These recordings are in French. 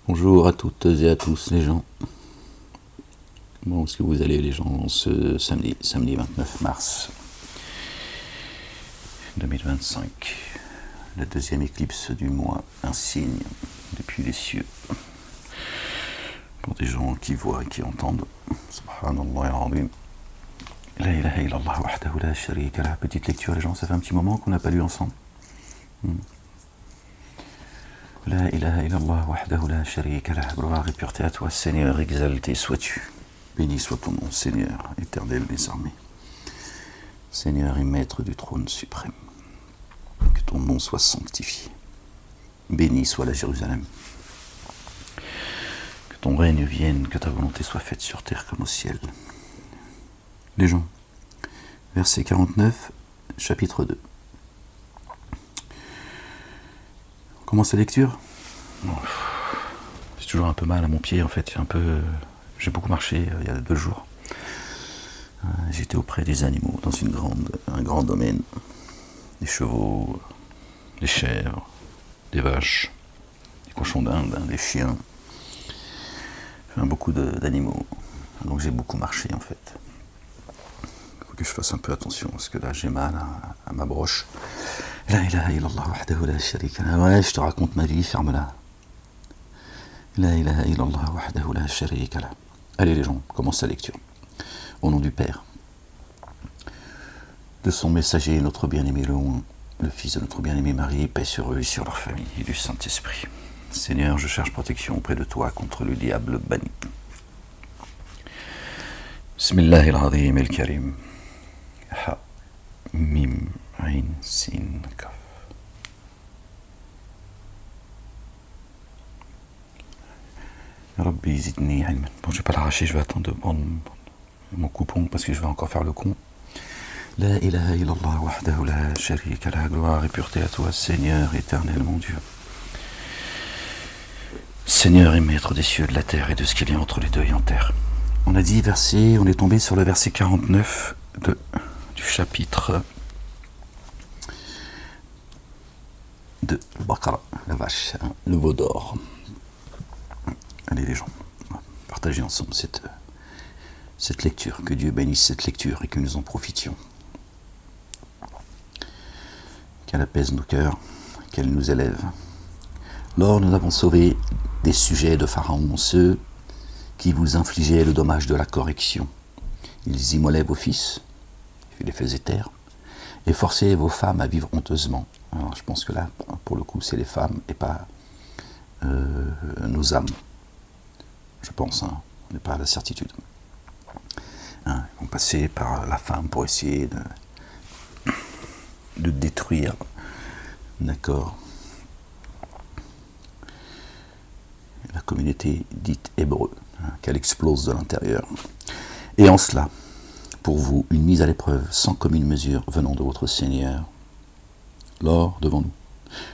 Bonjour à toutes et à tous les gens. Comment est-ce que vous allez les gens ce samedi 29 mars 2025, la deuxième éclipse du mois, un signe depuis les cieux. Pour des gens qui voient et qui entendent. Subhanallah al-azim. La ilaha illallah wahdahu la sharika lah. Petite lecture les gens, ça fait un petit moment qu'on n'a pas lu ensemble. La ilaha illallah wahdahu la sharika lah. Gloire et pureté à toi, Seigneur, exalté sois-tu. Béni soit ton nom, Seigneur, éternel des armées. Seigneur et maître du trône suprême. Que ton nom soit sanctifié. Béni soit la Jérusalem. Que ton règne vienne, que ta volonté soit faite sur terre comme au ciel. Les gens, verset 49, chapitre 2. On commence la lecture. J'ai toujours un peu mal à mon pied en fait, j'ai beaucoup marché il y a 2 jours. J'étais auprès des animaux dans un grand domaine. Des chevaux, des chèvres, des vaches, des cochons d'Inde, des chiens. Enfin, beaucoup d'animaux. Donc j'ai beaucoup marché en fait. Il faut que je fasse un peu attention parce que là j'ai mal à ma broche. La ilaha illallah wahdahu la sharika lah. Ouais, je te raconte ma vie, ferme-la. La ilaha illallah wahdahu la sharika lah. Allez les gens, commence la lecture. Au nom du Père, de son messager, notre bien-aimé le Fils de notre bien-aimé Marie, paix sur eux et sur leur famille, et du Saint-Esprit. Seigneur, je cherche protection auprès de toi contre le diable banni. Bismillah al-Azim al-Karim. Ha, Mim, Ain, Sin, Kaf. Rabbi zidni ilman. Bon, je vais pas l'arracher, je vais attendre de prendre mon coupon parce que je vais encore faire le con. La ilaha illallah wahdahu la sharika lah. Gloire et pureté à toi, Seigneur éternel, mon Dieu. Seigneur et maître des cieux, de la terre et de ce qu'il y a entre les deux et en terre. On a dit verset, on est tombé sur le verset 49 du chapitre de Baqara, la vache, le veau d'or. Allez les gens, on va partager ensemble cette lecture, que Dieu bénisse cette lecture et que nous en profitions. Qu'elle apaise nos cœurs, qu'elle nous élève. Lors nous avons sauvé des sujets de Pharaon, ceux qui vous infligeaient le dommage de la correction. Ils immolaient vos fils, ils les faisaient taire, et forçaient vos femmes à vivre honteusement. Alors je pense que là, pour le coup, c'est les femmes et pas nos âmes. Je pense, on n'est pas à la certitude. Ils vont passer par la femme pour essayer de détruire, d'accord, la communauté dite hébreu, qu'elle explose de l'intérieur. Et en cela, pour vous, une mise à l'épreuve sans commune mesure venant de votre Seigneur. Lors, devant nous,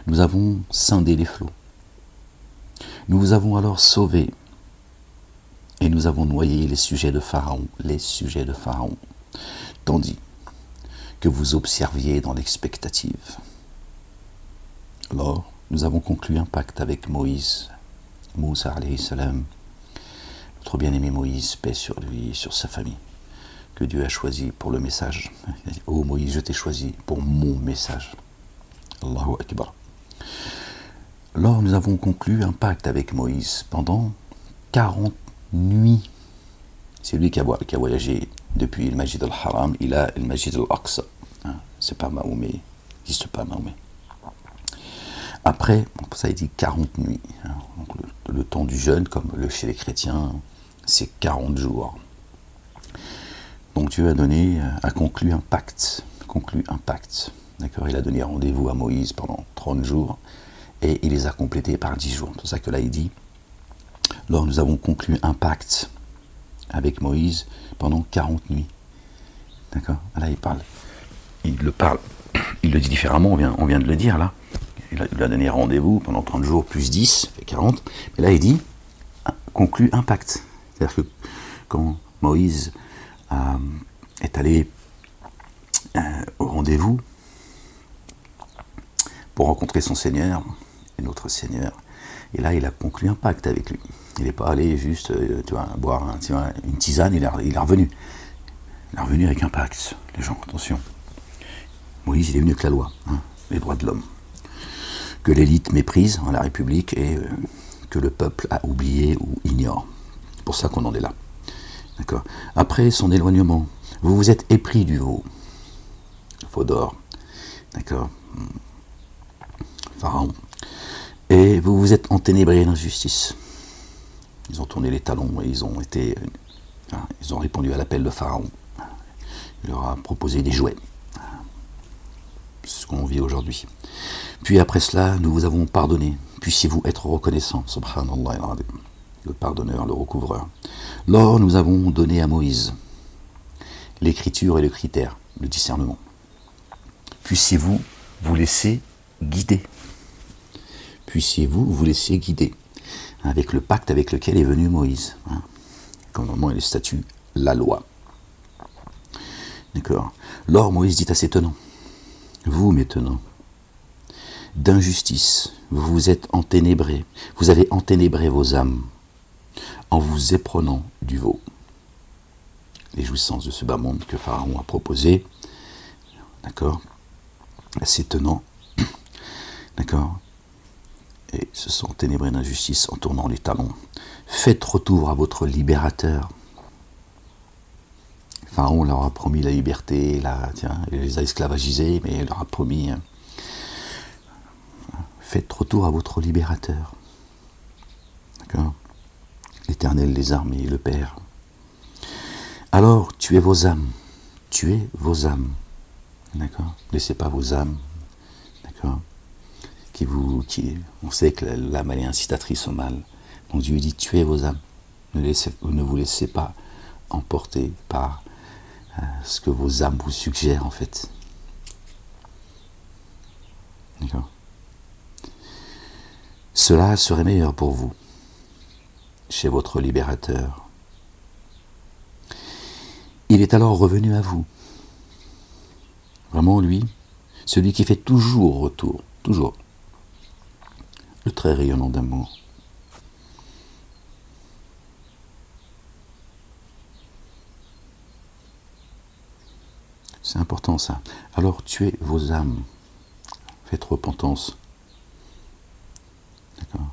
nous avons scindé les flots. Nous vous avons alors sauvés. Et nous avons noyé les sujets de Pharaon, tandis que vous observiez dans l'expectative. Alors, nous avons conclu un pacte avec Moïse, Moussa alayhi salam, notre bien-aimé Moïse, paix sur lui et sur sa famille, que Dieu a choisi pour le message. Oh Moïse, je t'ai choisi pour mon message. Allahu Akbar. Alors, nous avons conclu un pacte avec Moïse pendant 40 nuit. C'est lui qui a voyagé depuis le Masjid al-Haram, il a le Masjid al-Aqsa. C'est pas Mahomet, il n'existe pas Mahomet. Après, ça il dit 40 nuits. Donc le temps du jeûne, comme chez les chrétiens, c'est 40 jours. Donc Dieu a conclu un pacte. D'accord, il a donné rendez-vous à Moïse pendant 30 jours et il les a complétés par 10 jours. C'est pour ça que là il dit: alors nous avons conclu un pacte avec Moïse pendant 40 nuits. D'accord? Là il le dit différemment, on vient de le dire là. Il a donné rendez-vous pendant 30 jours plus 10, ça fait 40. Mais là il dit, conclu un pacte. C'est-à-dire que quand Moïse est allé au rendez-vous pour rencontrer son Seigneur et notre Seigneur, Et là, il a conclu un pacte avec lui. Il n'est pas allé juste boire une tisane, il est revenu. Il est revenu avec un pacte. Les gens, attention. Moïse, il est venu avec la loi, hein, les droits de l'homme. Que l'élite méprise en la République et que le peuple a oublié ou ignore. C'est pour ça qu'on en est là. D'accord. Après son éloignement, vous vous êtes épris du veau d'or. D'accord. Pharaon. Et vous vous êtes enténébrés d'injustice. Ils ont tourné les talons et ils ont répondu à l'appel de Pharaon. Il leur a proposé des jouets. C'est ce qu'on vit aujourd'hui. Puis après cela, nous vous avons pardonné. Puissiez-vous être reconnaissants. Subhanallah, le pardonneur, le recouvreur. Lors, nous avons donné à Moïse l'écriture et le critère, le discernement. Puissiez-vous vous laisser guider. Puissiez-vous vous laisser guider avec le pacte avec lequel est venu Moïse. Hein. Comme normalement il est statut, la loi. D'accord. Lors, Moïse dit à ses tenants, vous, mes tenants, d'injustice, vous vous êtes enténébrés, vous avez enténébré vos âmes en vous éprenant du veau. Les jouissances de ce bas monde que Pharaon a proposé, d'accord, à ses tenants, d'accord, et se sont ténébrés d'injustice en tournant les talons. Faites retour à votre libérateur. Pharaon leur a promis la liberté, il les a esclavagisés, mais il leur a promis, faites retour à votre libérateur. D'accord. L'Éternel des armées, le Père. Alors, tuez vos âmes. Tuez vos âmes. D'accord. Laissez pas vos âmes. D'accord. On sait que l'âme, elle est incitatrice au mal. Donc Dieu dit, tuez vos âmes. Ne vous laissez pas emporter par ce que vos âmes vous suggèrent, en fait. D'accord. Cela serait meilleur pour vous, chez votre libérateur. Il est alors revenu à vous. Vraiment, lui, celui qui fait toujours retour, toujours, le trait rayonnant d'amour. C'est important ça. Alors tuez vos âmes, faites repentance. D'accord.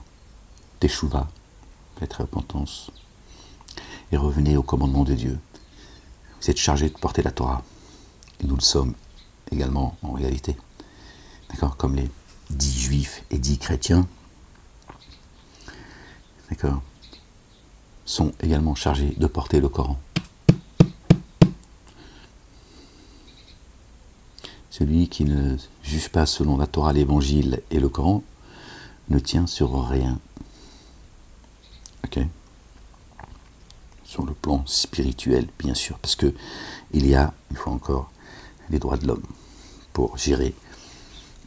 Teshuva, faites repentance. Et revenez au commandement de Dieu. Vous êtes chargés de porter la Torah. Et nous le sommes également en réalité. D'accord. Comme les 10 juifs et 10 chrétiens, d'accord, sont également chargés de porter le Coran. Celui qui ne juge pas selon la Torah, l'Évangile et le Coran ne tient sur rien. Ok. Sur le plan spirituel, bien sûr, parce que il y a, une fois encore, les droits de l'homme pour gérer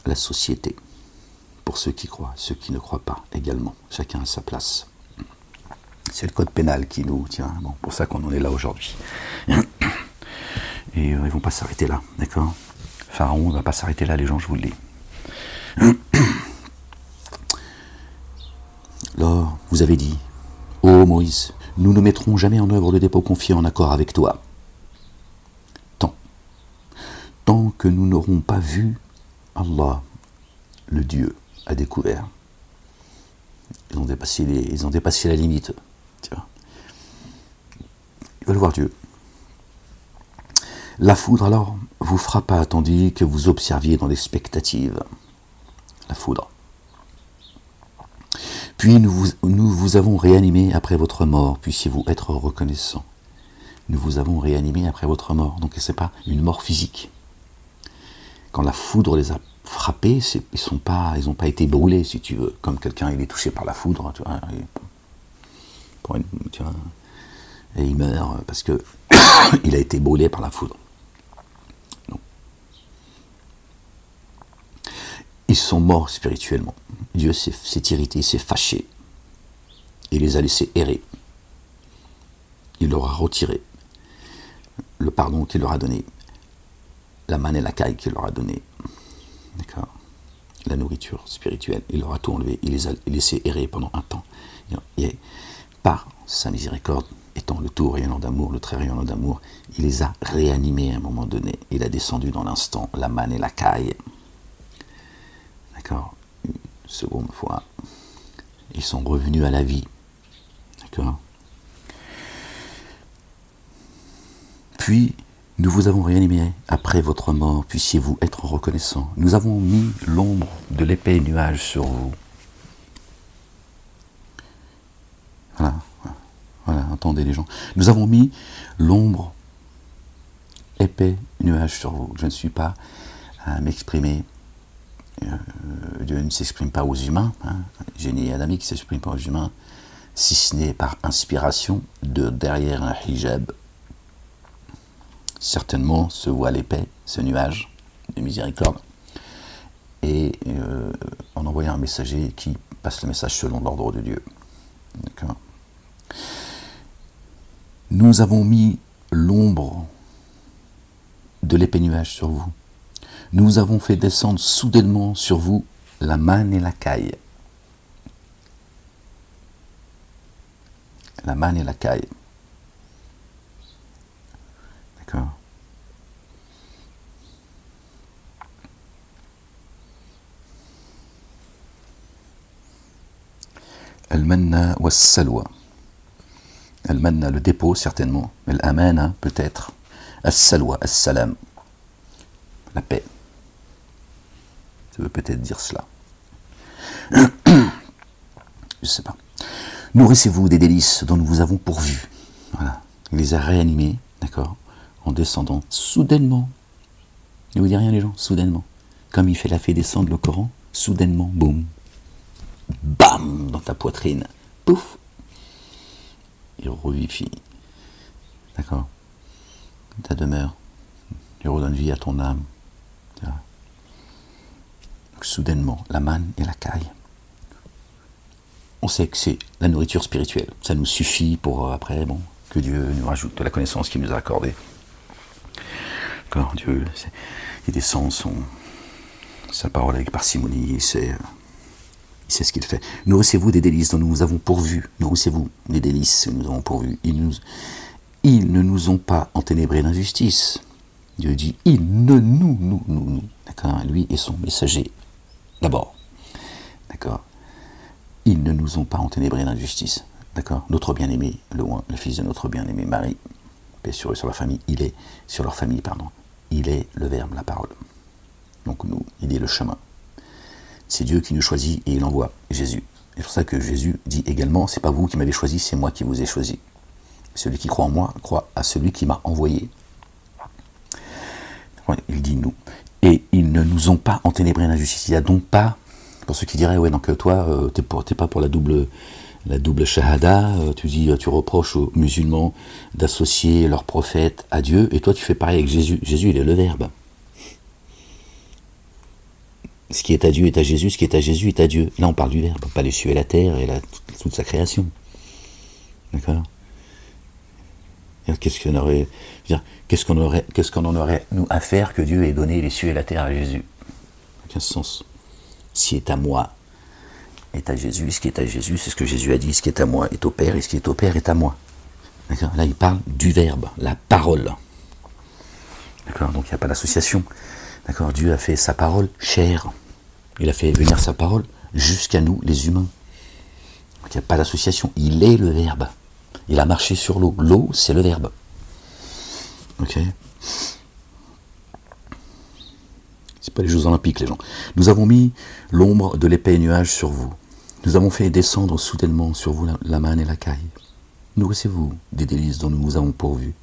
la société. Pour ceux qui croient, ceux qui ne croient pas également. Chacun à sa place. C'est le code pénal qui nous tient. Bon, pour ça qu'on en est là aujourd'hui. Et ils ne vont pas s'arrêter là, d'accord ? Pharaon ne va pas s'arrêter là, les gens, je vous le dis. Alors, vous avez dit, ô Moïse, nous ne mettrons jamais en œuvre le dépôt confié en accord avec toi. Tant que nous n'aurons pas vu Allah, le Dieu, à découvert. Ils ont dépassé la limite. Tu vois. Ils veulent voir Dieu. La foudre, alors, vous frappa tandis que vous observiez dans l'expectative. La foudre. Puis nous vous avons réanimé après votre mort. Puissiez-vous être reconnaissants. Nous vous avons réanimé après votre mort. Donc ce n'est pas une mort physique. Quand la foudre les a frappés, ils n'ont pas été brûlés, si tu veux. Comme quelqu'un, il est touché par la foudre, tu vois, et il meurt parce que il a été brûlé par la foudre. Non. Ils sont morts spirituellement. Dieu s'est irrité, s'est fâché. Il les a laissés errer. Il leur a retiré le pardon qu'il leur a donné, la manne et la caille qu'il leur a donné. D'accord. la nourriture spirituelle. Il leur a tout enlevé, il les a laissés errer pendant un temps. Et par sa miséricorde, étant le tout rayonnant d'amour, le très rayonnant d'amour, il les a réanimés à un moment donné. Il a descendu dans l'instant la manne et la caille. D'accord? Une seconde fois. Ils sont revenus à la vie. D'accord? Puis, nous vous avons réanimé après votre mort, puissiez-vous être reconnaissants. Nous avons mis l'ombre de l'épais nuage sur vous. Voilà, voilà, entendez les gens. Nous avons mis l'ombre épais nuage sur vous. Je ne suis pas à m'exprimer. Dieu ne s'exprime pas aux humains. Génie adamique ne s'exprime pas aux humains, si ce n'est par inspiration de derrière un hijab. Certainement ce voile épais, ce nuage de miséricorde, et en envoyant un messager qui passe le message selon l'ordre de Dieu. D'accord. Nous avons mis l'ombre de l'épais nuage sur vous. Nous avons fait descendre soudainement sur vous la manne et la caille. La manne et la caille. D'accord. Al-manna wa salwa. Al-manna, le dépôt certainement. Al-amana peut-être. Al-salwa, al-salam. La paix. Ça veut peut-être dire cela. Je ne sais pas. Nourrissez-vous des délices dont nous vous avons pourvu. Voilà. Il les a réanimés, d'accord, en descendant soudainement. Ne vous dit rien les gens, soudainement. Comme il fait descendre le Coran, soudainement, boum. Bam, dans ta poitrine. Pouf. Il revivifie. D'accord. Ta demeure. Il redonne vie à ton âme. Donc, soudainement, la manne et la caille. On sait que c'est la nourriture spirituelle. Ça nous suffit pour après, bon, que Dieu nous rajoute de la connaissance qu'il nous a accordée. D'accord, Dieu, il descend sa parole avec parcimonie, il sait ce qu'il fait. Nourrissez-vous des délices dont nous vous avons pourvu. Nourrissez-vous des délices que nous avons pourvu. Ils ne nous ont pas enténébrés d'injustice. Dieu dit, ils ne nous. D'accord, lui et son messager. D'abord. D'accord. Ils ne nous ont pas enténébrés d'injustice. D'accord. Notre bien-aimé, le fils de notre bien-aimé Marie, paix sur eux, sur leur famille, sur leur famille, pardon. Il est le Verbe, la parole. Donc nous, il est le chemin. C'est Dieu qui nous choisit et il envoie Jésus. C'est pour ça que Jésus dit également, c'est pas vous qui m'avez choisi, c'est moi qui vous ai choisi. Celui qui croit en moi croit à celui qui m'a envoyé. Il dit nous. Et ils ne nous ont pas enténébrés d'injustice. Il n'y a donc pas, pour ceux qui diraient, ouais, donc toi, t'es pas pour la double shahada, tu reproches aux musulmans d'associer leur prophète à Dieu, et toi tu fais pareil avec Jésus. Jésus, il est le Verbe. Ce qui est à Dieu est à Jésus, ce qui est à Jésus est à Dieu. Là, on parle du Verbe, pas les cieux et la terre et toute sa création. D'accord. Qu'est-ce qu'on en aurait, nous, à faire que Dieu ait donné les cieux et la terre à Jésus? Aucun sens. Ce qui est à moi est à Jésus, ce qui est à Jésus, c'est ce que Jésus a dit, ce qui est à moi est au Père, et ce qui est au Père est à moi. D'accord. Là, il parle du Verbe, la parole. D'accord. Donc, il n'y a pas d'association. D'accord. Dieu a fait sa parole chair. Il a fait venir sa parole jusqu'à nous, les humains. Donc, il n'y a pas d'association. Il est le Verbe. Il a marché sur l'eau. L'eau, c'est le Verbe. Ok. C'est pas les Jeux Olympiques, les gens. Nous avons mis l'ombre de l'épais nuage sur vous. Nous avons fait descendre soudainement sur vous la manne et la caille. Nourrissez-vous des délices dont nous vous avons pourvu.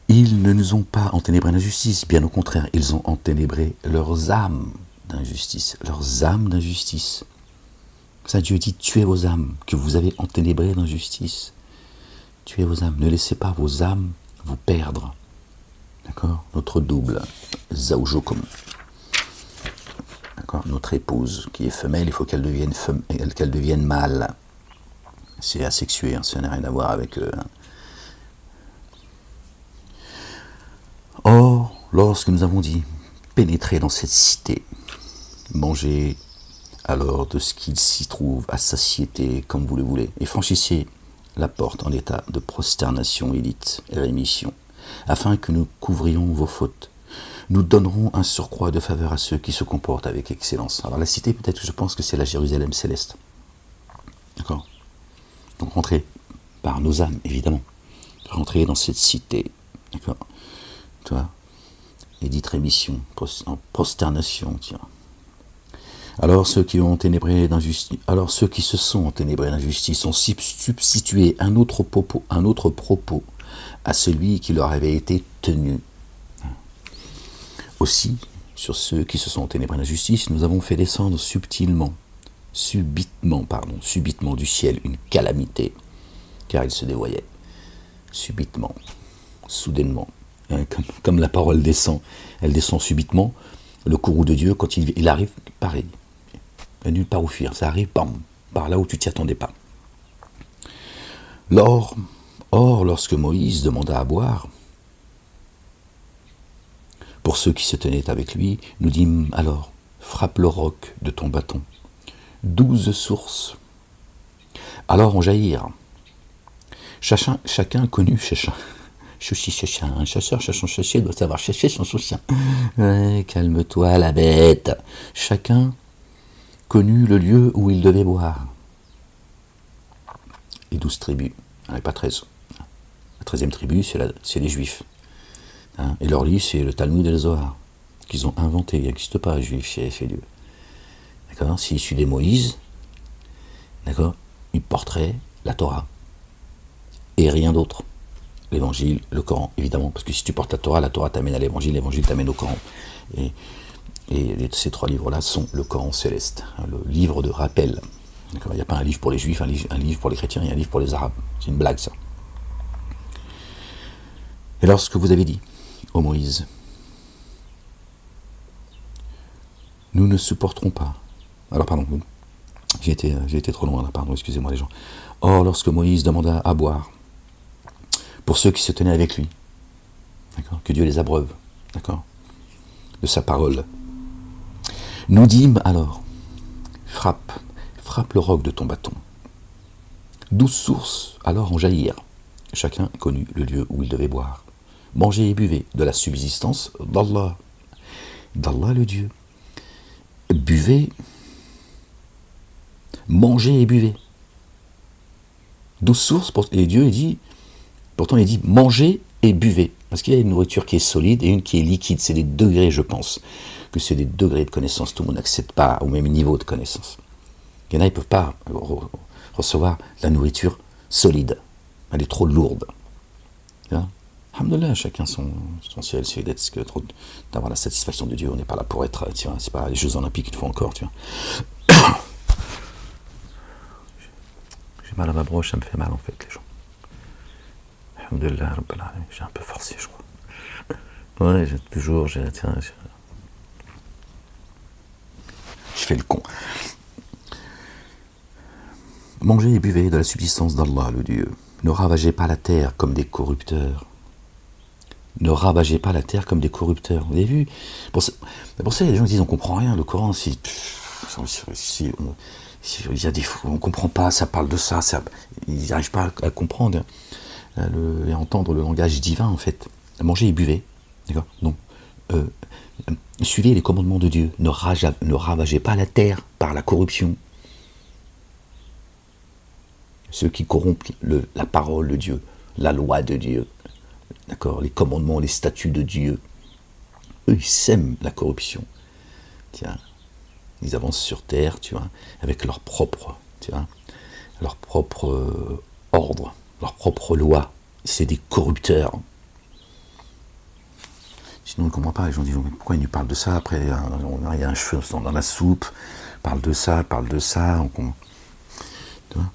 Ils ne nous ont pas enténébrés d'injustice, bien au contraire, ils ont enténébré leurs âmes d'injustice. Leurs âmes d'injustice. Ça, Dieu dit, tuez vos âmes, que vous avez enténébrées d'injustice. Tuez vos âmes, ne laissez pas vos âmes vous perdre. D'accord. Notre double, Zawjukum. D'accord. Notre épouse, qui est femelle, il faut qu'elle devienne mâle. C'est asexué, hein, ça n'a rien à voir avec... Or, lorsque nous avons dit, pénétrez dans cette cité, mangez alors de ce qu'il s'y trouve à satiété comme vous le voulez, et franchissez la porte en état de prosternation élite et rémission, afin que nous couvrions vos fautes. Nous donnerons un surcroît de faveur à ceux qui se comportent avec excellence. Alors la cité, peut-être que je pense que c'est la Jérusalem céleste. D'accord? Donc rentrez par nos âmes, évidemment. Rentrez dans cette cité. D'accord? Tu vois? Et dites rémission, en prosternation, tiens. Alors ceux qui se sont enténébrés d'injustice ont substitué un autre propos à celui qui leur avait été tenu. Aussi, sur ceux qui se sont enténébrés d'injustice, nous avons fait descendre subitement du ciel une calamité, car il se dévoyait. Subitement, soudainement, comme la parole descend, elle descend subitement. Le courroux de Dieu, quand il arrive, pareil, il n'y a nulle part où fuir, ça arrive, bam, par là où tu t'y attendais pas. Or, lorsque Moïse demanda à boire, pour ceux qui se tenaient avec lui, nous dîmes alors, frappe le roc de ton bâton. 12 sources. Alors on jaillirent. Chacun connu, un chasseur cherche son chassier, doit savoir chercher son chien. Ouais, calme-toi la bête. Chacun connut le lieu où il devait boire. Et 12 tribus, il n'y en a pas 13. La 13e tribu, c'est les Juifs. Et leur livre, c'est le Talmud et le Zohar, qu'ils ont inventé. Il n'existe pas, Juif chez Dieu. D'accord? S'il suivait Moïse, d'accord, il porterait la Torah. Et rien d'autre. L'évangile, le Coran, évidemment, parce que si tu portes la Torah t'amène à l'évangile, l'évangile t'amène au Coran. Et ces 3 livres-là sont le Coran céleste, le livre de rappel. Il n'y a pas un livre pour les Juifs, un livre pour les chrétiens et un livre pour les Arabes. C'est une blague, ça. Et lorsque vous avez dit, ô Moïse, nous ne supporterons pas. Alors, pardon, j'ai été trop loin là, pardon, excusez-moi les gens. Or, lorsque Moïse demanda à boire, pour ceux qui se tenaient avec lui, d'accord, que Dieu les abreuve, d'accord, de sa parole, nous dîmes alors, frappe le roc de ton bâton. 12 sources alors en jaillirent, chacun connut le lieu où il devait boire. Mangez et buvez de la subsistance d'Allah le Dieu. Buvez, mangez et buvez. 12 sources, et Dieu pourtant il dit mangez et buvez. Parce qu'il y a une nourriture qui est solide et une qui est liquide. C'est des degrés, je pense, que c'est des degrés de connaissance. Tout le monde n'accède pas au même niveau de connaissance. Il y en a, ils ne peuvent pas recevoir la nourriture solide. Elle est trop lourde. Alhamdoulilah, chacun son ciel, c'est d'avoir la satisfaction de Dieu. On n'est pas là pour être, tu vois, c'est pas les Jeux Olympiques qu'il faut encore, tu vois. J'ai mal à ma broche, ça me fait mal en fait, les gens. Alhamdoulilah, j'ai un peu forcé, je crois. Ouais, je fais le con. Mangez et buvez de la subsistance d'Allah, le Dieu. Ne ravagez pas la terre comme des corrupteurs. Ne ravagez pas la terre comme des corrupteurs. Vous avez vu? Pour ça, les gens disent on comprend rien. Le Coran, il y a des fous, on comprend pas. Ça parle de ça. Ils n'arrivent pas à comprendre et à entendre le langage divin en fait. Mangez et buvez, d'accord? Donc suivez les commandements de Dieu. Ne ravagez pas la terre par la corruption. Ceux qui corrompent la parole de Dieu, la loi de Dieu. D'accord, les commandements, les statuts de Dieu, eux, ils sèment la corruption. Tiens, ils avancent sur terre, tu vois, avec leur propre, ordre, leur propre loi. C'est des corrupteurs. Sinon, on ne comprend pas. Les gens disent pourquoi ils nous parlent de ça. Après, il y a un cheveu dans la soupe. Parle de ça. Tu vois.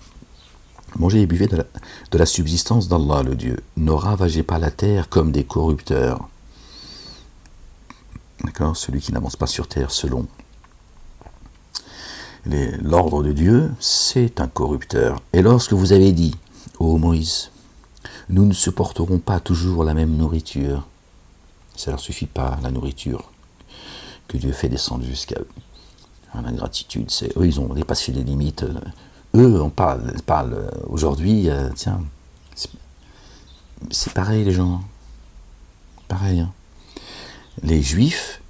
Mangez et buvez de la subsistance d'Allah, le Dieu. Ne ravagez pas la terre comme des corrupteurs. D'accord? Celui qui n'avance pas sur terre selon l'ordre de Dieu, c'est un corrupteur. Et lorsque vous avez dit, ô Moïse, nous ne supporterons pas toujours la même nourriture. Ça ne leur suffit pas, la nourriture que Dieu fait descendre jusqu'à eux. L'ingratitude, c'est eux, ils ont dépassé les limites. Eux, on parle aujourd'hui, tiens, c'est pareil les gens. Pareil. Hein. Les juifs,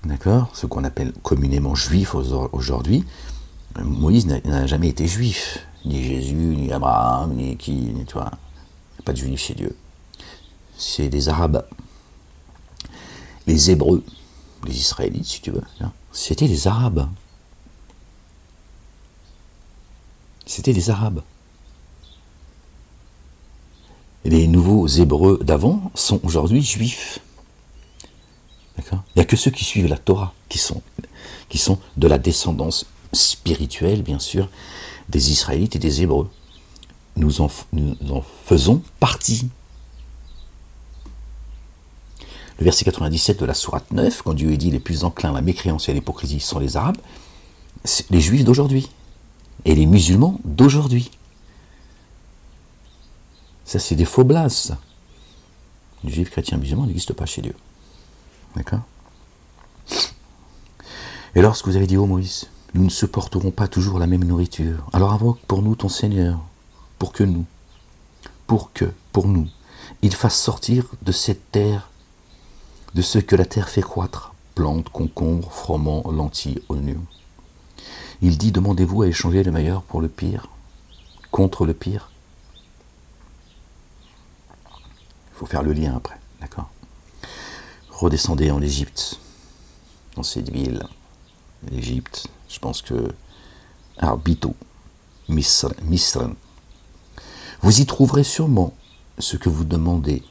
d'accord, ce qu'on appelle communément juifs aujourd'hui, Moïse n'a jamais été juif. Ni Jésus, ni Abraham, ni qui, ni toi. Il n'y a pas de juifs chez Dieu. C'est des Arabes. Les Hébreux, les Israélites, si tu veux, hein, c'était des Arabes. C'était des Arabes. Et les nouveaux Hébreux d'avant sont aujourd'hui juifs. D'accord ? Il n'y a que ceux qui suivent la Torah, qui sont de la descendance spirituelle, bien sûr, des Israélites et des Hébreux. Nous en faisons partie. Le verset 97 de la sourate 9, quand Dieu dit les plus enclins à la mécréance et à l'hypocrisie sont les Arabes, c'est les Juifs d'aujourd'hui et les musulmans d'aujourd'hui. Ça, c'est des faux blases, ça. Les Juifs, chrétiens, musulmans n'existent pas chez Dieu. D'accord ? Et lorsque vous avez dit, ô Moïse, nous ne supporterons pas toujours la même nourriture, alors invoque pour nous ton Seigneur, pour nous, il fasse sortir de cette terre, de ce que la terre fait croître, plantes, concombres, froment, lentilles, oignons. Il dit, demandez-vous à échanger le meilleur pour le pire, contre le pire. Il faut faire le lien après, d'accord ? Redescendez en Égypte, dans cette ville, l'Égypte, je pense que Arbito, Misran. Vous y trouverez sûrement ce que vous demandez.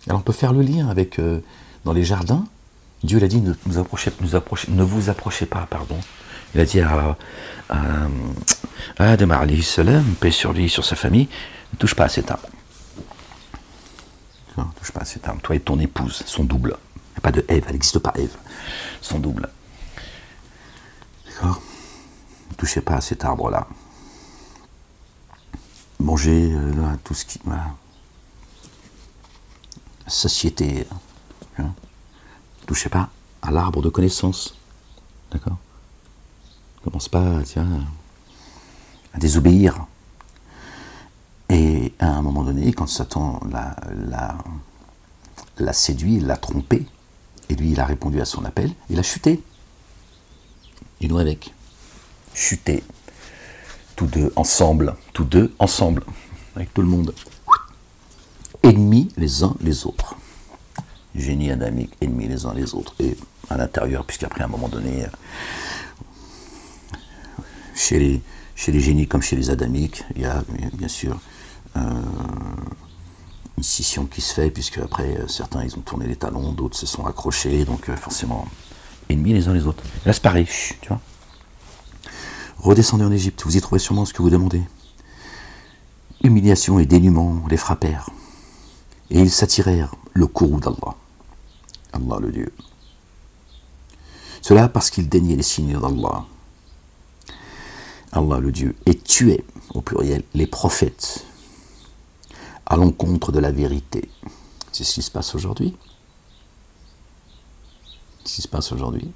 Alors on peut faire le lien avec, dans les jardins, Dieu l'a dit, ne vous approchez pas, pardon. Il a dit à Adam alayhi salam, paix sur lui, sur sa famille, ne touche pas à cet arbre. Ne touche pas à cet arbre. Toi et ton épouse, son double. Il n'y a pas de Ève, elle n'existe pas Ève. Son double. D'accord ? Ne touchez pas à cet arbre-là. Mangez là, tout ce qui... Voilà. Satiété. Hein. Ne touchez pas à l'arbre de connaissance. D'accord ? Ne commence pas, tiens, à désobéir. Et à un moment donné, quand Satan l'a séduit, l'a trompé, et lui, il a répondu à son appel, il a chuté. Et nous avec. Chuté. Tous deux ensemble, avec tout le monde. Ennemis les uns les autres. Génie adamique, ennemis les uns les autres. Et à l'intérieur, puisqu'après, à un moment donné, chez les génies comme chez les adamiques, il y a bien sûr une scission qui se fait, puisque après certains ils ont tourné les talons, d'autres se sont accrochés, donc forcément ennemis les uns les autres. Là c'est pareil, tu vois. Redescendez en Égypte, vous y trouverez sûrement ce que vous demandez. Humiliation et dénuement les frappèrent, et ils s'attirèrent le courroux d'Allah, Allah le Dieu. Cela parce qu'ils déniaient les signes d'Allah, Allah le Dieu, et tuait, au pluriel, les prophètes, à l'encontre de la vérité. C'est ce qui se passe aujourd'hui. Ce qui se passe aujourd'hui.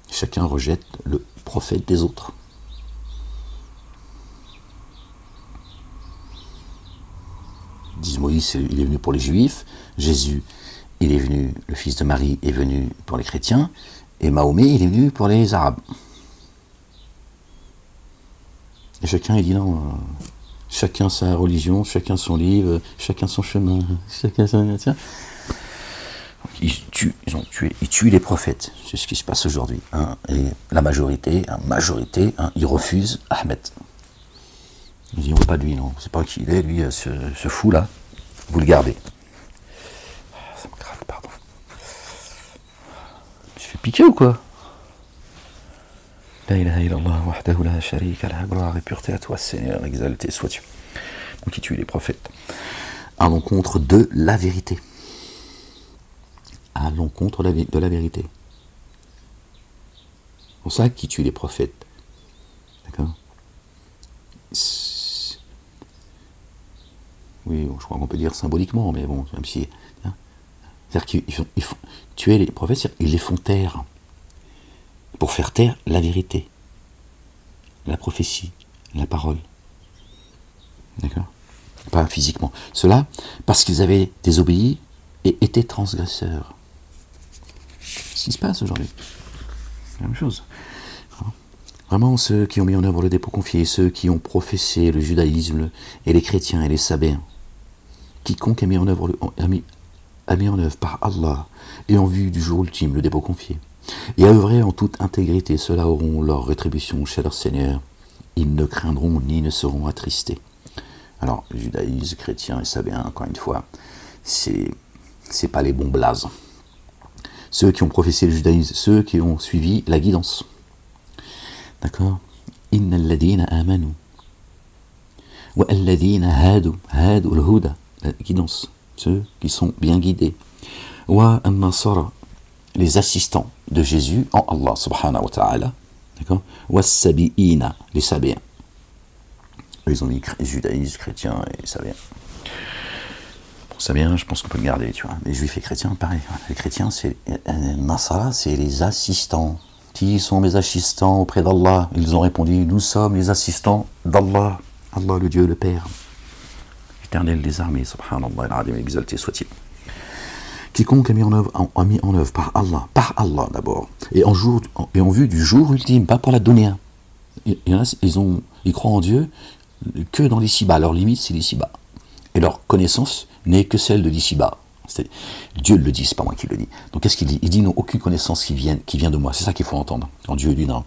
Chacun rejette le prophète des autres. Disent Moïse, il est venu pour les Juifs. Jésus, il est venu, le fils de Marie, est venu pour les chrétiens. Et Mahomet, il est venu pour les Arabes. Et chacun, il dit non... Chacun sa religion, chacun son livre, chacun son chemin, chacun son... Tiens. Ils tuent les prophètes. C'est ce qui se passe aujourd'hui. Hein. Et la majorité, ils refusent Ahmed. Ils disent, on ne veut pas de lui, non. C'est pas qui il est, lui, ce fou-là. Vous le gardez. Ça me grave, pardon. Je fais piquer ou quoi? La ilaha illallah, wahdahu la sharika lah, gloire et pureté à toi, Seigneur, exalté sois-tu. Donc il tue les prophètes à l'encontre de la vérité. À l'encontre de la vérité. C'est pour ça qu'il tue les prophètes. D'accord? Oui, je crois qu'on peut dire symboliquement, mais bon, même si... Hein, C'est-à-dire qu'ils font tuer les prophètes, ils les font taire, pour faire taire la vérité, la prophétie, la parole. D'accord? Pas physiquement. Cela parce qu'ils avaient désobéi et étaient transgresseurs. C'est ce qui se passe aujourd'hui. La même chose. Vraiment, ceux qui ont mis en œuvre le dépôt confié, ceux qui ont professé le judaïsme, et les chrétiens et les sabéens, quiconque a mis en œuvre, par Allah, et en vue du jour ultime, le dépôt confié, et a œuvré en toute intégrité, ceux-là auront leur rétribution chez leur Seigneur. Ils ne craindront ni ne seront attristés. Alors, judaïsme, chrétien et sabéen, encore une fois, c'est pas les bons blazes. Ceux qui ont professé le judaïsme, ceux qui ont suivi la guidance. D'accord? Inna alladhina amanu wa alladhina hadu al-huda, la guidance, ceux qui sont bien guidés. Wa an-nasara, les assistants de Jésus en Allah subhanahu wa ta'ala. D'accord? Wa sabiina, les sabéens. Ils ont mis judaïsme, chrétien et sabéen. Pour sabéen, je pense qu'on peut le garder, tu vois. Les juifs et chrétiens, pareil. Les chrétiens, c'est Nasara, c'est les assistants. Qui sont mes assistants auprès d'Allah? Ils ont répondu, nous sommes les assistants d'Allah. Allah, le Dieu, le Père. Éternel des armées, subhanallah, al-adim, exalté soit-il. Quiconque a mis en œuvre par Allah d'abord, et en vue du jour ultime, pas pour la dunya. Il y en a, ils croient en Dieu que dans l'ici-bas. Leur limite, c'est l'ici-bas. Et leur connaissance n'est que celle de l'ici-bas. Dieu le dit, c'est pas moi qui le dis. Donc qu'est-ce qu'il dit? Il dit, non, aucune connaissance qui vient de moi. C'est ça qu'il faut entendre. Quand Dieu dit dans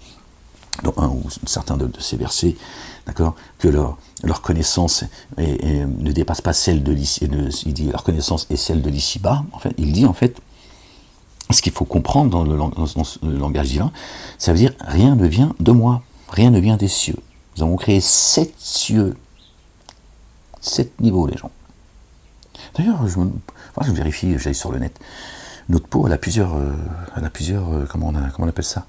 un ou certains de ces versets, d'accord, que leur connaissance ne dépasse pas celle de l'ici. Il dit, leur connaissance est celle de l'ici-bas. En fait, il dit, en fait, ce qu'il faut comprendre dans le langage divin, ça veut dire, rien ne vient de moi. Rien ne vient des cieux. Nous avons créé 7 cieux. 7 niveaux, les gens. D'ailleurs, je vérifie, j'aille sur le net. Notre peau, elle a plusieurs, comment on appelle ça?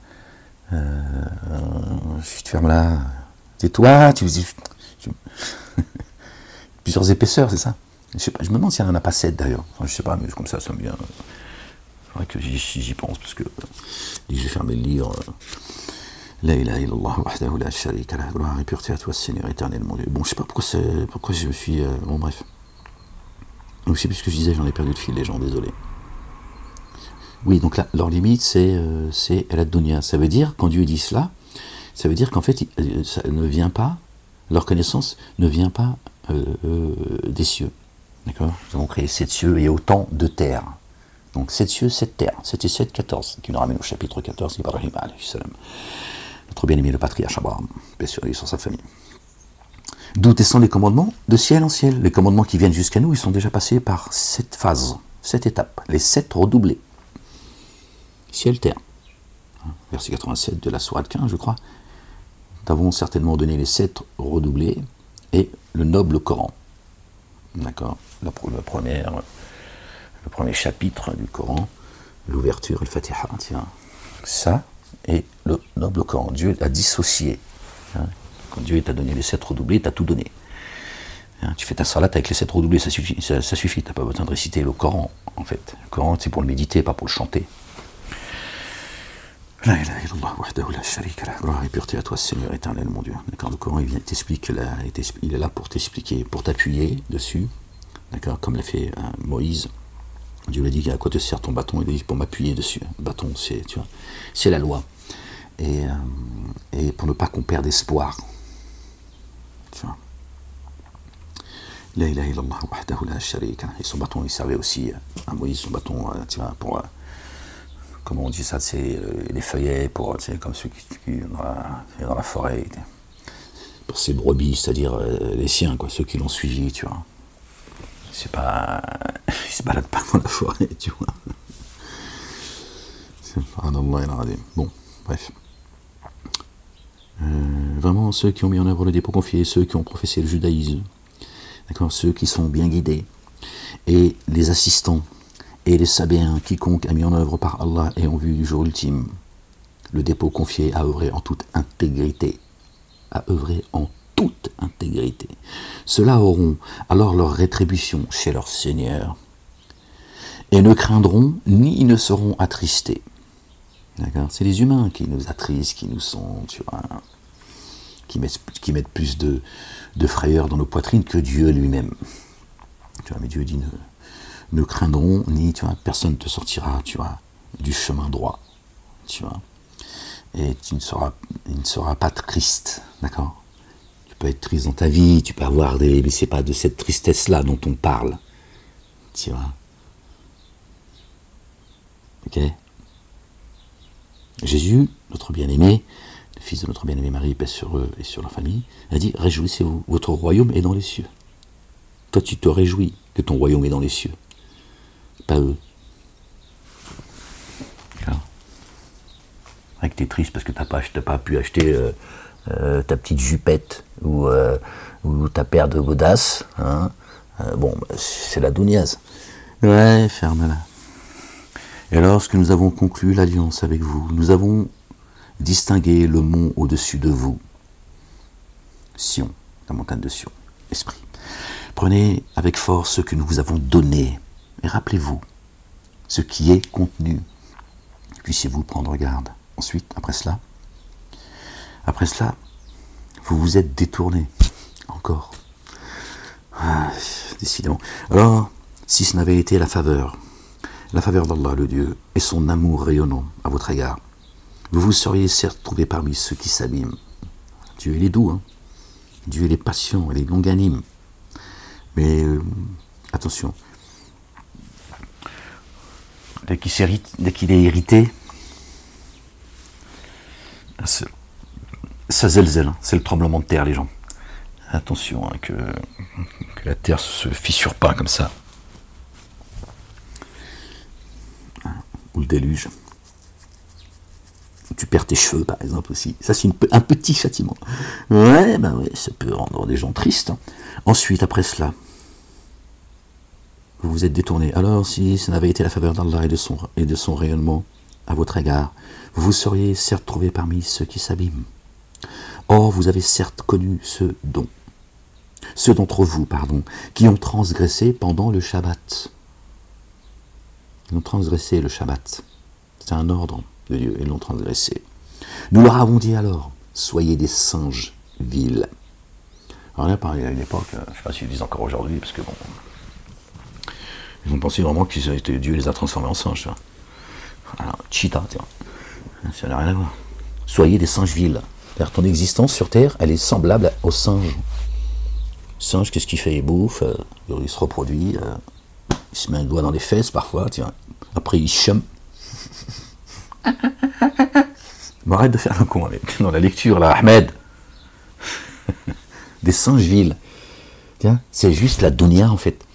Je te ferme là. Tais-toi, plusieurs épaisseurs, c'est ça? Je me demande s'il n'y en a pas 7 d'ailleurs. Enfin, je sais pas, mais comme ça me vient. Il faudrait que j'y pense, parce que je vais fermer le livre. La ilaha illallah wahdahu la sharika lah, gloire et pureté à toi, Seigneur éternel, mon Dieu. Bon, je sais pas pourquoi je me suis. Bon, bref. Donc, je sais plus ce que je disais, j'en ai perdu le fil, les gens, désolé. Oui, donc là, leur limite, c'est la dunya. Ça veut dire, quand Dieu dit cela, ça veut dire qu'en fait, ça ne vient pas, leur connaissance ne vient pas des cieux. D'accord? Nous avons créé 7 cieux et autant de terres. Donc 7 cieux, 7 terres. 7 et 7, 14. Qui nous ramène au chapitre 14, Ibrahim alayhi salam. Notre bien-aimé, le patriarche Abraham, paix sur lui et sur sa famille. D'où descendent les commandements de ciel en ciel. Les commandements qui viennent jusqu'à nous, ils sont déjà passés par 7 phases, 7 étapes, les 7 redoublés. Ciel, terre. Verset 87 de la sourate 15, je crois. Nous avons certainement donné les 7 redoublés et le noble Coran. D'accord? Le premier chapitre du Coran, l'ouverture, le Fatiha, tiens. Ça et le noble Coran. Dieu a dissocié. Hein. Quand Dieu t'a donné les 7 redoublés, t'as tout donné. Hein, tu fais ta salat avec les 7 redoublés, ça suffit. T'as pas besoin de réciter le Coran, en fait. Le Coran, c'est pour le méditer, pas pour le chanter. La ilaha illallah wahdahu la sharika lah, gloire et pureté à toi, Seigneur éternel, mon Dieu. D'accord, le Coran, il est là pour t'expliquer, pour t'appuyer dessus. D'accord, comme l'a fait Moïse. Dieu lui a dit, à quoi te sert ton bâton? Il a dit, pour m'appuyer dessus. Le bâton, c'est la loi. Et pour ne pas qu'on perde espoir. Tu vois. La ilaha illallah wahdahu la sharika lah. Et son bâton, il servait aussi à Moïse, son bâton, tu vois, pour... comment on dit ça, c'est les feuillets, pour, comme ceux qui dans la forêt. Pour ses brebis, c'est-à-dire les siens, quoi, ceux qui l'ont suivi, tu vois. C'est pas... Ils se baladent pas dans la forêt, tu vois. Bon, bref. Vraiment, ceux qui ont mis en œuvre le dépôt confié, ceux qui ont professé le judaïsme, d'accord, ceux qui sont bien guidés, et les assistants, et les sabéens, quiconque a mis en œuvre par Allah et en vue du jour ultime, le dépôt confié à œuvrer en toute intégrité, ceux-là auront alors leur rétribution chez leur Seigneur, et ne craindront ni ne seront attristés. D'accord? C'est les humains qui nous attristent, qui nous sont, tu vois, qui mettent plus de frayeur dans nos poitrines que Dieu lui-même. Tu vois, mais Dieu dit ne craindront ni, tu vois, personne ne te sortira, tu vois, du chemin droit, tu vois. Et il ne sera pas triste, d'accord? Tu peux être triste dans ta vie, tu peux avoir mais c'est pas de cette tristesse-là dont on parle, tu vois. Ok? Jésus, notre bien-aimé, le fils de notre bien-aimé Marie, paix sur eux et sur leur famille, a dit, réjouissez-vous, votre royaume est dans les cieux. Toi, tu te réjouis que ton royaume est dans les cieux, pas eux. Que tu es triste parce que tu n'as pas pu acheter ta petite jupette ou ta paire de godasses. Hein. Bon, c'est la douniaze. Ouais, ferme-la. Et lorsque nous avons conclu l'alliance avec vous, nous avons distingué le mont au-dessus de vous. Sion, la montagne de Sion, esprit. Prenez avec force ce que nous vous avons donné et rappelez-vous ce qui est contenu. Puissiez-vous prendre garde. Ensuite, après cela, vous vous êtes détourné. Encore. Ah, décidément. Alors, si ce n'avait été la faveur d'Allah, le Dieu, et son amour rayonnant à votre égard, vous vous seriez certes trouvé parmi ceux qui s'abîment. Dieu, il est doux, hein. Dieu, il est patient, il est longanime. Mais, attention, dès qu'il est irrité, ça zèle, hein. C'est le tremblement de terre, les gens. Attention, hein, que la terre se fissure pas comme ça. Ou le déluge. Tu perds tes cheveux, par exemple, aussi. Ça, c'est un petit châtiment. Ouais, ça peut rendre des gens tristes. Hein. Ensuite, après cela, vous vous êtes détourné. Alors, si ça n'avait été la faveur d'Allah et de son rayonnement à votre égard, vous vous seriez certes trouvé parmi ceux qui s'abîment. Or, vous avez certes connu ceux d'entre vous, qui ont transgressé pendant le Shabbat. Ils ont transgressé le Shabbat. C'est un ordre de Dieu, ils l'ont transgressé. Nous leur avons dit alors, soyez des singes vils. Alors là, à une époque, je ne sais pas s'ils le disent encore aujourd'hui, parce que bon, ils ont pensé vraiment que Dieu les a transformés en singes. Tu vois. Alors, cheetah, tiens. Ça n'a rien à voir. Soyez des singes vils. C'est-à-dire ton existence sur Terre, elle est semblable au singe. Le singe, qu'est-ce qu'il fait? Il bouffe, il se reproduit, il se met un doigt dans les fesses parfois, tiens. Après il chum. Bon, arrête de faire le con avec dans la lecture là, Ahmed. Des singes vils. Tiens, c'est juste la dunya en fait.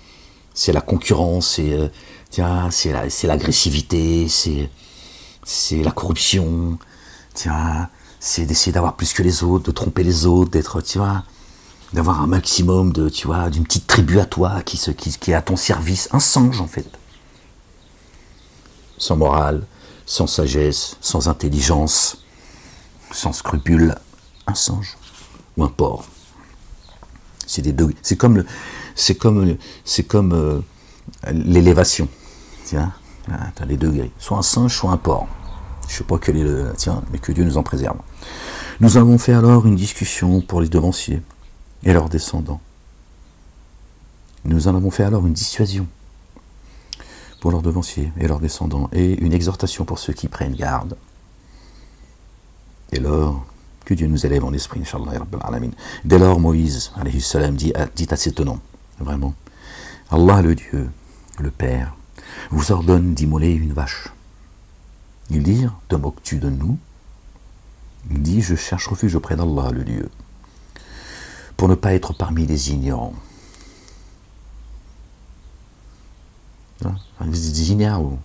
C'est la concurrence, c'est l'agressivité, c'est la corruption, c'est d'essayer d'avoir plus que les autres, de tromper les autres, d'être, d'avoir un maximum d'une petite tribu à toi qui est à ton service, un singe en fait. Sans morale, sans sagesse, sans intelligence, sans scrupule, un singe ou un porc. C'est comme l'élévation. Tiens, t'as les degrés. Soit un singe, soit un porc. Je ne sais pas quel est le... Tiens, mais que Dieu nous en préserve. Nous avons fait alors une discussion pour les devanciers et leurs descendants. Nous en avons fait alors une dissuasion pour leurs devanciers et leurs descendants, et une exhortation pour ceux qui prennent garde. Dès lors, que Dieu nous élève en esprit, Inch'Allah, dès lors, Moïse, alayhi salam, dit à ses tenants, vraiment, Allah le Dieu, le Père, vous ordonne d'immoler une vache. Ils dirent, te moques-tu de nous? Il dit, je cherche refuge auprès d'Allah le Dieu, pour ne pas être parmi les ignorants. Des ignorants,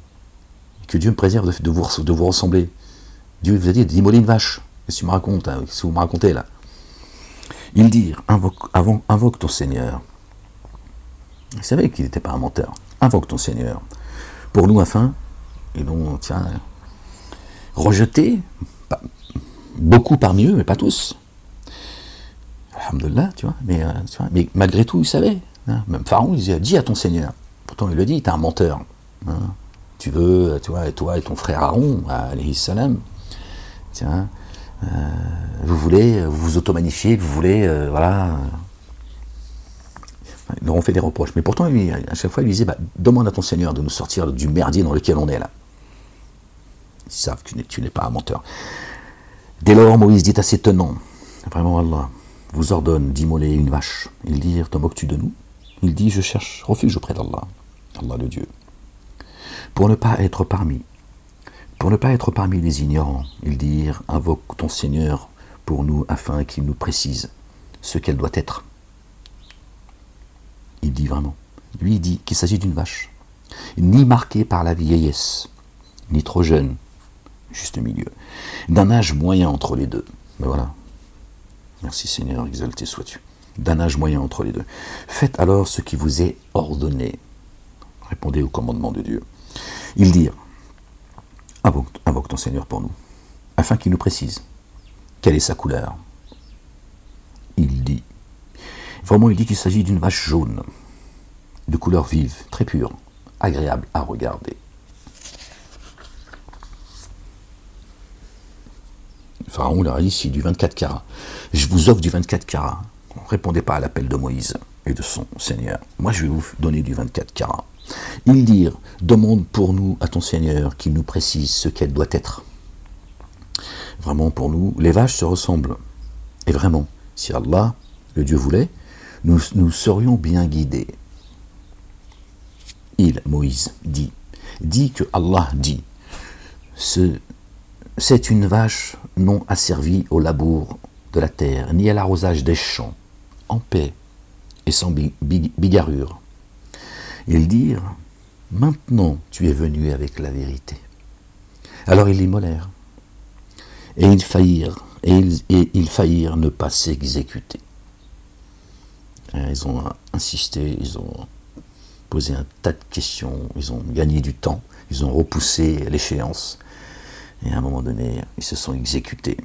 que Dieu me préserve de vous ressembler. Dieu vous a dit d'immoler une vache. Qu'est-ce que tu me racontes, hein? Qu'est-ce que vous me racontez là? Ils dirent, invoque ton Seigneur. Ils savaient qu'il n'était pas un menteur. Invoque ton Seigneur. Pour nous, afin, ils l'ont, rejeté, beaucoup parmi eux, mais pas tous. Alhamdulillah, mais malgré tout, ils savaient. Hein? Même Pharaon, il disait, dis à ton Seigneur. Pourtant, il le dit, t'es un menteur. Hein. Tu veux, toi et ton frère Aaron, alayhi salam, tiens, vous voulez vous auto-magnifier, vous voulez, voilà. Ils leur ont fait des reproches. Mais pourtant, lui, à chaque fois, il lui disait, demande à ton Seigneur de nous sortir du merdier dans lequel on est là. Ils savent que tu n'es pas un menteur. Dès lors, Moïse dit à ses tenants, vraiment Allah vous ordonne d'immoler une vache. Ils dirent, te moques-tu de nous? Il dit, je cherche refuge auprès d'Allah, Allah le Dieu, pour ne pas être parmi les ignorants. Ils dirent, invoque ton Seigneur pour nous afin qu'il nous précise ce qu'elle doit être. Il dit vraiment, lui il dit qu'il s'agit d'une vache, ni marquée par la vieillesse, ni trop jeune, juste milieu, d'un âge moyen entre les deux. Mais voilà, merci Seigneur, exalté sois-tu, d'un âge moyen entre les deux. Faites alors ce qui vous est ordonné, répondez au commandement de Dieu. Ils dirent, invoque ton Seigneur pour nous, afin qu'il nous précise quelle est sa couleur. Il dit qu'il s'agit d'une vache jaune, de couleur vive, très pure, agréable à regarder. Pharaon leur a dit, c'est du 24 carats. Je vous offre du 24 carats. Ne répondez pas à l'appel de Moïse et de son Seigneur. Moi, je vais vous donner du 24 carats. Ils dirent, demande pour nous à ton Seigneur qu'il nous précise ce qu'elle doit être. Vraiment, pour nous, les vaches se ressemblent. Et vraiment, si Allah, le Dieu voulait, nous serions bien guidés. Il, Moïse, dit que Allah dit, c'est une vache non asservie au labour de la terre, ni à l'arrosage des champs, en paix et sans bigarrure. Ils dirent, maintenant tu es venu avec la vérité. Alors ils l'immolèrent, et ils faillirent ne pas s'exécuter. Ils ont insisté, ils ont posé un tas de questions, ils ont gagné du temps, ils ont repoussé l'échéance, et à un moment donné, ils se sont exécutés.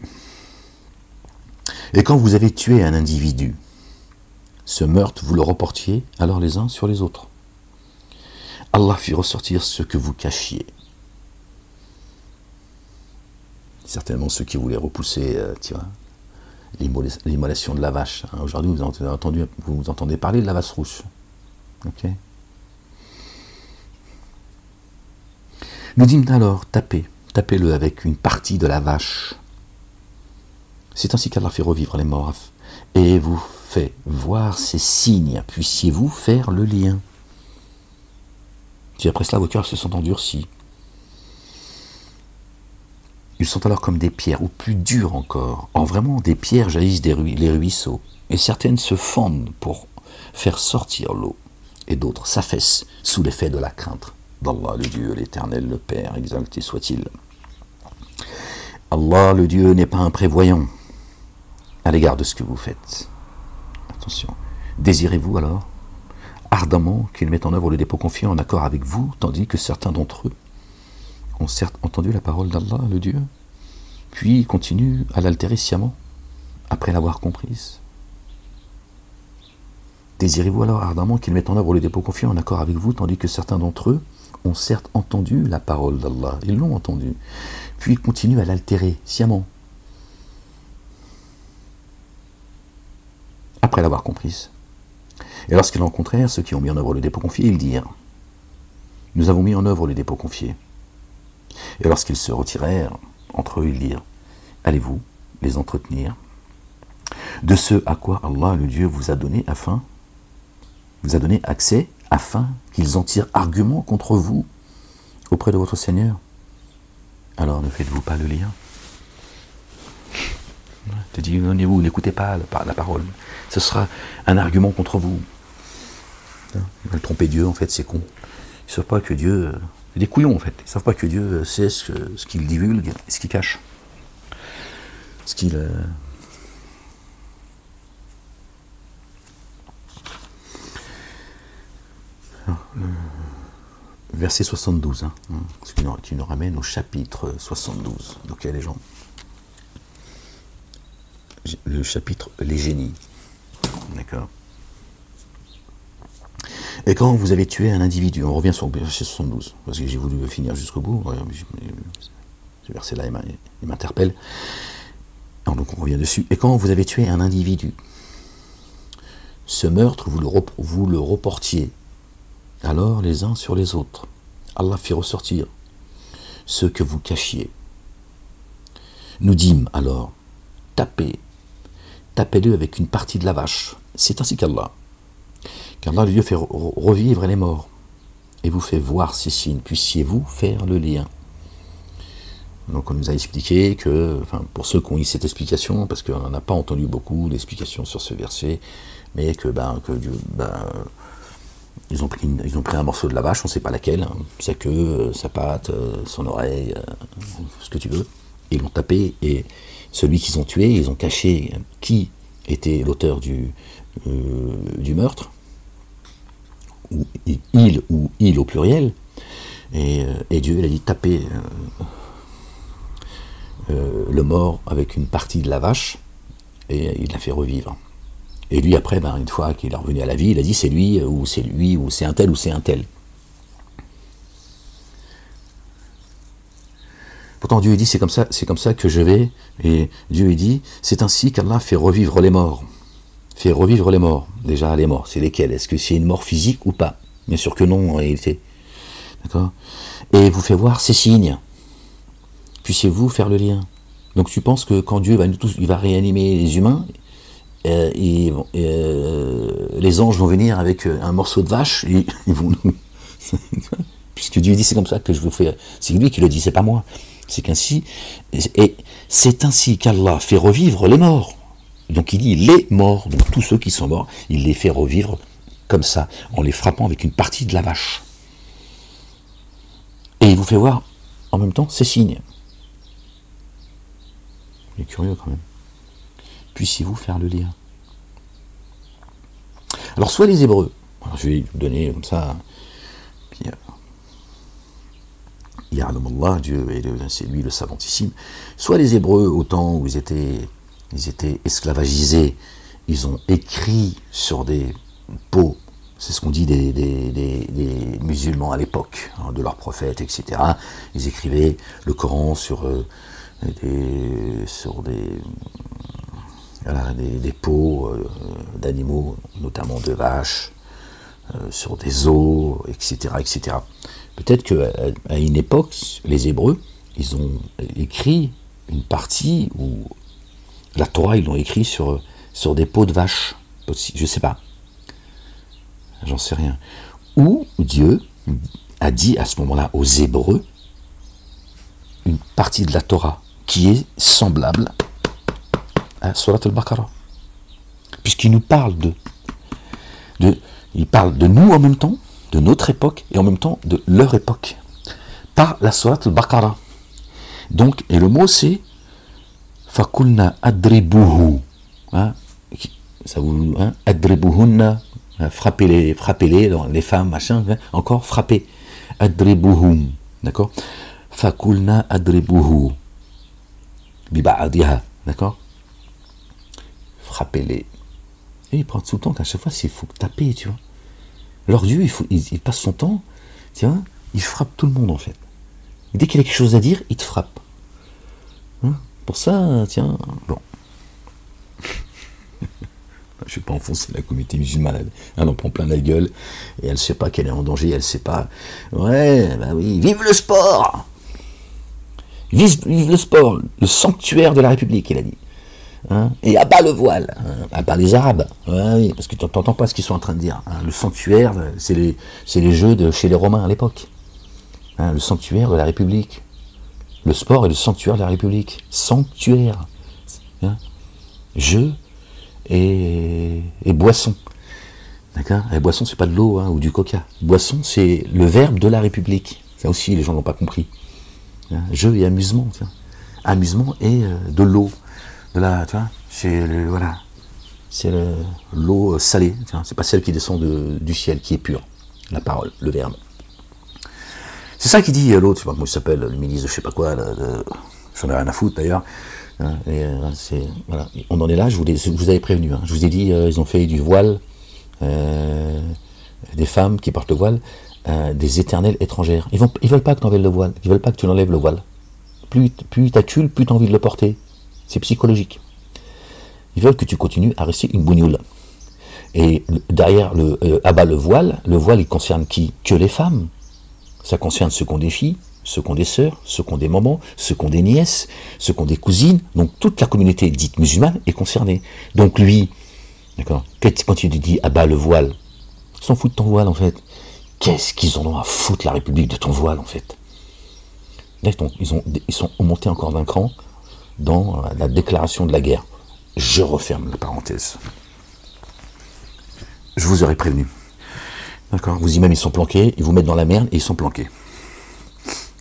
Et quand vous avez tué un individu, ce meurtre, vous le reportiez alors les uns sur les autres. Allah fit ressortir ce que vous cachiez. Certainement ceux qui voulaient repousser, l'immolation de la vache. Aujourd'hui, vous entendez parler de la vache rouge. Okay. Nous dîmes alors, tapez-le avec une partie de la vache. C'est ainsi qu'Allah fait revivre les morts et vous fait voir ces signes. Puissiez-vous faire le lien. Si après cela vos cœurs se sont endurcis, ils sont alors comme des pierres, ou plus dures encore. En vraiment, des pierres jaillissent les ruisseaux, et certaines se fendent pour faire sortir l'eau, et d'autres s'affaissent sous l'effet de la crainte d'Allah, le Dieu, l'Éternel, le Père, exalté soit-il. Allah, le Dieu, n'est pas imprévoyant à l'égard de ce que vous faites. Attention. Désirez-vous alors ardemment qu'il mette en œuvre le dépôt confié en accord avec vous, tandis que certains d'entre eux ont certes entendu la parole d'Allah, le Dieu, puis continuent à l'altérer sciemment, après l'avoir comprise. Désirez-vous alors ardemment qu'il mette en œuvre le dépôt confié en accord avec vous, tandis que certains d'entre eux ont certes entendu la parole d'Allah, ils l'ont entendu, puis continuent à l'altérer sciemment, après l'avoir comprise. Et lorsqu'ils rencontrèrent ceux qui ont mis en œuvre le dépôt confié, ils dirent, nous avons mis en œuvre le dépôt confié. Et lorsqu'ils se retirèrent, entre eux, ils dirent, allez-vous les entretenir de ce à quoi Allah, le Dieu, vous a donné accès, afin qu'ils en tirent argument contre vous auprès de votre Seigneur. Alors ne faites-vous pas le lien. Tu dis, venez-vous, n'écoutez pas la parole. Ce sera un argument contre vous. Ils veulent tromper Dieu, en fait, c'est con. Ils ne savent pas que Dieu... C'est des couillons, en fait. Ils ne savent pas que Dieu sait ce qu'il divulgue et ce qu'il cache. Ce qu'il... Verset 72, ce qui nous ramène au chapitre 72. Donc, il y a les gens... Le chapitre Les génies. D'accord. Et quand vous avez tué un individu, on revient sur le verset 72, parce que j'ai voulu finir jusqu'au bout, ce verset-là, il m'interpelle. Donc on revient dessus. Et quand vous avez tué un individu, ce meurtre, vous le reportiez alors les uns sur les autres. Allah fit ressortir ce que vous cachiez. Nous dîmes alors, tapez-le avec une partie de la vache. C'est ainsi qu'Allah Dieu fait revivre les morts et vous fait voir ces signes. Puissiez-vous faire le lien. Donc on nous a expliqué que, enfin, pour ceux qui ont eu cette explication, parce qu'on n'a pas entendu beaucoup d'explications sur ce verset, mais que Dieu, ils ont pris un morceau de la vache, on ne sait pas laquelle, hein, sa queue, sa patte, son oreille, ce que tu veux, et ils l'ont tapé, et celui qu'ils ont tué, ils ont caché qui était l'auteur du meurtre, ou il au pluriel, et Dieu il a dit tapez le mort avec une partie de la vache, et il l'a fait revivre. Et lui après, une fois qu'il est revenu à la vie, il a dit c'est lui, ou c'est un tel, ou c'est un tel. Pourtant Dieu dit c'est comme ça que je vais, et Dieu dit c'est ainsi qu'Allah fait revivre les morts. Fait revivre les morts. Déjà les morts, c'est lesquels? Est-ce que c'est une mort physique ou pas? Bien sûr que non en réalité. D'accord? Et vous fait voir ces signes. Puissiez-vous faire le lien. Donc tu penses que quand Dieu il va réanimer les humains, les anges vont venir avec un morceau de vache, et ils vont nous... Puisque Dieu dit c'est comme ça que je vous fais... C'est lui qui le dit, c'est pas moi. C'est qu'ainsi... Et c'est ainsi qu'Allah fait revivre les morts. Donc il dit les morts, donc tous ceux qui sont morts, il les fait revivre comme ça, en les frappant avec une partie de la vache. Et il vous fait voir en même temps ces signes. Il est curieux quand même. Puissiez-vous faire le lien. Alors soit les Hébreux, alors je vais vous donner comme ça, puis Ya'lamallah, Dieu, c'est lui le savantissime, soit les Hébreux au temps où ils étaient esclavagisés, ils ont écrit sur des peaux, c'est ce qu'on dit des musulmans à l'époque, hein, de leurs prophètes, etc. Ils écrivaient le Coran sur des peaux d'animaux, notamment de vaches, sur des os, etc. etc. Peut-être qu'à une époque, les Hébreux, ils ont écrit une partie où la Torah, ils l'ont écrit sur des peaux de vaches. Je ne sais pas. J'en sais rien. Ou Dieu a dit à ce moment-là aux Hébreux une partie de la Torah qui est semblable à Surat al-Baqarah. Puisqu'il nous parle il parle de nous en même temps, de notre époque, et en même temps de leur époque, par la Surat al-Baqarah. Donc, et le mot c'est Fakulna adribuhu. Ça vous, adribuhunna, frappez-les, les femmes, machin, encore frappez. Adribuhum. D'accord? Fakulna adribuhu. Biba'adiha. D'accord? Frappez-les. Et il prend tout le temps qu'à chaque fois, il faut taper, tu vois. Alors Dieu, il passe son temps, tiens, il frappe tout le monde en fait. Dès qu'il a quelque chose à dire, il te frappe. Hein? Pour ça, tiens, bon. Je ne vais pas enfoncer la communauté musulmane, elle en prend plein la gueule, et elle ne sait pas qu'elle est en danger, elle ne sait pas. Ouais, bah oui, vive le sport! Vive le sport, le sanctuaire de la République, il a dit. Hein, et à bas le voile, hein, à bas les Arabes, ouais, oui, parce que tu n'entends pas ce qu'ils sont en train de dire. Hein, le sanctuaire, c'est les jeux de chez les Romains à l'époque. Hein, le sanctuaire de la République. Le sport est le sanctuaire de la République. Sanctuaire. Hein, jeux et boisson. D'accord? Et boisson, c'est pas de l'eau, hein, ou du coca. Boisson, c'est le verbe de la République. Ça aussi, les gens n'ont pas compris. Hein, jeu et amusement. Tiens. Amusement et de l'eau. De la, tu vois, c'est l'eau salée, c'est pas celle qui descend du ciel, qui est pure, la parole, le verbe. C'est ça qui dit l'autre, comment il s'appelle, le ministre de je sais pas quoi, j'en ai rien à foutre d'ailleurs. Hein, voilà. On en est là, je vous avais prévenu, hein, je vous ai dit, ils ont fait du voile, des femmes qui portent le voile des éternelles étrangères. Ils veulent pas que tu enlèves le voile. Ils veulent pas que tu l'enlèves le voile. Plus t'accules, plus tu as envie de le porter. C'est psychologique. Ils veulent que tu continues à rester une bougnoule. Et derrière le voile, il concerne qui? Que les femmes. Ça concerne ceux qui ont des filles, ceux qui ont des sœurs, ceux qui ont des mamans, ceux qui ont des nièces, ceux qui ont des cousines. Donc toute la communauté dite musulmane est concernée. Donc lui, d'accord, quand il dit abat le voile, ils s'en foutent de ton voile en fait. Qu'est-ce qu'ils en ont à foutre la République de ton voile en fait? Là, ils sont montés encore d'un cran dans la déclaration de la guerre. Je referme la parenthèse. Je vous aurais prévenu. D'accord? Vous y même ils sont planqués, ils vous mettent dans la merde et ils sont planqués.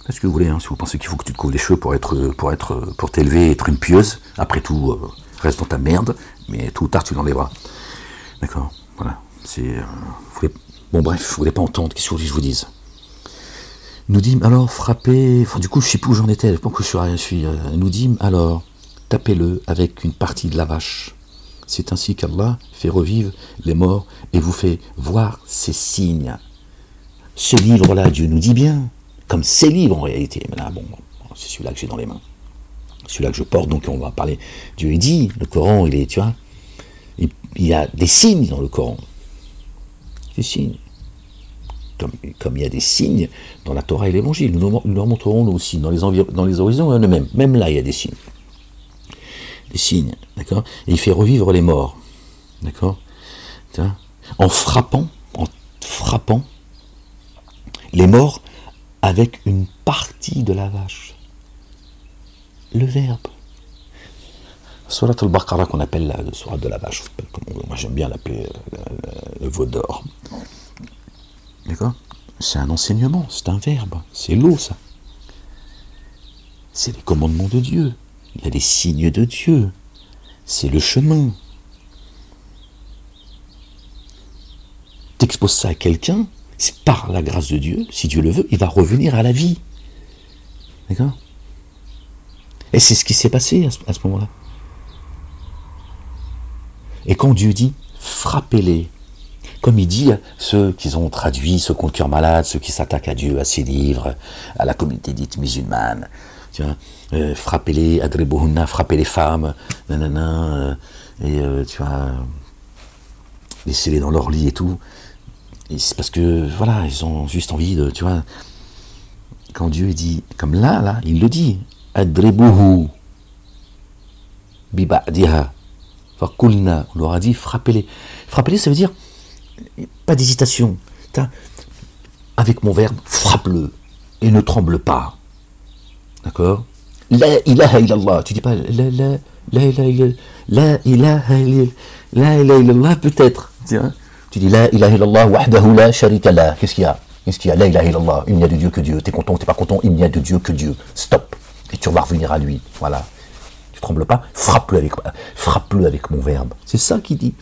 Faites ce que vous voulez, hein, si vous pensez qu'il faut que tu te couvres les cheveux pour t'élever, être une pieuse, après tout, reste dans ta merde, mais tôt ou tard tu l'enlèveras. D'accord? Voilà. Bon bref, vous voulez pas entendre, qu'est-ce que je vous dise? Il nous dit, alors frappez, enfin du coup je sais plus où j'en étais, je pense que je suis il nous dit, alors, tapez-le avec une partie de la vache. C'est ainsi qu'Allah fait revivre les morts et vous fait voir ses signes. Ce livre-là, Dieu nous dit bien, comme ces livres en réalité, mais là, bon, c'est celui-là que j'ai dans les mains. Celui-là que je porte, donc on va parler. Dieu dit, le Coran, il est, tu vois, il y a des signes dans le Coran. Des signes. Comme il y a des signes dans la Torah et l'Évangile. Nous leur montrerons nous aussi, dans les horizons eux-mêmes. Même là, il y a des signes. Des signes, d'accord? Et il fait revivre les morts, d'accord? En frappant les morts avec une partie de la vache. Le verbe. Surat al-Baqarah qu'on appelle la Surat de la vache. Moi j'aime bien l'appeler le veau d'or. D'accord? C'est un enseignement, c'est un verbe, c'est l'eau ça. C'est les commandements de Dieu. Il y a des signes de Dieu. C'est le chemin. T'exposes ça à quelqu'un, c'est par la grâce de Dieu, si Dieu le veut, il va revenir à la vie. D'accord? Et c'est ce qui s'est passé à ce moment-là. Et quand Dieu dit, frappez-les, comme il dit à ceux qui ont traduit, ceux qui ont le cœur malade, ceux qui s'attaquent à Dieu, à ses livres, à la communauté dite musulmane, tu vois, frappez-les, adribuhunna, frappez les femmes, nanana, tu vois, laissez-les dans leur lit et tout. Et c'est parce que, voilà, ils ont juste envie de, tu vois, quand Dieu dit, comme là, il le dit, adribuhu, biba'diha, fakulna, on leur a dit, frappez-les. Frappez-les, ça veut dire, pas d'hésitation. Avec mon verbe, frappe-le et ne tremble pas. D'accord? La ilaha illallah. Tu dis pas la ilaha illallah peut-être. Tu dis la ilaha illallah wahdahu la sharika la. Qu'est-ce qu'il y a? La ilaha illallah. Il n'y a de Dieu que Dieu. T'es content, t'es pas content, il n'y a de Dieu que Dieu. Stop. Et tu vas revenir à lui. Voilà. Tu trembles pas, frappe-le avec mon verbe. C'est ça qu'il dit.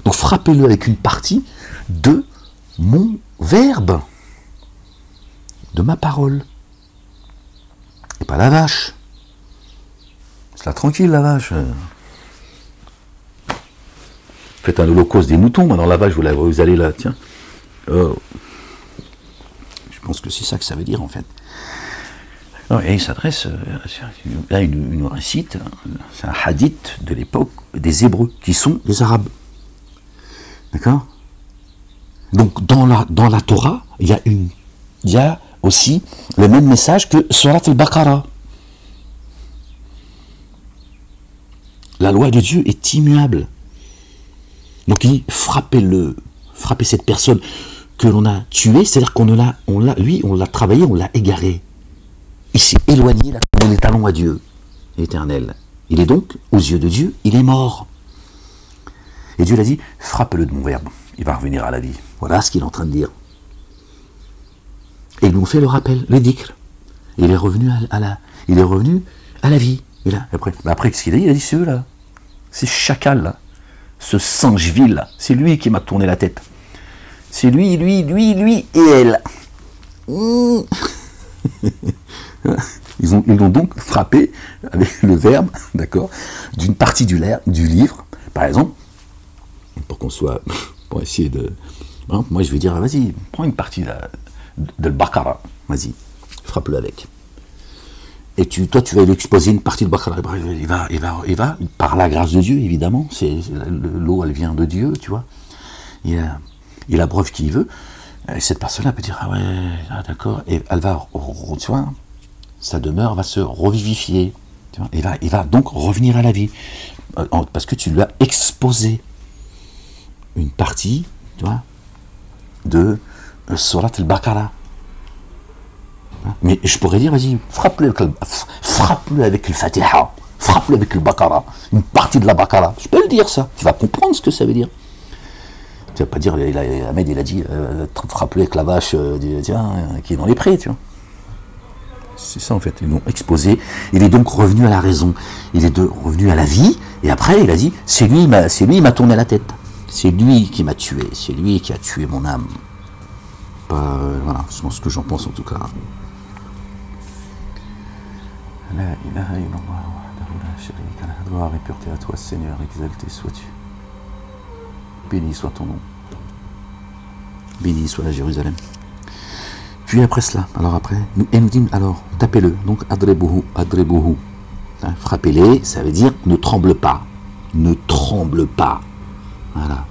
Donc frappez-le avec une partie de mon verbe, de ma parole. Et pas la vache. C'est là tranquille la vache. Faites un holocauste des moutons, maintenant la vache vous allez là, tiens. Oh. Je pense que c'est ça que ça veut dire en fait. Et il s'adresse, là il nous récite, c'est un hadith de l'époque des Hébreux, qui sont les Arabes. D'accord? Donc dans la Torah, il y a aussi le même message que Surat al-Baqarah. La loi de Dieu est immuable. Donc il dit, frappez-le, frappez cette personne que l'on a tuée, c'est-à-dire on l'a travaillé, on l'a égaré. Il s'est éloigné, il a tourné les talons à Dieu, l'éternel. Il est donc, aux yeux de Dieu, il est mort. Et Dieu l'a dit, frappe-le de mon verbe, il va revenir à la vie. Voilà ce qu'il est en train de dire. Et il nous fait le rappel, le dhikr. Il est revenu à la vie. Et là, après qu'est-ce qu'il a dit? Il a dit, c'est eux là, ces chacals là, ce singe vil là, c'est lui qui m'a tourné la tête. C'est lui et elle. Ils l'ont donc frappé avec le verbe, d'accord, d'une partie du livre, par exemple, pour essayer Hein, moi, je vais dire, vas-y, prends une partie de Baqara, vas-y, frappe-le avec. Et toi, tu vas lui exposer une partie de Baqara. Il va, par la grâce de Dieu, évidemment. L'eau, elle vient de Dieu, tu vois. Il abreuve qui il veut. Et cette personne-là peut dire, ah ouais, ah, d'accord. Et elle va, tu vois, sa demeure va se revivifier. Tu vois, il va donc revenir à la vie. Parce que tu lui as exposé une partie, tu vois, de Surat al-Baqara. Mais je pourrais dire, vas-y, frappe-le avec le Fatiha, frappe-le avec le Baqara, une partie de la Baqara. Je peux le dire, ça. Tu vas comprendre ce que ça veut dire. Tu vas pas dire, Ahmed, il a dit, frappe-le avec la vache qui est dans les prés, tu vois. C'est ça, en fait. Ils l'ont exposé. Il est donc revenu à la raison. Il est revenu à la vie. Et après, il a dit, c'est lui, il m'a tourné la tête. C'est lui qui m'a tué. C'est lui qui a tué mon âme. Voilà, c'est ce que j'en pense en tout cas. La ilaha illallah wahdahu la sharika lah. Gloire et pureté à toi, Seigneur, exalté sois-tu. Béni soit ton nom. Béni soit la Jérusalem. Puis après cela, alors après, nous dit, alors, tapez-le, donc adrebuhu, adrebuhu. Hein, frappez-les, ça veut dire ne tremble pas. Ne tremble pas. Voilà.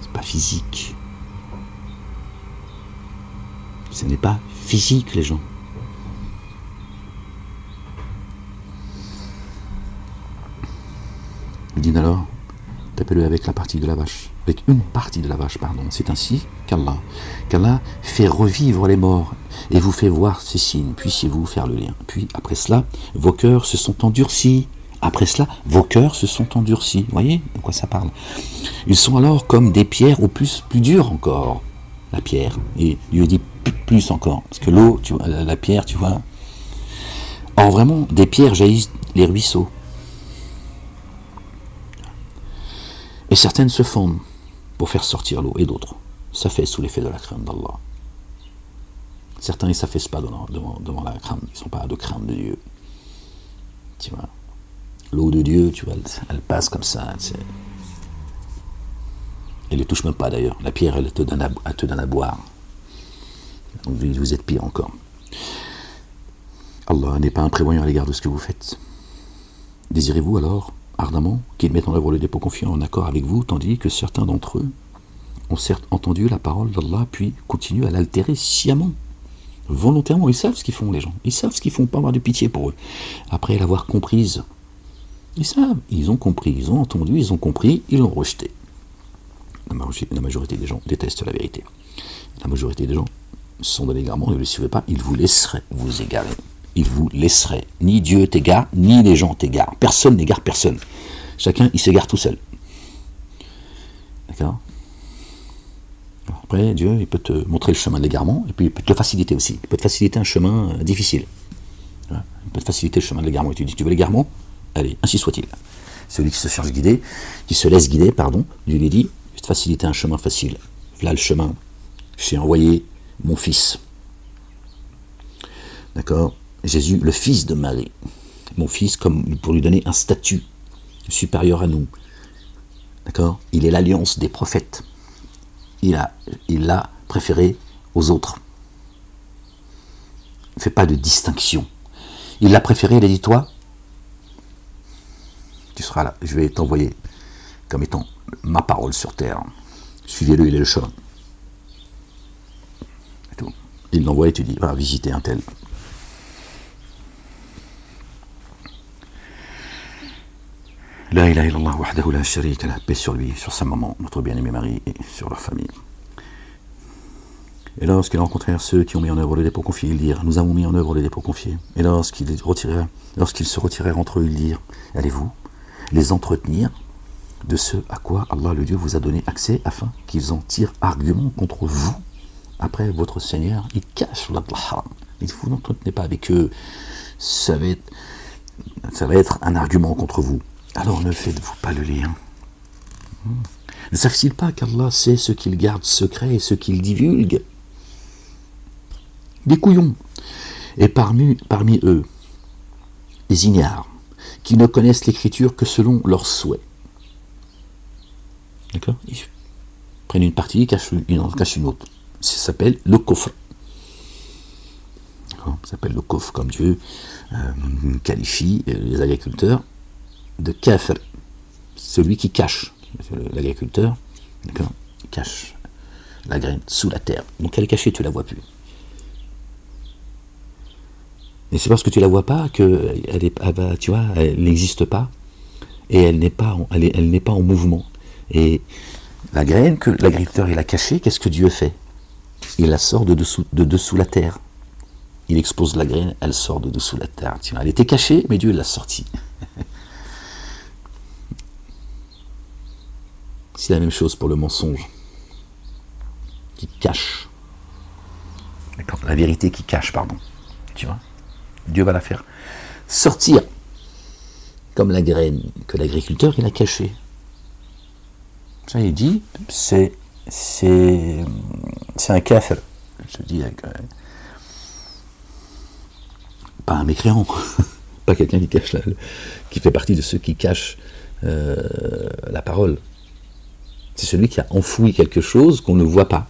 C'est pas physique. Ce n'est pas physique, les gens. Il dit alors, tapez-le avec la partie de la vache, avec une partie de la vache, pardon. C'est ainsi qu'Allah fait revivre les morts et vous fait voir ces signes. Puissiez-vous faire le lien. Puis après cela, vos cœurs se sont endurcis. Après cela, vos cœurs se sont endurcis. Vous voyez de quoi ça parle? Ils sont alors comme des pierres au plus dures encore. La pierre. Et Dieu dit plus encore. Parce que l'eau, tu vois, la pierre, tu vois. Or vraiment, des pierres jaillissent les ruisseaux. Et certaines se fondent pour faire sortir l'eau, et d'autres s'affaissent sous l'effet de la crainte d'Allah. Certains ne s'affaissent pas devant la crainte, ils n'ont pas de crainte de Dieu. Tu vois, l'eau de Dieu, tu vois, elle passe comme ça. Elle ne touche même pas d'ailleurs. La pierre, elle te donne à boire. Donc vous êtes pire encore. Allah n'est pas imprévoyant à l'égard de ce que vous faites. Désirez-vous alors ardemment qu'il mette en œuvre le dépôt confiant en accord avec vous, tandis que certains d'entre eux ont certes entendu la parole d'Allah, puis continuent à l'altérer sciemment, volontairement. Ils savent ce qu'ils font, les gens. Ils savent ce qu'ils font, pas avoir de pitié pour eux. Après l'avoir comprise, ils savent, ils ont compris, ils ont entendu, ils ont compris, ils l'ont rejeté. La majorité des gens détestent la vérité. La majorité des gens se sont donné l'égarement, ne le suivez pas, ils vous laisseraient vous égarer. Il vous laisserait. Ni Dieu t'égare, ni les gens t'égarent. Personne n'égare personne. Chacun, il s'égare tout seul. D'accord? Après, Dieu, il peut te montrer le chemin de l'égarement, et puis il peut te le faciliter aussi. Il peut te faciliter un chemin difficile. Il peut te faciliter le chemin de l'égarement. Et tu dis, tu veux l'égarement? Allez, ainsi soit-il. Celui qui se cherche guider, qui se laisse guider, pardon, Dieu lui dit, je vais te faciliter un chemin facile. Voilà le chemin. J'ai envoyé mon fils. D'accord? Jésus, le fils de Marie, mon fils, comme pour lui donner un statut supérieur à nous. D'accord? Il est l'alliance des prophètes. Il l'a préféré aux autres. Il ne fait pas de distinction. Il l'a préféré, il a dit, toi, tu seras là, je vais t'envoyer comme étant ma parole sur terre. Suivez-le, il est le chemin. Et tout. Il l'envoie et tu dis, va visiter un tel. La ilaha illallah wahdahu la sharika lah, paix sur lui, sur sa maman, notre bien-aimé Marie, et sur leur famille. Et lorsqu'ils rencontrèrent ceux qui ont mis en œuvre le dépôt confié, ils dirent, nous avons mis en œuvre le dépôt confié. Et lorsqu'ils se retirèrent entre eux, ils dirent, allez-vous les entretenir de ce à quoi Allah le Dieu vous a donné accès, afin qu'ils en tirent argument contre vous. Après votre Seigneur, ils cachent l'adlah. Et vous n'entretenez pas avec eux, ça va être un argument contre vous. Alors ne faites-vous pas le lien. Ne savent-ils pas qu'Allah sait ce qu'il garde secret et ce qu'il divulgue? Des couillons. Et parmi eux, des ignares, qui ne connaissent l'écriture que selon leurs souhaits. D'accord? Ils prennent une partie, ils en cachent une autre. Ça s'appelle le kufr. Ça s'appelle le kufr, comme Dieu qualifie les agriculteurs de kafir, celui qui cache. L'agriculteur, d'accord, cache la graine sous la terre. Donc elle est cachée, tu la vois plus. Et c'est parce que tu la vois pas que tu vois, elle n'existe pas et elle n'est pas en mouvement. Et la graine que l'agriculteur il a cachée, qu'est-ce que Dieu fait? Il la sort de dessous la terre. Il expose la graine, elle sort de dessous la terre. Tu vois, elle était cachée, mais Dieu l'a sortie. C'est la même chose pour le mensonge qui cache. D'accord, la vérité qui cache, pardon. Tu vois, Dieu va la faire sortir comme la graine que l'agriculteur il a cachée. Ça il dit, c'est un kafir. Je dis pas un mécréant, pas quelqu'un qui fait partie de ceux qui cachent la parole. C'est celui qui a enfoui quelque chose qu'on ne voit pas,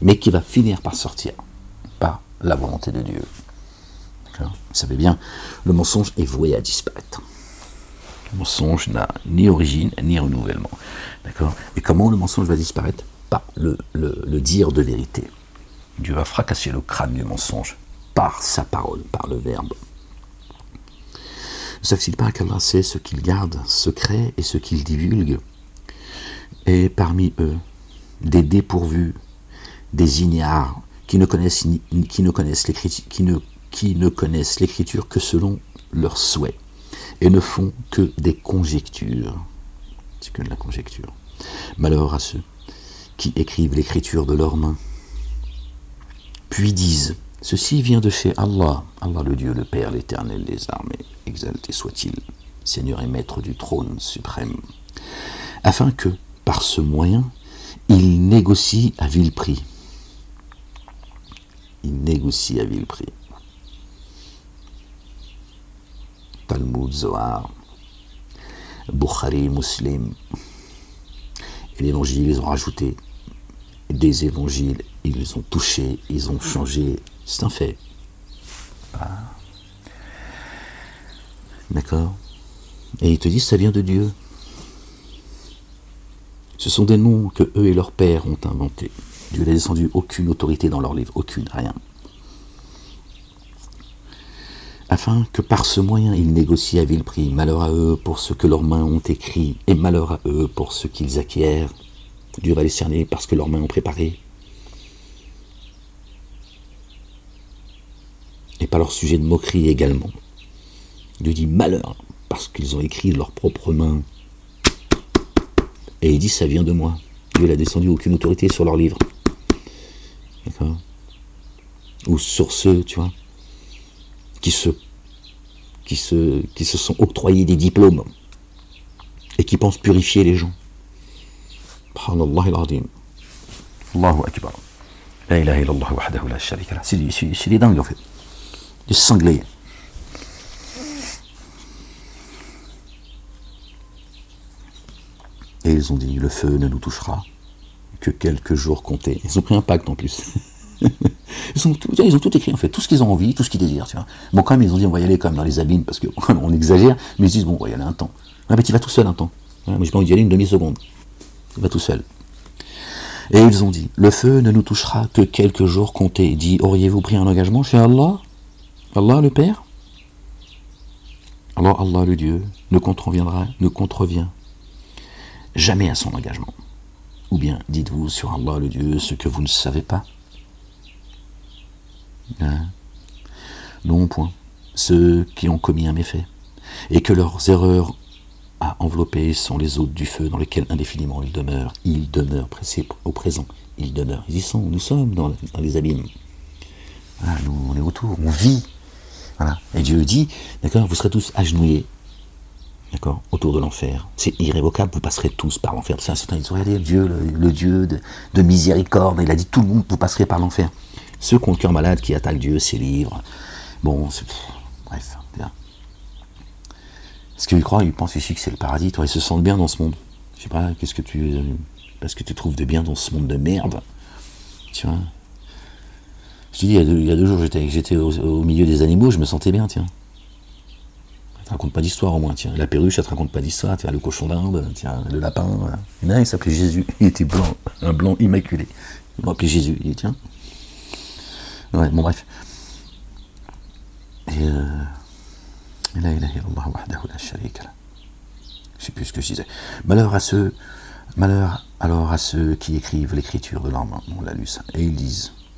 mais qui va finir par sortir, par la volonté de Dieu. D'accord ? Vous savez bien, le mensonge est voué à disparaître. Le mensonge n'a ni origine, ni renouvellement. D'accord ? Et comment le mensonge va disparaître ? Par le dire de vérité. Dieu va fracasser le crâne du mensonge, par sa parole, par le verbe. Ne savent-ils pas qu'Allah sait ce qu'il garde secret et ce qu'il divulgue ? Et parmi eux, des dépourvus, des ignares, qui ne connaissent l'écriture que selon leurs souhaits, et ne font que des conjectures. C'est que de la conjecture. Malheur à ceux qui écrivent l'écriture de leurs mains, puis disent, ceci vient de chez Allah, Allah le Dieu, le Père, l'Éternel des armées, exalté soit-il, Seigneur et Maître du trône suprême, afin que, par ce moyen, il négocie à vil prix. Il négocie à vil prix. Talmud, Zohar, Bukhari, Muslim. Et l'évangile, ils ont rajouté des évangiles, ils ont touché, ils ont changé. C'est un fait. Ah. D'accord ? Et ils te disent, ça vient de Dieu. Ce sont des noms que eux et leur père ont inventés. Dieu n'a descendu aucune autorité dans leur livre, aucune, rien. Afin que par ce moyen ils négocient à vil prix. Malheur à eux pour ce que leurs mains ont écrit, et malheur à eux pour ce qu'ils acquièrent. Dieu va les cerner parce que leurs mains ont préparé. Et par leur sujet de moquerie également. Dieu dit malheur parce qu'ils ont écrit de leurs propres mains. Et il dit, ça vient de moi. Dieu n'a descendu aucune autorité sur leur livre. D'accord ? Ou sur ceux, tu vois, qui se sont octroyés des diplômes et qui pensent purifier les gens. Subhanallah al-Azim. Allahu Akbar. La ilaha illallah wahdahu la sharika lah. C'est des dingues en fait. Des cinglés. Et ils ont dit, le feu ne nous touchera que quelques jours comptés. Ils ont pris un pacte en plus. ils ont tout écrit en fait, tout ce qu'ils ont envie, tout ce qu'ils désirent. Tu vois. Bon, quand même, ils ont dit, on va y aller quand même dans les abîmes, parce qu'on exagère, mais ils disent, bon, on va y aller un temps. Ah, mais tu vas tout seul un temps. Ouais, mais j'ai pas envie d'y aller une demi-seconde. Tu vas tout seul. Et ils ont dit, le feu ne nous touchera que quelques jours comptés. Il dit, auriez-vous pris un engagement chez Allah ? Allah le Père ? Alors Allah le Dieu ne contrevient jamais à son engagement. Ou bien dites-vous sur Allah le Dieu ce que vous ne savez pas. Hein? Non, point. Ceux qui ont commis un méfait et que leurs erreurs à envelopper sont les hôtes du feu dans lesquels indéfiniment ils demeurent pressés au présent, ils demeurent, ils y sont, nous sommes dans les abîmes. Voilà, nous on est autour, on vit. Voilà. Et Dieu dit, d'accord, vous serez tous agenouillés. D'accord, autour de l'enfer. C'est irrévocable, vous passerez tous par l'enfer. C'est certain, ils ont regardé Dieu, le Dieu de miséricorde. Il a dit tout le monde, vous passerez par l'enfer. Ceux qui ont le cœur malade, qui attaquent Dieu, ses livres. Bon, bref, bien. Parce qu'ils croient, ils pensent ici que c'est le paradis. Toi, ils se sentent bien dans ce monde. Je sais pas, qu'est-ce que tu parce que tu trouves de bien dans ce monde de merde. Tu vois. Je te dis, il y a deux jours, j'étais au milieu des animaux, je me sentais bien, tiens. Elle te raconte pas d'histoire au moins, tiens. La perruche, elle te raconte pas d'histoire, tiens, le cochon d'Inde, tiens, le lapin, voilà. Il y en a un, il s'appelait Jésus, il était blanc, un blanc immaculé. Ils l'ont appelé Jésus, il dit, tiens. Ouais, bon bref. Et la ilaha illallah wahdahu la sharika lah. Je sais plus ce que je disais. Malheur alors à ceux qui écrivent l'écriture de leurs mains. On l'a lu ça. Et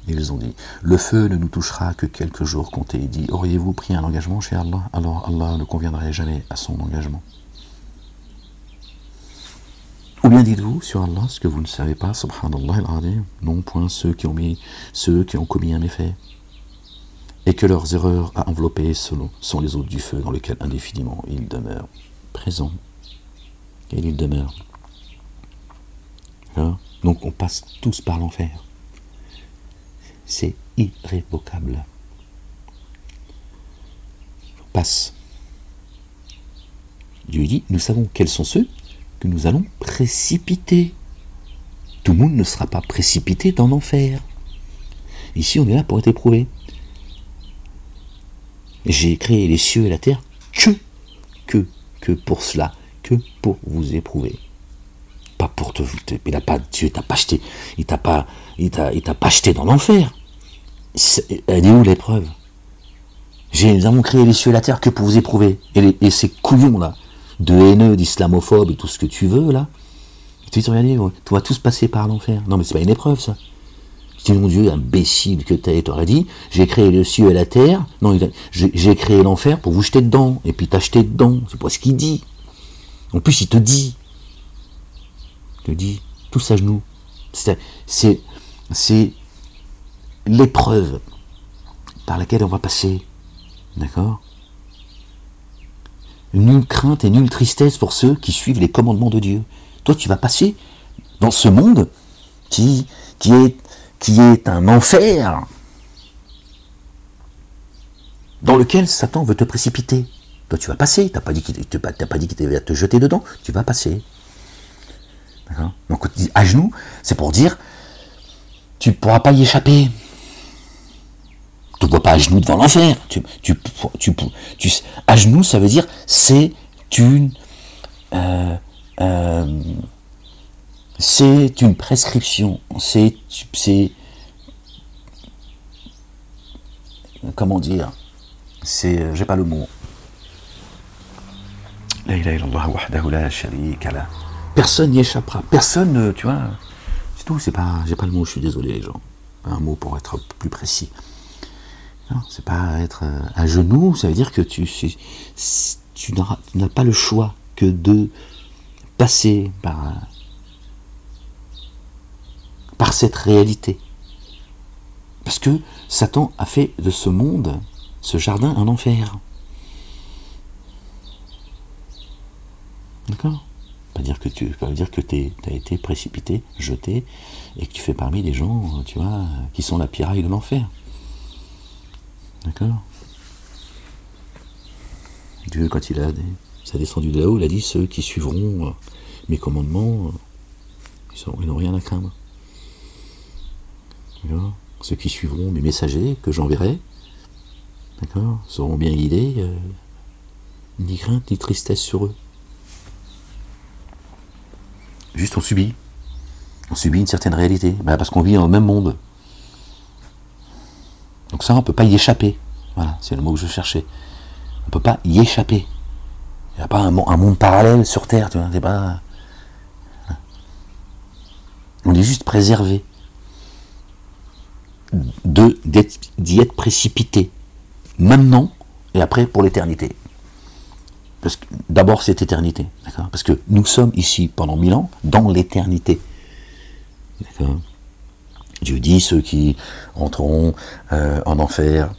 ils ont dit, le feu ne nous touchera que quelques jours comptés. Il dit, auriez-vous pris un engagement chez Allah? Alors Allah ne conviendrait jamais à son engagement. Ou bien dites-vous sur Allah ce que vous ne savez pas, subhanallah al-azim, non point ceux qui ont commis un méfait, et que leurs erreurs à envelopper sont les eaux du feu dans lequel indéfiniment ils demeurent présents. Et ils demeurent. Donc on passe tous par l'enfer. C'est irrévocable. On passe. Dieu dit, nous savons quels sont ceux que nous allons précipiter. Tout le monde ne sera pas précipité dans l'enfer. Ici, on est là pour être éprouvé. J'ai créé les cieux et la terre que pour cela, que pour vous éprouver. Pas pour te... Dieu t'a pas acheté, il t'a pas acheté dans l'enfer. Elle est où l'épreuve? Nous avons créé les cieux et la terre que pour vous éprouver. Et ces couillons là, de haineux, d'islamophobes et tout ce que tu veux là, tu te dis, regardez, tu vas tous passer par l'enfer. Non mais c'est pas une épreuve ça. Si mon Dieu, imbécile que t'aurais dit, j'ai créé le ciel et la terre, non, j'ai créé l'enfer pour vous jeter dedans, et puis t'acheter dedans, c'est pas ce qu'il dit. En plus, il te dit, tous à genoux. C'est l'épreuve par laquelle on va passer, d'accord? Nulle crainte et nulle tristesse pour ceux qui suivent les commandements de Dieu. Toi, tu vas passer dans ce monde qui est un enfer dans lequel Satan veut te précipiter. Toi, tu vas passer. T'as pas dit qu'il va te jeter dedans. Tu vas passer. D'accord? Donc, quand tu dis à genoux, c'est pour dire tu ne pourras pas y échapper. Tu ne vois pas à genoux devant l'enfer. À genoux, ça veut dire c'est une prescription, c'est comment dire, c'est, j'ai pas le mot. La ilaha illallah wahdahu la sharika lah. Personne n'y échappera, personne, tu vois, c'est tout, j'ai pas le mot, je suis désolé les gens, un mot pour être plus précis. Non, c'est pas être à genoux, ça veut dire que tu n'as pas le choix que de passer par cette réalité. Parce que Satan a fait de ce monde, ce jardin, un enfer. D'accord? Pas dire que tu as été précipité, jeté, et que tu fais parmi des gens, tu vois, qui sont la piraille de l'enfer. D'accord? Dieu, quand il a descendu de là-haut, il a dit, ceux qui suivront mes commandements, ils n'ont rien à craindre. D'accord? Ceux qui suivront mes messagers que j'enverrai, d'accord, seront bien guidés, ni crainte ni tristesse sur eux. Juste on subit une certaine réalité, parce qu'on vit dans le même monde. Donc ça, on ne peut pas y échapper. Voilà, c'est le mot que je cherchais. On ne peut pas y échapper. Il n'y a pas un monde parallèle sur Terre, tu vois, c'est pas... On est juste préservé d'y être précipité. Maintenant, et après pour l'éternité. Parce que d'abord cette éternité, d'accord? Parce que nous sommes ici pendant 1000 ans, dans l'éternité. D'accord? Dieu dit, ceux qui entreront en enfer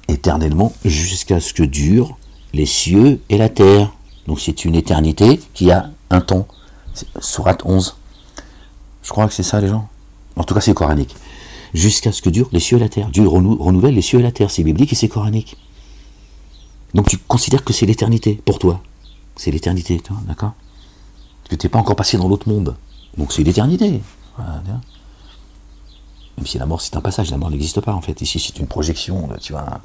éternellement jusqu'à ce que durent les cieux et la terre. Donc c'est une éternité qui a un temps. Sourate 11. Je crois que c'est ça les gens. En tout cas c'est coranique. Jusqu'à ce que durent les cieux et la terre. Dieu renouvelle les cieux et la terre. C'est biblique et c'est coranique. Donc tu considères que c'est l'éternité pour toi. C'est l'éternité, toi, d'accord? Parce que tu n'es pas encore passé dans l'autre monde. Donc c'est l'éternité. Voilà. Même si la mort c'est un passage, la mort n'existe pas en fait. Ici c'est une projection, tu vois,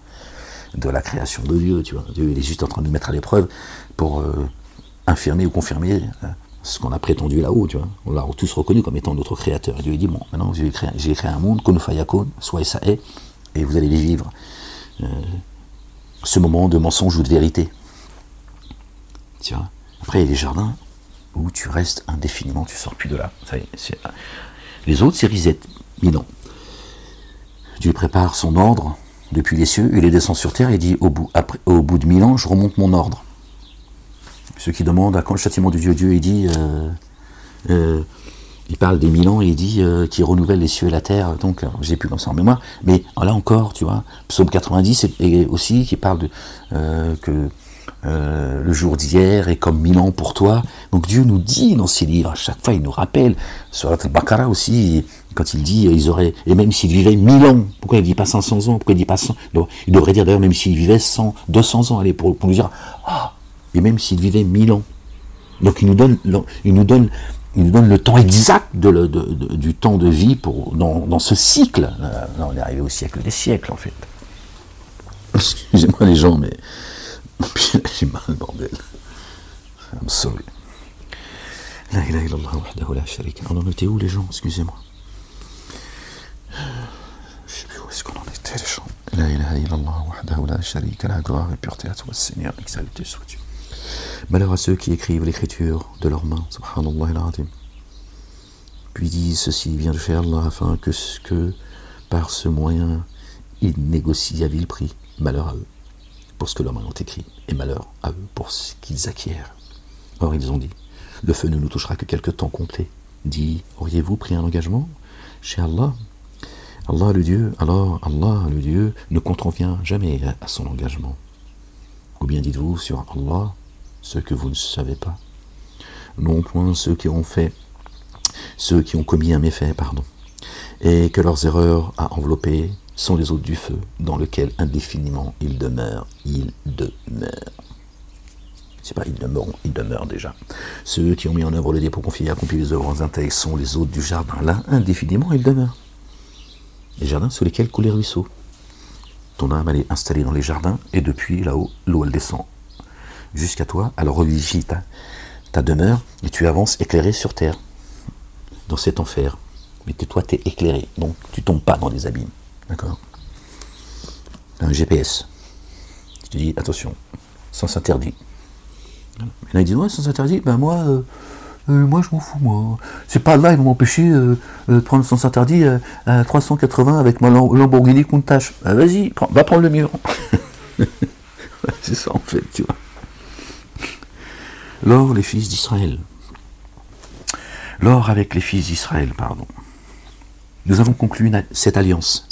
de la création de Dieu, tu vois. Dieu il est juste en train de nous mettre à l'épreuve pour infirmer ou confirmer ce qu'on a prétendu là-haut, tu vois. On l'a tous reconnu comme étant notre créateur. Et Dieu dit, bon, maintenant j'ai créé un monde, kun fayakun, soit et ça est, et vous allez les vivre. Ce moment de mensonge ou de vérité. Tu vois. Après, il y a les jardins où tu restes indéfiniment, tu sors plus de là. Ça y est, les autres, c'est Rizet, 1000 ans. Dieu prépare son ordre depuis les cieux, il les descend sur terre et dit, au bout de 1000 ans, je remonte mon ordre. Ceux qui demandent à quand le châtiment de Dieu, il dit, il parle des 1000 ans et il dit qu'il renouvelle les cieux et la terre, donc j'ai plus comme ça en mémoire, mais là encore, tu vois, psaume 90 et aussi qui parle de que le jour d'hier est comme 1000 ans pour toi. Donc Dieu nous dit dans ses livres, à chaque fois il nous rappelle, sur Al-Baqarah aussi, quand il dit, ils auraient, et même s'ils vivaient 1000 ans, pourquoi il ne dit pas 500 ans, pourquoi il ne dit pas 100, il devrait dire d'ailleurs même s'ils vivaient 100, 200 ans, allez, pour nous dire, et même s'ils vivaient 1000 ans. Donc il nous donne le temps exact du temps de vie dans ce cycle. Là, on est arrivé au siècle des siècles, en fait. Excusez-moi les gens, mais j'ai mal, bordel. I'm sorry. La ilaha illallah wahdahu la sharika. On en était où, les gens? Excusez-moi. Je sais plus où est-ce qu'on en était, les gens. La ilaha illallah wahdahu la sharika. La gloire et pureté à toi, Seigneur, exalté sois-tu. Malheur à ceux qui écrivent l'écriture de leurs mains, subhanallah al-azim. Puis disent ceci vient de chez Allah afin que par ce moyen ils négocient à vil prix. Malheur à eux pour ce que leurs mains ont écrit, et malheur à eux pour ce qu'ils acquièrent. Or ils ont dit, le feu ne nous touchera que quelque temps compté. Dit, auriez-vous pris un engagement chez Allah? Allah le Dieu ne contrevient jamais à son engagement. Ou bien dites-vous sur Allah ce que vous ne savez pas. Non point ceux qui ont commis un méfait, et que leurs erreurs à envelopper sont les hôtes du feu, dans lequel indéfiniment ils demeurent. C'est pas ils demeurent déjà. Ceux qui ont mis en œuvre le dé pour confier et accomplir les œuvres intègres sont les hôtes du jardin. Là, indéfiniment, ils demeurent. Les jardins sous lesquels coulent les ruisseaux. Ton âme, elle est installée dans les jardins, et depuis là-haut, l'eau, elle descend jusqu'à toi, elle revivifie ta demeure, et tu avances éclairé sur terre, dans cet enfer. Mais toi, tu es éclairé, donc tu tombes pas dans des abîmes. D'accord? Un GPS. Je te dis, attention, sens interdit. Et là, il dit, ouais, sens interdit, ben moi je m'en fous, moi. C'est pas là, ils vont m'empêcher de prendre le sens interdit à 380 avec ma Lamborghini Countach. Ben, vas-y, va prendre le mur. C'est ça, en fait, tu vois. Lors avec les fils d'Israël, nous avons conclu cette alliance.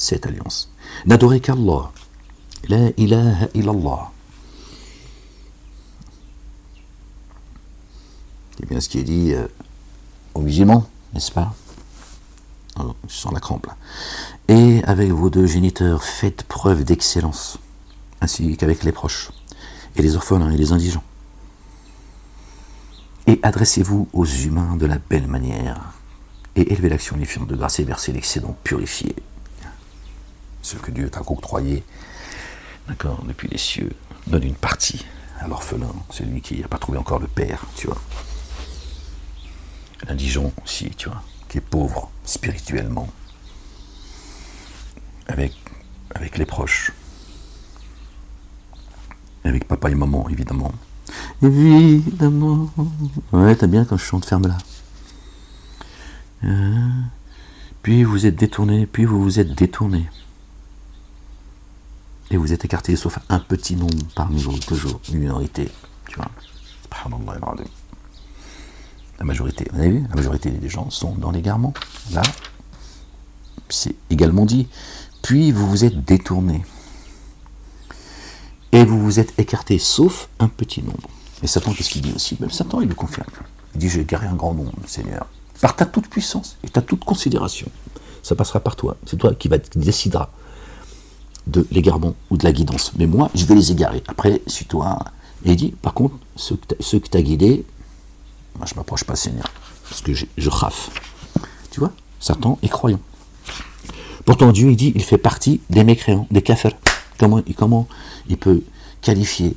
N'adorer qu'Allah. La ilaha illallah. C'est bien ce qui est dit aux musulmans, n'est-ce pas? Alors, je sens la crampe là. Et avec vos deux géniteurs, faites preuve d'excellence, ainsi qu'avec les proches, et les orphelins et les indigents. Et adressez-vous aux humains de la belle manière, et élevez l'action unifiante de grâce et versez l'excédent purifié. Ce que Dieu t'a octroyé, d'accord, depuis les cieux, donne une partie à l'orphelin, celui qui n'a pas trouvé encore le père, tu vois. L'indigent aussi, tu vois, qui est pauvre spirituellement, avec les proches, avec papa et maman, évidemment. Évidemment. Ouais, t'as bien quand je chante, ferme-la. Puis vous êtes détourné, et vous êtes écarté, sauf un petit nombre parmi vous, toujours, une minorité, tu vois. La majorité, vous avez vu, la majorité des gens sont dans l'égarement. Là, c'est également dit. Puis vous vous êtes détourné. Et vous vous êtes écarté, sauf un petit nombre. Et Satan, qu'est-ce qu'il dit aussi? Même Satan, il le confirme. Il dit, j'ai égaré un grand nombre, Seigneur. Par ta toute puissance et ta toute considération. Ça passera par toi. C'est toi qui décidera de l'égarement ou de la guidance. Mais moi, je vais les égarer. Après, suis toi. Et il dit, par contre, ceux que tu as guidés, moi, je ne m'approche pas, Seigneur. parce que je raffe. Tu vois, Satan est croyant. Pourtant Dieu, il dit, il fait partie des mécréants, des kafirs. Comment il peut qualifier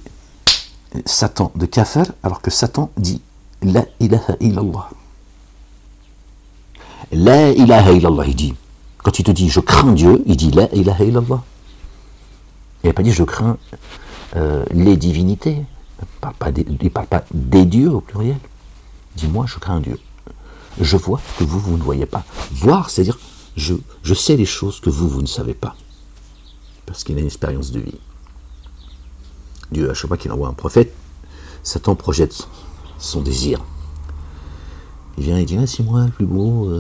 Satan de kafir alors que Satan dit La ilaha illallah. La ilaha illallah, il dit. Quand il te dit je crains Dieu, il dit La ilaha illallah. Il n'a pas dit je crains les divinités. Il ne parle pas des dieux au pluriel. Dis-moi, je crains Dieu. Je vois ce que vous ne voyez pas. Voir, c'est-à-dire, je sais les choses que vous ne savez pas. Parce qu'il a une expérience de vie. Dieu, à chaque fois qu'il envoie un prophète, Satan projette son désir. Il vient et dit, ah, c'est moi le plus beau,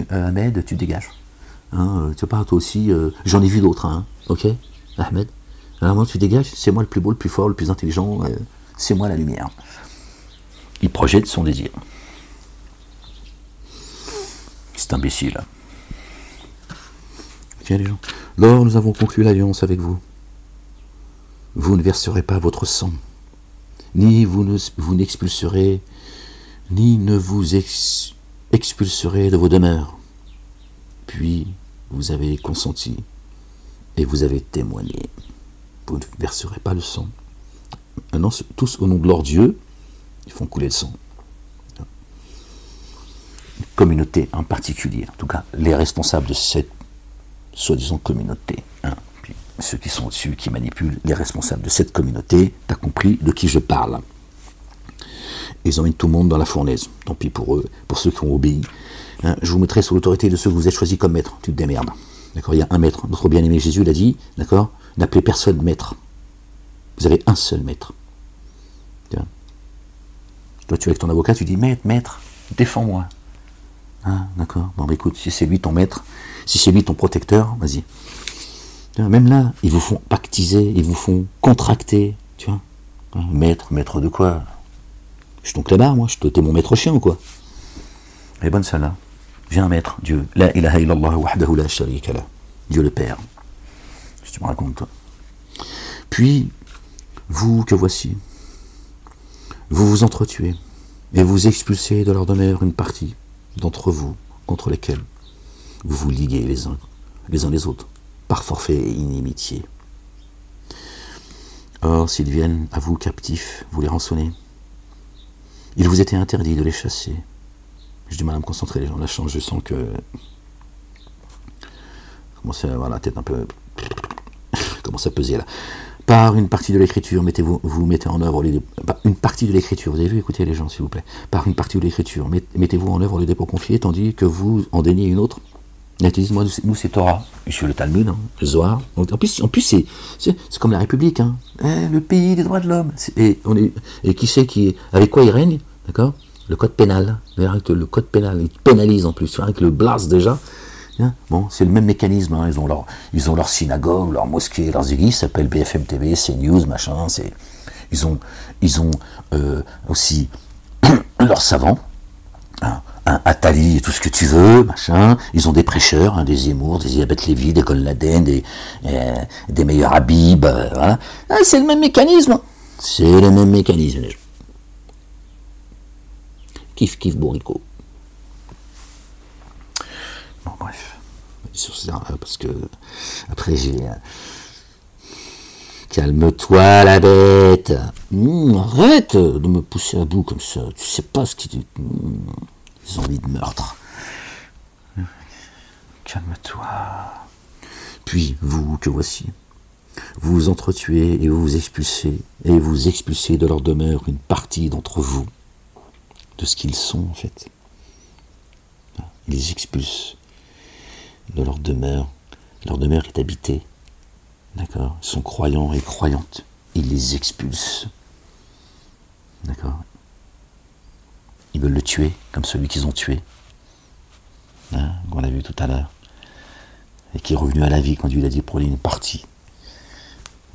Ahmed, tu dégages. Tu pars toi aussi, j'en ai vu d'autres, ok, Ahmed. Alors moi tu dégages, c'est moi le plus beau, le plus fort, le plus intelligent, c'est moi la lumière. Il projette son désir. C'est imbécile. Tiens les gens. Lors nous avons conclu l'alliance avec vous. Vous ne verserez pas votre sang, ni vous n'expulserez, ni ne vous expulserez de vos demeures. Puis vous avez consenti et vous avez témoigné. Vous ne verserez pas le sang. Maintenant, tous au nom de leur Dieu, ils font couler le sang. Une communauté en particulier, en tout cas les responsables de cette soi-disant communauté, puis ceux qui sont au-dessus, qui manipulent les responsables de cette communauté, tu as compris de qui je parle. Ils emmènent tout le monde dans la fournaise. Tant pis pour eux, pour ceux qui ont obéi. Je vous mettrai sous l'autorité de ceux que vous êtes choisis comme maître. Tu te démerdes. D'accord, il y a un maître. Notre bien-aimé Jésus l'a dit, d'accord, n'appelez personne maître. Vous avez un seul maître. Toi, tu es avec ton avocat, tu dis, maître, défends-moi. D'accord, bon, bah, écoute, si c'est lui ton maître, si c'est lui ton protecteur, vas-y. Même là, ils vous font pactiser, ils vous font contracter, tu vois. Maître de quoi? Je suis ton clébard, moi, t'es mon maître chien ou quoi? Elle est bonne celle-là. J'ai un maître, Dieu. La ilaha illallah wahdahu la sharika lah. Dieu le Père. Si tu me racontes, toi. Puis, vous que voici, vous vous entretuez et vous expulsez de leur demeure une partie d'entre vous contre lesquels vous vous liguez les uns les autres, par forfait et inimitié. Or, s'ils viennent à vous captifs, vous les rançonnez. Il vous était interdit de les chasser. J'ai du mal à me concentrer, les gens. Là, je sens que... commence à avoir la tête un peu... commence à peser, là. Par une partie de l'écriture, vous mettez en œuvre une partie de l'écriture, vous avez vu, écoutez les gens, s'il vous plaît. Par une partie de l'écriture, mettez-vous en œuvre le dépôt confié, tandis que vous en déniez une autre. Moi, nous, c'est Torah. Je suis le Talmud, le Zohar. En plus c'est comme la République, le pays des droits de l'homme. Et qui c'est avec quoi il règne, d'accord? Le code pénal. Le code pénal, il pénalise en plus, avec le blast déjà. Bon, c'est le même mécanisme, ils ont leur synagogue, leur mosquée, leurs églises, ça s'appelle BFM TV, CNews, machin, ils ont aussi leurs savants, un Attali et tout ce que tu veux, machin, ils ont des prêcheurs, des Zemmour, des Elisabeth Lévy, des Kol Laden, des meilleurs Habib, voilà. C'est le même mécanisme, c'est le même mécanisme, les gens. Kiff bourricot. Bon, bref, sur ça, parce que après j'ai... Calme-toi la bête. Arrête de me pousser à bout comme ça. Tu sais pas ce qu'ils ils ont envie de meurtre. Calme-toi. Puis vous que voici, vous vous entretuez et vous vous expulsez de leur demeure une partie d'entre vous, de ce qu'ils sont en fait. Ils les expulsent de leur demeure. Leur demeure est habitée. D'accord? Ils sont croyants et croyantes. Ils les expulsent. D'accord? Ils veulent le tuer, comme celui qu'ils ont tué. On l'a vu tout à l'heure. Et qui est revenu à la vie quand Dieu a dit pour lui une partie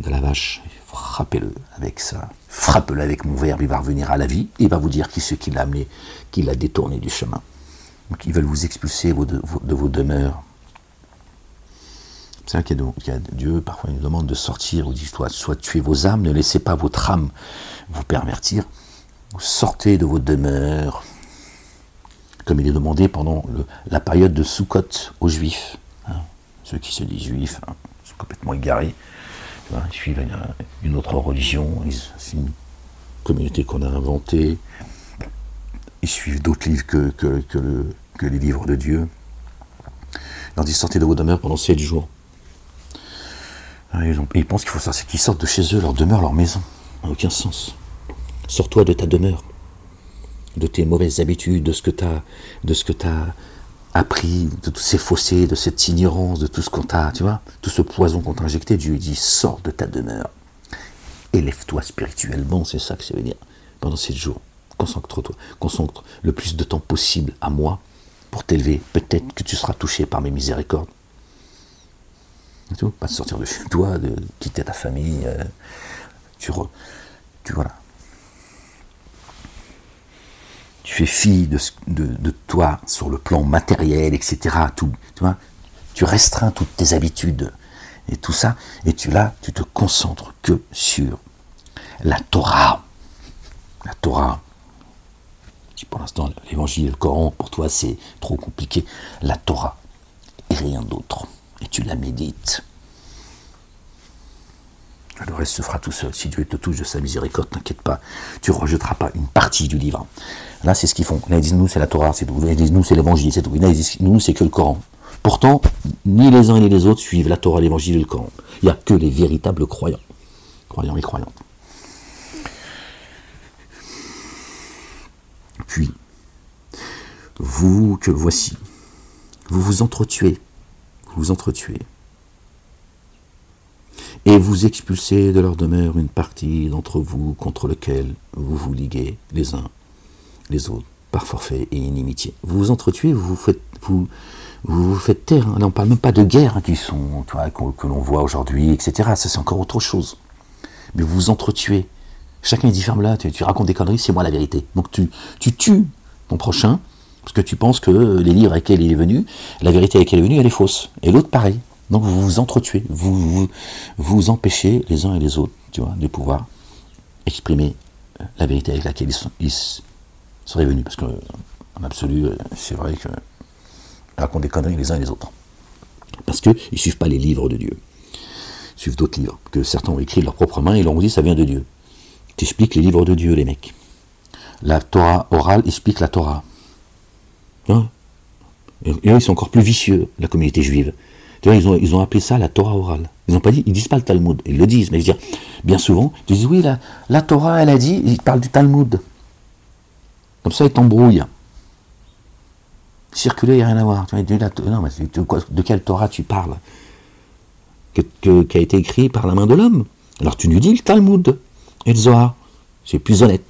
de la vache. Frappez-le avec ça. Frappez-le avec mon verbe, il va revenir à la vie. Il va vous dire qui c'est qui l'a amené, qui l'a détourné du chemin. Donc ils veulent vous expulser de vos demeures. C'est vrai qu'il y a Dieu, parfois il nous demande de sortir, ou dit soit tuer vos âmes, ne laissez pas votre âme vous pervertir. Vous sortez de vos demeures, comme il est demandé pendant la période de Sukkot aux Juifs. Hein. Ceux qui se disent Juifs sont complètement égarés. Ils suivent une autre religion. C'est une communauté qu'on a inventée. Ils suivent d'autres livres que les livres de Dieu. Ils disent sortez de vos demeures pendant 7 jours. Ils pensent qu'il faut sortir, qu'ils sortent de chez eux, leur demeure, leur maison. Ça n'a aucun sens. Sors-toi de ta demeure, de tes mauvaises habitudes, de ce que tu as appris, de tous ces fossés, de cette ignorance, de tout ce qu'on t'a, tu vois, tout ce poison qu'on t'a injecté. Dieu dit, sors de ta demeure. Élève-toi spirituellement, c'est ça que ça veut dire. Pendant 7 jours, concentre-toi, consacre le plus de temps possible à moi pour t'élever. Peut-être que tu seras touché par mes miséricordes. Et tout, pas de sortir de chez toi, de quitter ta famille. Voilà. Tu fais fi de toi sur le plan matériel, etc. Tout, tu vois, tu restreins toutes tes habitudes et tout ça, et tu te concentres que sur la Torah. La Torah. Si pour l'instant l'évangile et le Coran, pour toi c'est trop compliqué, la Torah et rien d'autre. Et tu la médites. Le reste se fera tout seul. Si Dieu te touche de sa miséricorde, t'inquiète pas, tu ne rejetteras pas une partie du livre. Là, c'est ce qu'ils font. Là, ils disent, nous, c'est la Torah, c'est tout. Là, ils disent, nous, c'est l'évangile, c'est tout. Là, ils disent, nous, c'est que le Coran. Pourtant, ni les uns ni les autres suivent la Torah, l'évangile et le Coran. Il n'y a que les véritables croyants. Croyants et croyantes. Puis, vous que voici, vous vous entretuez. Et vous expulsez de leur demeure une partie d'entre vous contre lequel vous vous liguez les uns les autres par forfait et inimitié. Vous vous entretuez, vous vous faites taire. Là, on ne parle même pas de guerre qui sont, tu vois, que l'on voit aujourd'hui, etc. Ça, c'est encore autre chose. Mais vous vous entretuez. Chacun est différent. Là, tu racontes des conneries, c'est moi la vérité. Donc tu tues ton prochain parce que tu penses que les livres avec lesquels il est venu, la vérité avec laquelle il est venu, elle est fausse. Et l'autre, pareil. Donc vous vous entretuez, vous empêchez les uns et les autres, tu vois, de pouvoir exprimer la vérité avec laquelle ils seraient venus. Parce qu'en absolu, c'est vrai que racontent des conneries les uns et les autres. Parce qu'ils ne suivent pas les livres de Dieu. Ils suivent d'autres livres, que certains ont écrit de leurs propres mains et leur ont dit ça vient de Dieu. T'expliques les livres de Dieu, les mecs. La Torah orale explique la Torah. Hein? Et eux, ils sont encore plus vicieux, la communauté juive. Ils ont appelé ça la Torah orale. Ils disent pas le Talmud, ils le disent, mais je veux dire, bien souvent, ils disent oui, la Torah, elle a dit, ils parlent du Talmud. Comme ça, ils t'embrouillent. Circuler, il n'y a rien à voir. Non, mais de quelle Torah tu parles qui a été écrit par la main de l'homme. Alors tu nous dis le Talmud et le Zohar. C'est plus honnête.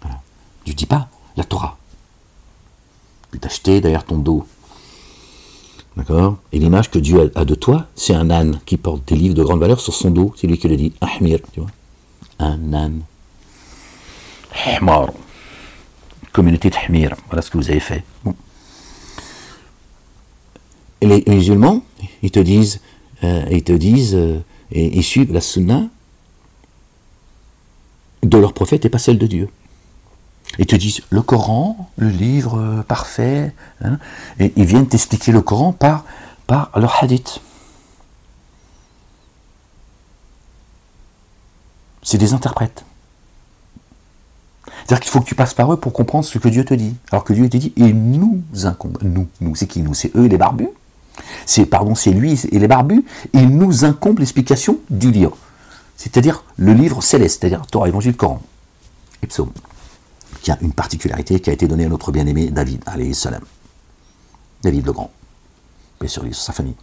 Voilà. Tu ne dis pas la Torah. Tu t'acheter derrière ton dos. D'accord? Et l'image que Dieu a de toi, c'est un âne qui porte des livres de grande valeur sur son dos. C'est lui qui le dit. Ahmir, tu vois. Un âne. Hmar. Communauté de Hmir. Voilà ce que vous avez fait. Bon. Et les musulmans, ils te disent, et ils suivent la sunna de leur prophète et pas celle de Dieu. Ils te disent le Coran, le livre parfait, hein, et ils viennent t'expliquer le Coran par leur hadith. C'est des interprètes. C'est-à-dire qu'il faut que tu passes par eux pour comprendre ce que Dieu te dit. Alors que Dieu te dit, il nous incombe. Nous, c'est qui nous? C'est eux les barbus. C'est lui et les barbus. Il nous incombe l'explication du livre. C'est-à-dire le livre céleste, c'est-à-dire Torah, Évangile, Coran et Psaume. Qui a une particularité qui a été donnée à notre bien-aimé David, alayhi salam. David le Grand. Paix sur lui, sur sa famille.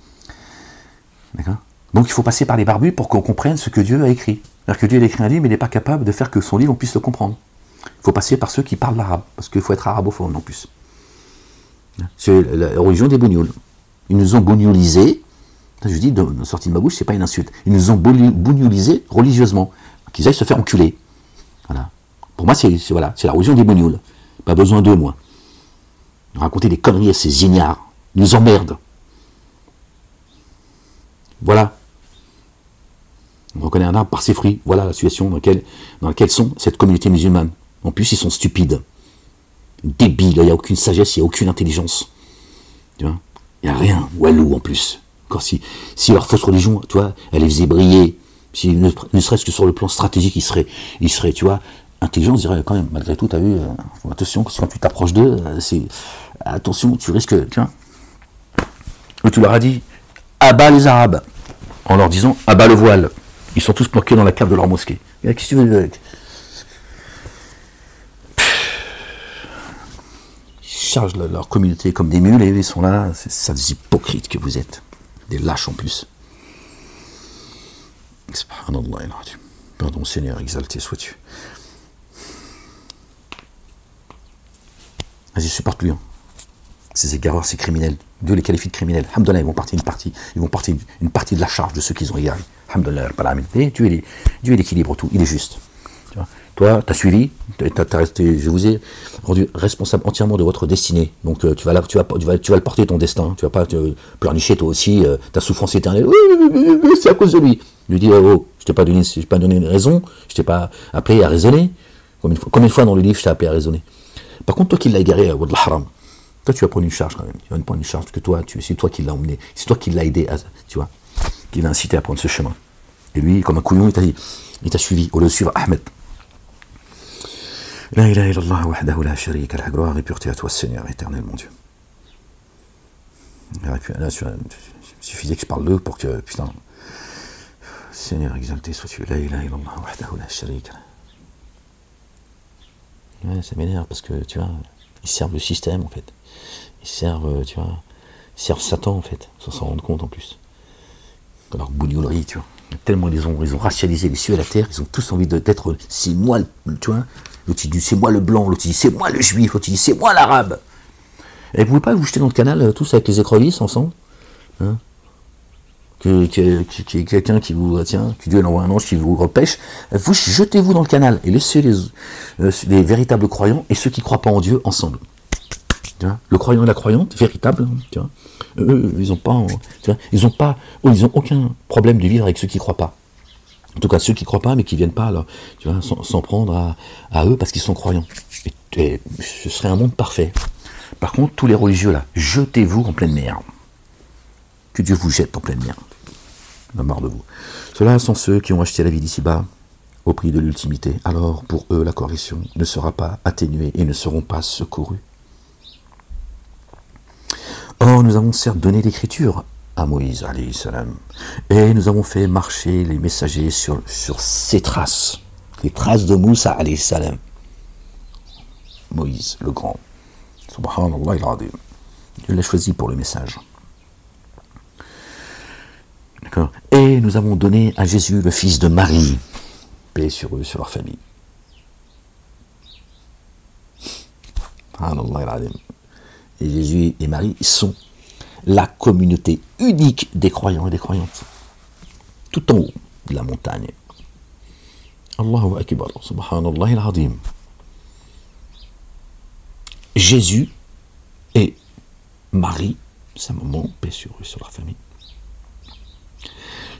D'accord? Donc il faut passer par les barbus pour qu'on comprenne ce que Dieu a écrit. C'est-à-dire que Dieu a écrit un livre, mais il n'est pas capable de faire que son livre, on puisse le comprendre. Il faut passer par ceux qui parlent l'arabe, parce qu'il faut être arabophone en plus. C'est la religion des bougnoules. Ils nous ont bougnolisés, je dis, sorti de ma bouche, c'est pas une insulte. Ils nous ont bougnolisés religieusement, qu'ils aillent se faire enculer. Voilà. Pour moi, c'est la religion des bougnoules. Pas besoin d'eux, moi. Raconter des conneries à ces ignares. Ils nous emmerdent. Voilà. On reconnaît un arbre par ses fruits. Voilà la situation dans laquelle sont cette communauté musulmane. En plus, ils sont stupides. Débiles, il n'y a aucune sagesse, il n'y a aucune intelligence. Tu vois, il n'y a rien. Walou en plus. Encore si leur fausse religion, tu vois, elle les faisait briller, si ne serait-ce que sur le plan stratégique, ils seraient, tu vois, intelligents, ils diraient quand même, malgré tout, tu as vu, attention, quand tu t'approches d'eux, attention, tu risques, tiens. Tu leur as dit, abat les Arabes, en leur disant, abat le voile. Ils sont tous planqués dans la cave de leur mosquée. Qu'est-ce que tu veux? Ils chargent leur communauté comme des mules et ils sont là, c'est ça des hypocrites que vous êtes. Des lâches en plus. Subhanallah. Pardon Seigneur, exalté sois-tu. Vas-y, supporte lui. Hein. Ces égareurs, ces criminels. Dieu les qualifie de criminels. Alhamdoulilah, ils vont partir une partie de la charge de ceux qu'ils ont égarés. Alhamdoulilah, et Dieu il équilibre tout, il est juste. Tu vois, toi, tu as suivi, je vous ai rendu responsable entièrement de votre destinée. Donc tu vas le porter ton destin. Tu vas pas te pleurnicher toi aussi, ta souffrance éternelle. Oui, c'est à cause de lui. Lui dis, oh, je t'ai pas donné une raison, je t'ai pas appelé à raisonner. Combien de fois dans le livre je t'ai appelé à raisonner. Par contre, toi qui l'as égaré à Wallah Haram, toi tu vas prendre une charge quand même. Tu vas prendre une charge parce que c'est toi qui l'as emmené, c'est toi qui l'as aidé, tu vois, qui l'a incité à prendre ce chemin. Et lui, comme un couillon, il t'a suivi au lieu de suivre Ahmed. La ilaha illallah wahdahu la sharika lah, gloire et pureté à toi Seigneur éternel mon Dieu. Là, il suffisait que je parle d'eux pour que, putain, Seigneur exalté sois-tu, la ilaha illallah wahdahu la sharika lah. Ouais, ça m'énerve parce que, tu vois, ils servent le système en fait. Ils servent, tu vois, ils servent Satan en fait, sans s'en rendre compte en plus. Dans leur bougnolerie, tu vois. Tellement ils ont racialisé les cieux et la terre, ils ont tous envie d'être, c'est moi, tu vois. L'autre il dit c'est moi le blanc, l'autre il dit c'est moi le juif, l'autre il dit c'est moi l'arabe. Et vous pouvez pas vous jeter dans le canal tous avec les écrevisses ensemble, hein, que quelqu'un qui vous tient, que Dieu envoie un ange qui vous repêche, vous jetez-vous dans le canal et laissez les véritables croyants et ceux qui ne croient pas en Dieu ensemble. Tu vois, le croyant et la croyante, véritable, tu vois, eux, ils n'ont aucun problème de vivre avec ceux qui ne croient pas. En tout cas, ceux qui ne croient pas, mais qui ne viennent pas là, tu vois, s'en prendre à eux parce qu'ils sont croyants. Et ce serait un monde parfait. Par contre, tous les religieux là, jetez-vous en pleine mer. Que Dieu vous jette en pleine mer. On a marre de vous. Ceux-là sont ceux qui ont acheté la vie d'ici-bas au prix de l'ultimité. Alors, pour eux, la correction ne sera pas atténuée et ne seront pas secourus. Or, nous avons certes donné l'écriture à Moïse, alayhi salam, et nous avons fait marcher les messagers sur ses traces, les traces de Moussa, alayhi salam. Moïse, le grand. Subhanallah il-Azim. Dieu l'a choisi pour le message. D'accord. Et nous avons donné à Jésus, le fils de Marie, paix sur eux, sur leur famille. Subhanallah il-Azim. Et Jésus et Marie sont la communauté unique des croyants et des croyantes. Tout en haut de la montagne. Allahu Akbar, subhanallah il-Azim. Jésus et Marie, sa maman, paix sur eux, sur leur famille,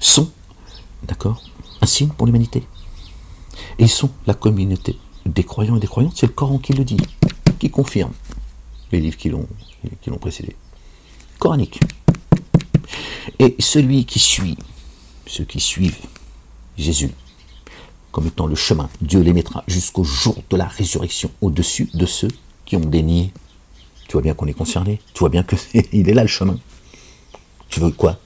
sont, d'accord, un signe pour l'humanité. Et ils sont la communauté des croyants et des croyantes. C'est le Coran qui le dit, qui confirme les livres qui l'ont précédé. Coranique. Et celui qui suit, ceux qui suivent Jésus comme étant le chemin, Dieu les mettra jusqu'au jour de la résurrection au-dessus de ceux qui ont dénié. Tu vois bien qu'on est concerné, tu vois bien que il est là le chemin. Tu veux quoi?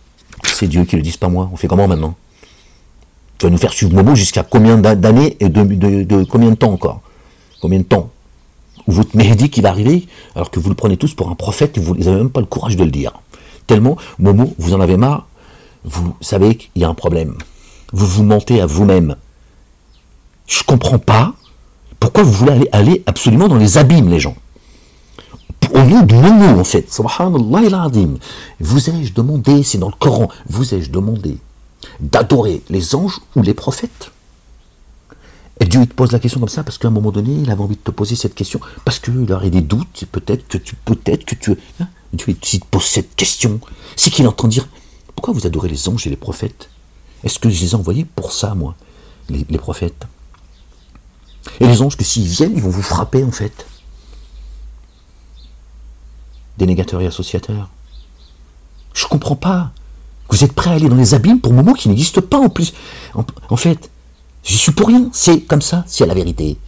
C'est Dieu qui le dise, pas moi. On fait comment maintenant? Tu vas nous faire suivre Momo jusqu'à combien d'années et de combien de temps encore? Combien de temps? Ou votre Mehdi qui va arriver, alors que vous le prenez tous pour un prophète et vous n'avez même pas le courage de le dire. Tellement, Momo, vous en avez marre, vous savez qu'il y a un problème. Vous vous mentez à vous-même. Je comprends pas pourquoi vous voulez aller absolument dans les abîmes, les gens. Au nom de Momo, en fait. Subhanallah il-Azim. Vous ai-je demandé, c'est dans le Coran, vous ai-je demandé d'adorer les anges ou les prophètes? Et Dieu il te pose la question comme ça parce qu'à un moment donné, il avait envie de te poser cette question, parce qu'il aurait des doutes, peut-être que tu... Hein, Dieu il te pose cette question, c'est qu'il entend dire, pourquoi vous adorez les anges et les prophètes? Est-ce que je les ai envoyés pour ça, moi, les prophètes? Et les anges, que s'ils viennent, ils vont vous frapper, en fait. Dénégateurs et associateurs. Je comprends pas. Vous êtes prêts à aller dans les abîmes pour un moment qui n'existe pas, en plus. En fait, j'y suis pour rien. C'est comme ça, c'est la vérité.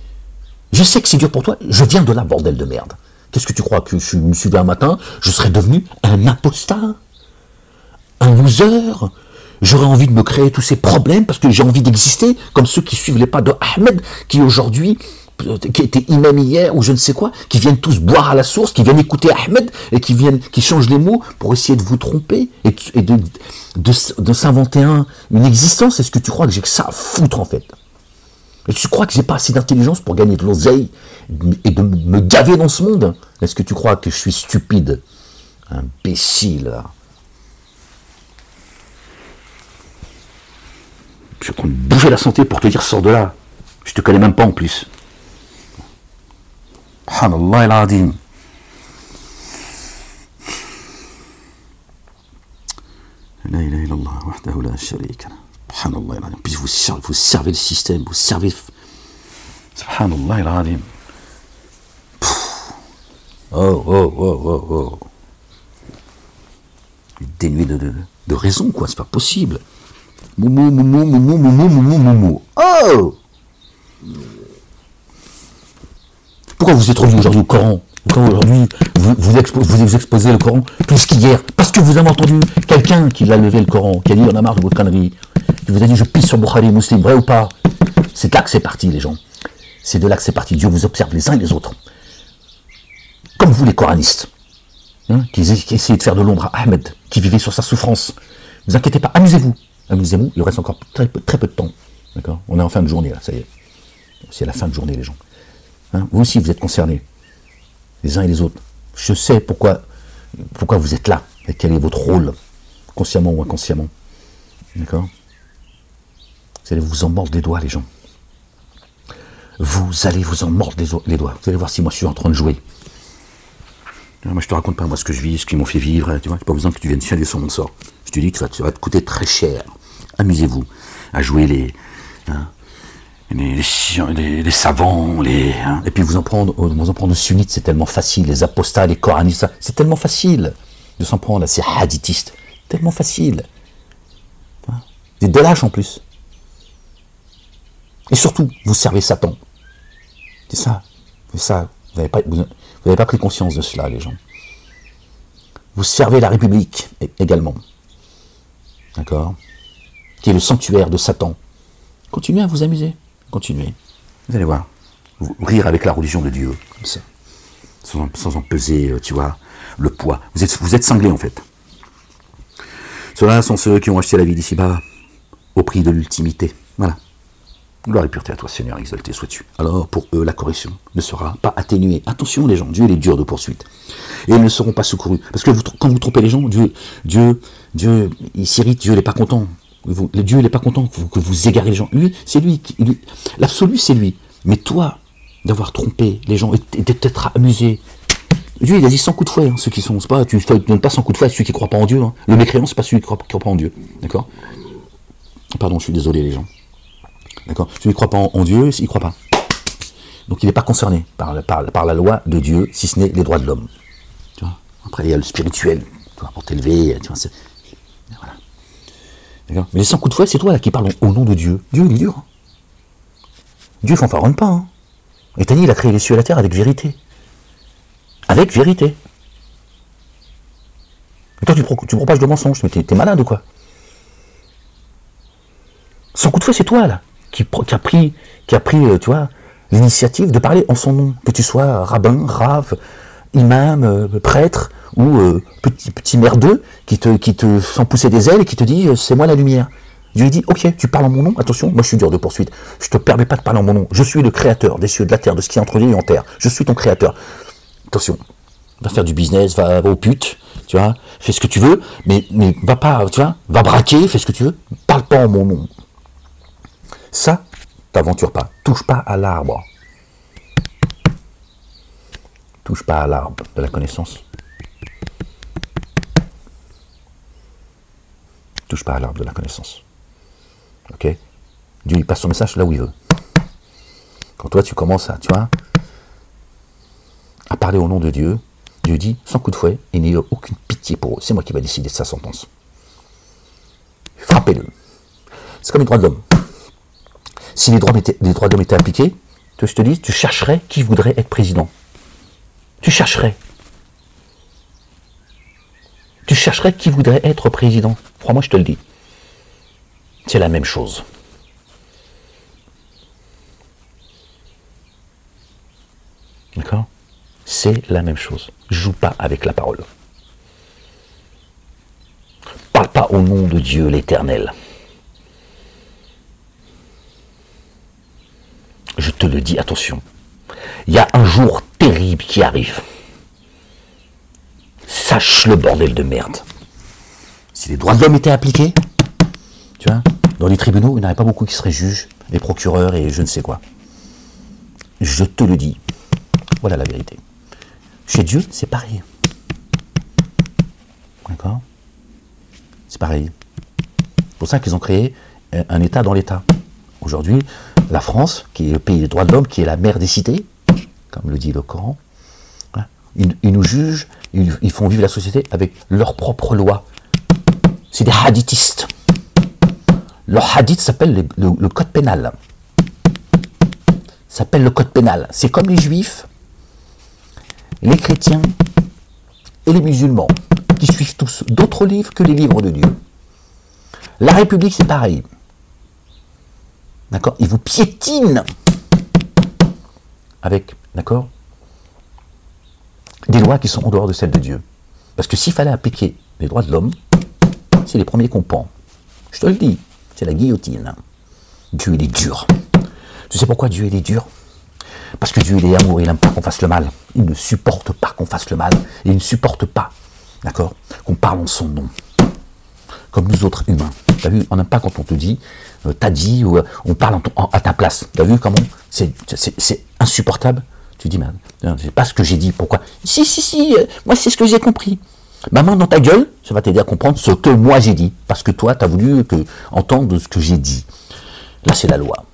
Je sais que c'est dur pour toi. Je viens de là, bordel de merde. Qu'est-ce que tu crois, que je me suis levé un matin, je serais devenu un apostat, un loser? J'aurais envie de me créer tous ces problèmes parce que j'ai envie d'exister comme ceux qui suivent les pas de Ahmed, qui aujourd'hui, qui étaient imam hier ou je ne sais quoi, qui viennent tous boire à la source, qui viennent écouter Ahmed et qui changent les mots pour essayer de vous tromper et de s'inventer une existence. Est-ce que tu crois que j'ai que ça à foutre, en fait? Et tu crois que j'ai pas assez d'intelligence pour gagner de l'oseille et de me gaver dans ce monde? Est-ce que tu crois que je suis stupide? Imbécile. Je suis en train de bouffer la santé pour te dire sors de là. Je te connais même pas en plus. Subhanallah al-Azim. La ilaha illallah wahdahu la sharika lah. Subhanallah al-Azim. Puis vous servez le système, vous servez. Subhanallah al-Azim. Oh. Dénué de raison, quoi, c'est pas possible. Moumou. Oh! Pourquoi vous êtes revenu aujourd'hui au Coran? Pourquoi aujourd'hui vous exposez le Coran plus qu'hier? Parce que vous avez entendu quelqu'un qui l'a levé le Coran, qui a dit on a marre de votre connerie, qui vous a dit je pisse sur Bukhari Muslim, vrai ou pas? C'est de là que c'est parti, les gens. C'est de là que c'est parti. Dieu vous observe les uns et les autres. Comme vous, les coranistes, hein, qui essayaient de faire de l'ombre à Ahmed, qui vivait sur sa souffrance. Ne vous inquiétez pas, amusez-vous. Amusez-vous, il reste encore très peu de temps. D'accord? On est en fin de journée, là, ça y est. C'est la fin de journée, les gens. Hein, vous aussi, vous êtes concernés. Les uns et les autres. Je sais pourquoi vous êtes là, et quel est votre rôle, consciemment ou inconsciemment. D'accord? Vous allez vous en mordre les doigts, les gens. Vous allez vous en mordre les doigts. Vous allez voir si moi je suis en train de jouer. Moi je te raconte pas moi ce que je vis, ce qu'ils m'ont fait vivre, tu vois, j'ai pas besoin que tu viennes chialer sur mon sort. Je te dis que ça va te coûter très cher. Amusez-vous à jouer les savants, et puis vous en prendre aux sunnites, c'est tellement facile, les apostats, les coranistes, c'est tellement facile de s'en prendre à ces hadithistes, tellement facile. Des lâches en plus. Et surtout, vous servez Satan. C'est ça. Vous n'avez pas pris conscience de cela, les gens. Vous servez la République également. D'accord? Qui est le sanctuaire de Satan. Continuez à vous amuser. Continuez. Vous allez voir. Vous rire avec la religion de Dieu. Comme ça. Sans en peser, tu vois, le poids. Vous êtes cinglés, en fait. Ceux-là sont ceux qui ont acheté la vie d'ici-bas au prix de l'ultimité. Voilà. Gloire et pureté à toi, Seigneur, exalté sois-tu. Alors, pour eux, la correction ne sera pas atténuée. Attention, les gens, Dieu, il est dur de poursuite. Et ils ne seront pas secourus. Parce que quand vous trompez les gens, Dieu, il s'irrite, Dieu n'est pas content. Dieu, il n'est pas content que vous égarez les gens. Lui, c'est lui. L'absolu, c'est lui. Mais toi, d'avoir trompé les gens et d'être amusé. Dieu, il a dit 100 coups de fouet, hein, ceux qui sont. C'est pas, tu ne donnes pas 100 coups de fouet à ceux qui ne croient pas en Dieu. Hein. Le mécréant, c'est pas celui qui ne croit pas en Dieu. D'accord? Pardon, je suis désolé, les gens. D'accord? Celui qui ne croit pas en Dieu, il ne croit pas. Donc il n'est pas concerné par la loi de Dieu, si ce n'est les droits de l'homme. Tu vois? Après, il y a le spirituel, tu vois, pour t'élever, tu vois, voilà. D'accord? Mais les 100 coups de fouet, c'est toi là qui parles au nom de Dieu. Dieu, il est dur. Hein. Dieu ne fanfaronne pas. Hein. Et Tani, il a créé les cieux et la terre avec vérité. Avec vérité. Et toi, tu propages de mensonges. Mais t'es malade ou quoi? 100 coups de fouet, c'est toi là qui a pris, tu vois, l'initiative de parler en son nom, que tu sois rabbin, rave, imam, prêtre ou petit merdeux qui te sent pousser des ailes et qui te dit c'est moi la lumière. Dieu dit ok, tu parles en mon nom, attention, moi je suis dur de poursuite, je te permets pas de parler en mon nom, je suis le créateur des cieux, de la terre, de ce qui est entre Dieu et en terre, je suis ton créateur. Attention, va faire du business, va aux putes, tu vois, fais ce que tu veux, mais va pas, tu vois, va braquer, fais ce que tu veux, parle pas en mon nom. Ça, t'aventure pas. Touche pas à l'arbre. Touche pas à l'arbre de la connaissance. Touche pas à l'arbre de la connaissance. Ok? Dieu, il passe son message là où il veut. Quand toi tu commences à, tu vois, à parler au nom de Dieu, Dieu dit, sans coup de fouet, il n'y a aucune pitié pour eux. C'est moi qui vais décider de sa sentence. Frappez-le. C'est comme les droits de l'homme. Si les droits de l'homme étaient appliqués, je te dis, tu chercherais qui voudrait être président. Tu chercherais. Tu chercherais qui voudrait être président. Crois-moi, je te le dis. C'est la même chose. D'accord? C'est la même chose. Joue pas avec la parole. Parle pas au nom de Dieu l'Éternel. Je te le dis, attention. Il y a un jour terrible qui arrive. Sache le bordel de merde. Si les droits de l'homme étaient appliqués, tu vois, dans les tribunaux, il n'y en aurait pas beaucoup qui seraient juges, les procureurs et je ne sais quoi. Je te le dis. Voilà la vérité. Chez Dieu, c'est pareil. D'accord? C'est pareil. C'est pour ça qu'ils ont créé un État dans l'État. Aujourd'hui, la France, qui est le pays des droits de l'homme, qui est la mère des cités, comme le dit le Coran, hein, ils nous jugent, ils font vivre la société avec leurs propres lois. C'est des hadithistes. Leur hadith s'appelle le code pénal. S'appelle le code pénal. C'est comme les juifs, les chrétiens et les musulmans, qui suivent tous d'autres livres que les livres de Dieu. La République, c'est pareil. D'accord? Ils vous piétinent avec, d'accord, des lois qui sont en dehors de celles de Dieu. Parce que s'il fallait appliquer les droits de l'homme, c'est les premiers qu'on pend. Je te le dis, c'est la guillotine. Dieu, il est dur. Tu sais pourquoi Dieu, il est dur? Parce que Dieu, il est amour, il n'aime pas qu'on fasse le mal. Il ne supporte pas qu'on fasse le mal. Et il ne supporte pas, d'accord, qu'on parle en son nom. Comme nous autres humains. Tu as vu, on n'aime pas quand on te dit, t'as dit, ou on parle à ta place. Tu as vu comment c'est insupportable? Tu dis, mais c'est pas ce que j'ai dit, pourquoi? Si, moi c'est ce que j'ai compris. Maman, dans ta gueule, ça va t'aider à comprendre ce que moi j'ai dit. Parce que toi, tu as voulu entendre ce que j'ai dit. Là, c'est la loi.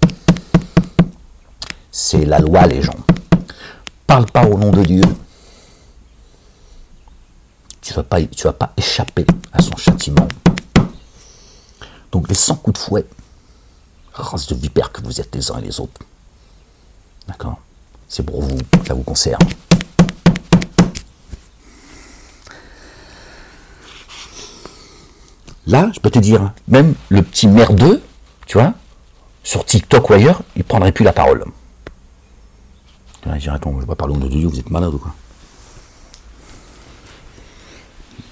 C'est la loi, les gens. Parle pas au nom de Dieu. Tu vas pas échapper à son châtiment. Donc les 100 coups de fouet, race de vipères que vous êtes les uns et les autres. D'accord? C'est pour vous, ça vous concerne. Là, je peux te dire, même le petit merdeux, tu vois, sur TikTok ou ailleurs, il ne prendrait plus la parole. Tu vas dire, attends, je ne vais pas parler au nom de Dieu, vous êtes malade ou quoi?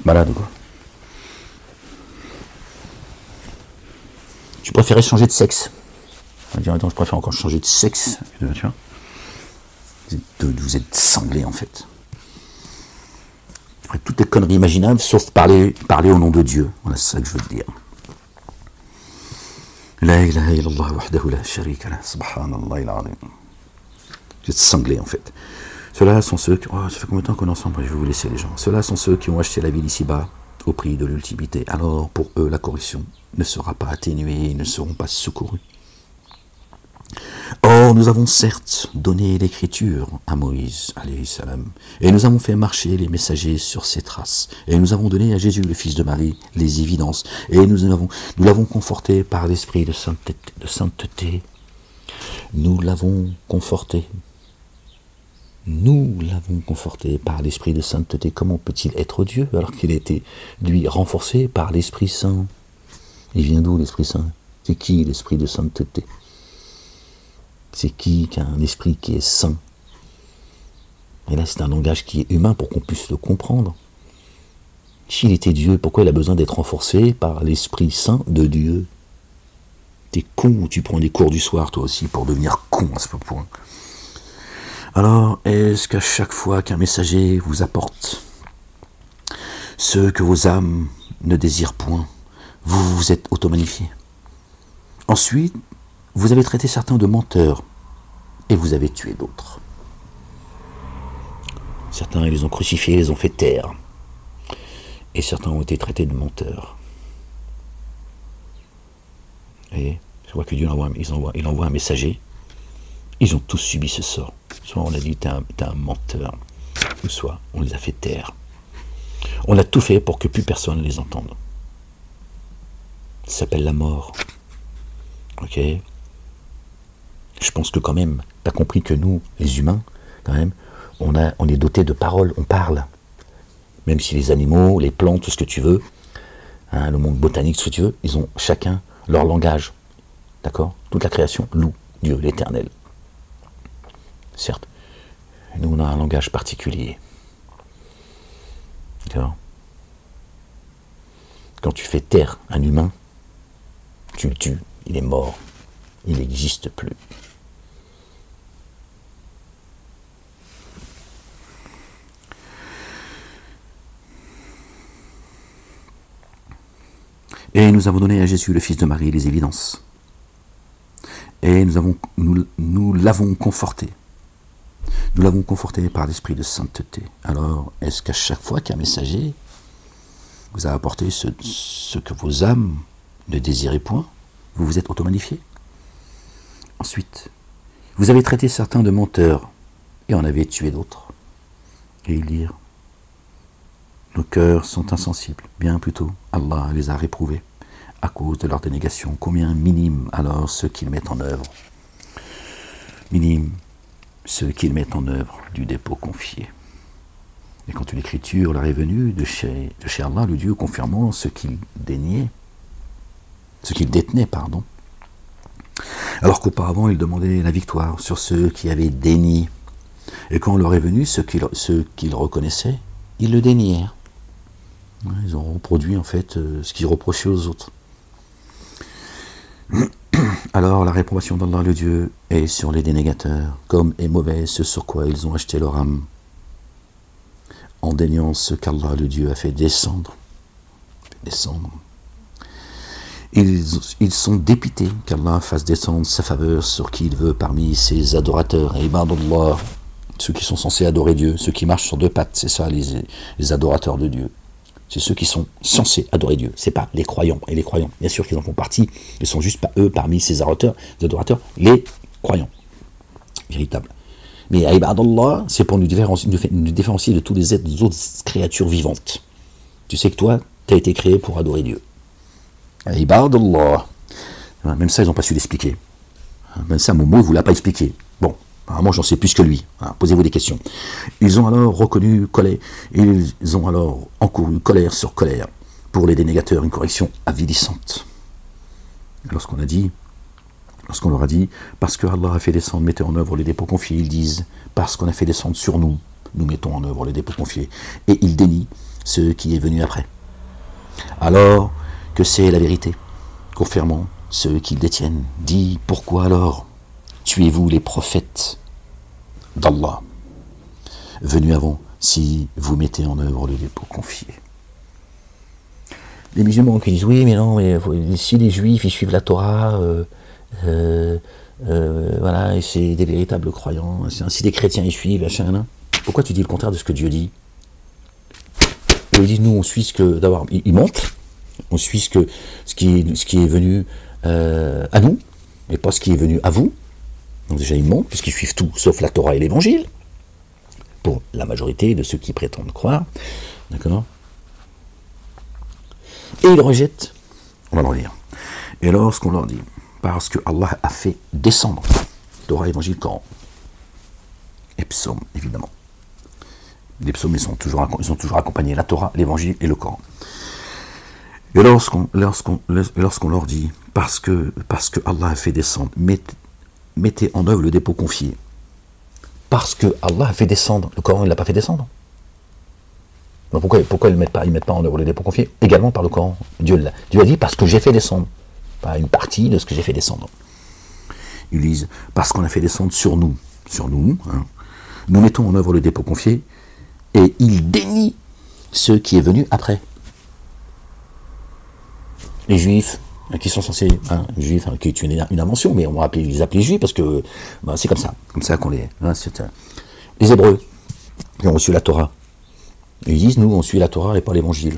Malade ou quoi? Tu préférais changer de sexe. On va dire, attends, je préfère encore changer de sexe. Tu vois, vous êtes cinglés en fait. Tu ferais toutes les conneries imaginables, sauf parler au nom de Dieu. Voilà, c'est ça que je veux te dire. La ilaha illallah wahdahu la sharika lah, subhanallah al-azim. Vous êtes cinglés en fait. Ceux-là sont ceux qui... Oh, ça fait combien de temps qu'on est ensemble? Je vais vous laisser les gens. Ceux-là sont ceux qui ont acheté la vie d'ici-bas au prix de l'ultimité. Alors, pour eux, la correction ne sera pas atténuée, ils ne seront pas secourus. Or, nous avons certes donné l'écriture à Moïse, alayhi salam, et nous avons fait marcher les messagers sur ses traces, et nous avons donné à Jésus, le fils de Marie, les évidences, et nous l'avons conforté par l'esprit de sainteté. Nous l'avons conforté. Nous l'avons conforté par l'esprit de sainteté. Comment peut-il être Dieu alors qu'il a été, lui, renforcé par l'Esprit Saint? Il vient d'où l'Esprit Saint? C'est qui l'Esprit de sainteté? C'est qui a un esprit qui est saint? Et là, c'est un langage qui est humain pour qu'on puisse le comprendre. S'il était Dieu, pourquoi il a besoin d'être renforcé par l'Esprit Saint de Dieu? T'es con ou tu prends des cours du soir, toi aussi, pour devenir con à ce point? Alors, est-ce qu'à chaque fois qu'un messager vous apporte ce que vos âmes ne désirent point, vous vous êtes auto-magnifié? Ensuite, vous avez traité certains de menteurs et vous avez tué d'autres. Certains, ils les ont crucifiés, ils les ont fait taire. Et certains ont été traités de menteurs. Vous voyez, je vois que Dieu il envoie un messager. Ils ont tous subi ce sort. Soit on a dit t'es un menteur, ou soit on les a fait taire. On a tout fait pour que plus personne ne les entende. Ça s'appelle la mort. Ok? Je pense que quand même, tu as compris que nous, les humains, quand même, on est dotés de paroles, on parle. Même si les animaux, les plantes, tout ce que tu veux, hein, le monde botanique, tout ce que tu veux, ils ont chacun leur langage. D'accord? Toute la création loue Dieu, l'Éternel. Certes. Nous, on a un langage particulier. D'accord? Quand tu fais taire un humain, tu le tues, il est mort, il n'existe plus. Et nous avons donné à Jésus, le Fils de Marie, les évidences. Et nous l'avons conforté. Nous l'avons conforté par l'esprit de sainteté. Alors, est-ce qu'à chaque fois qu'un messager vous a apporté ce que vos âmes ne désiraient point, vous vous êtes auto-magnifié? Ensuite, vous avez traité certains de menteurs et en avez tué d'autres. Et ils dirent, nos cœurs sont insensibles, bien plutôt, Allah les a réprouvés à cause de leur dénégation. Combien minime alors ceux qu'ils mettent en œuvre. Minime ceux qu'ils mettent en œuvre du dépôt confié. Et quand l'Écriture leur est venue de chez Allah, le Dieu confirmant ce qu'il déniait, ce qu'il détenait, pardon. Alors qu'auparavant, il demandait la victoire sur ceux qui avaient dénié. Et quand leur est venu ceux qu'ils reconnaissaient, ils le dénièrent. Ils ont reproduit en fait ce qu'ils reprochaient aux autres. Alors la réprobation d'Allah le Dieu est sur les dénégateurs, comme est mauvaise ce sur quoi ils ont acheté leur âme, en déniant ce qu'Allah le Dieu a fait descendre. Ils sont dépités qu'Allah fasse descendre sa faveur sur qui il veut parmi ses adorateurs. Et ibadullah, ceux qui sont censés adorer Dieu, ceux qui marchent sur deux pattes, c'est ça les adorateurs de Dieu. C'est ceux qui sont censés adorer Dieu. C'est pas les croyants. Et les croyants, bien sûr qu'ils en font partie, ils ne sont juste pas eux parmi ces adorateurs, les croyants. Véritables. Mais ibadullah, c'est pour nous différencier de tous les autres créatures vivantes. Tu sais que toi, tu as été créé pour adorer Dieu. Ibadullah. Même ça, ils n'ont pas su l'expliquer. Même ça, Momo ne vous l'a pas expliqué. Bon, apparemment, j'en sais plus que lui. Posez-vous des questions. Ils ont alors reconnu colère, ils ont alors encouru colère sur colère pour les dénégateurs, une correction avilissante. Lorsqu'on leur a dit, parce que Allah a fait descendre, mettez en œuvre les dépôts confiés, ils disent, parce qu'on a fait descendre sur nous, nous mettons en œuvre les dépôts confiés, et ils dénient ce qui est venu après. Alors que c'est la vérité, confirmant ceux qui le détiennent. Dit, pourquoi alors tuez-vous les prophètes d'Allah venus avant, si vous mettez en œuvre le dépôt confié? Les musulmans qui disent, oui, mais non, mais si les juifs, ils suivent la Torah, voilà, et c'est des véritables croyants, si les chrétiens, ils suivent, machin, pourquoi tu dis le contraire de ce que Dieu dit? Et ils disent, nous, on suit ce que, d'abord, ils mentent, on suit ce qui est venu à nous, et pas ce qui est venu à vous. Donc déjà, ils mentent, puisqu'ils suivent tout, sauf la Torah et l'Évangile, pour la majorité de ceux qui prétendent croire. D'accord? Et ils rejettent, on va leur dire. Et lorsqu'on leur dit, parce que Allah a fait descendre Torah, Évangile, Coran, et psaumes, évidemment. Les psaumes, ils ont toujours accompagné la Torah, l'Évangile et le Coran. Et lorsqu'on leur dit, parce que Allah a fait descendre, mettez en œuvre le dépôt confié, parce que Allah a fait descendre, le Coran, il ne l'a pas fait descendre. Donc pourquoi ils ne mettent pas en œuvre le dépôt confié? Également par le Coran. Dieu a dit, parce que j'ai fait descendre. Pas une partie de ce que j'ai fait descendre. Ils disent, parce qu'on a fait descendre sur nous, hein, nous mettons en œuvre le dépôt confié, et ils dénient ce qui est venu après. Les Juifs, qui sont censés, les Juifs, qui est une invention, mais on va les appeler Juifs parce que c'est comme ça qu'on les... les Hébreux, qui ont reçu la Torah. Ils disent, nous, on suit la Torah et pas l'Évangile.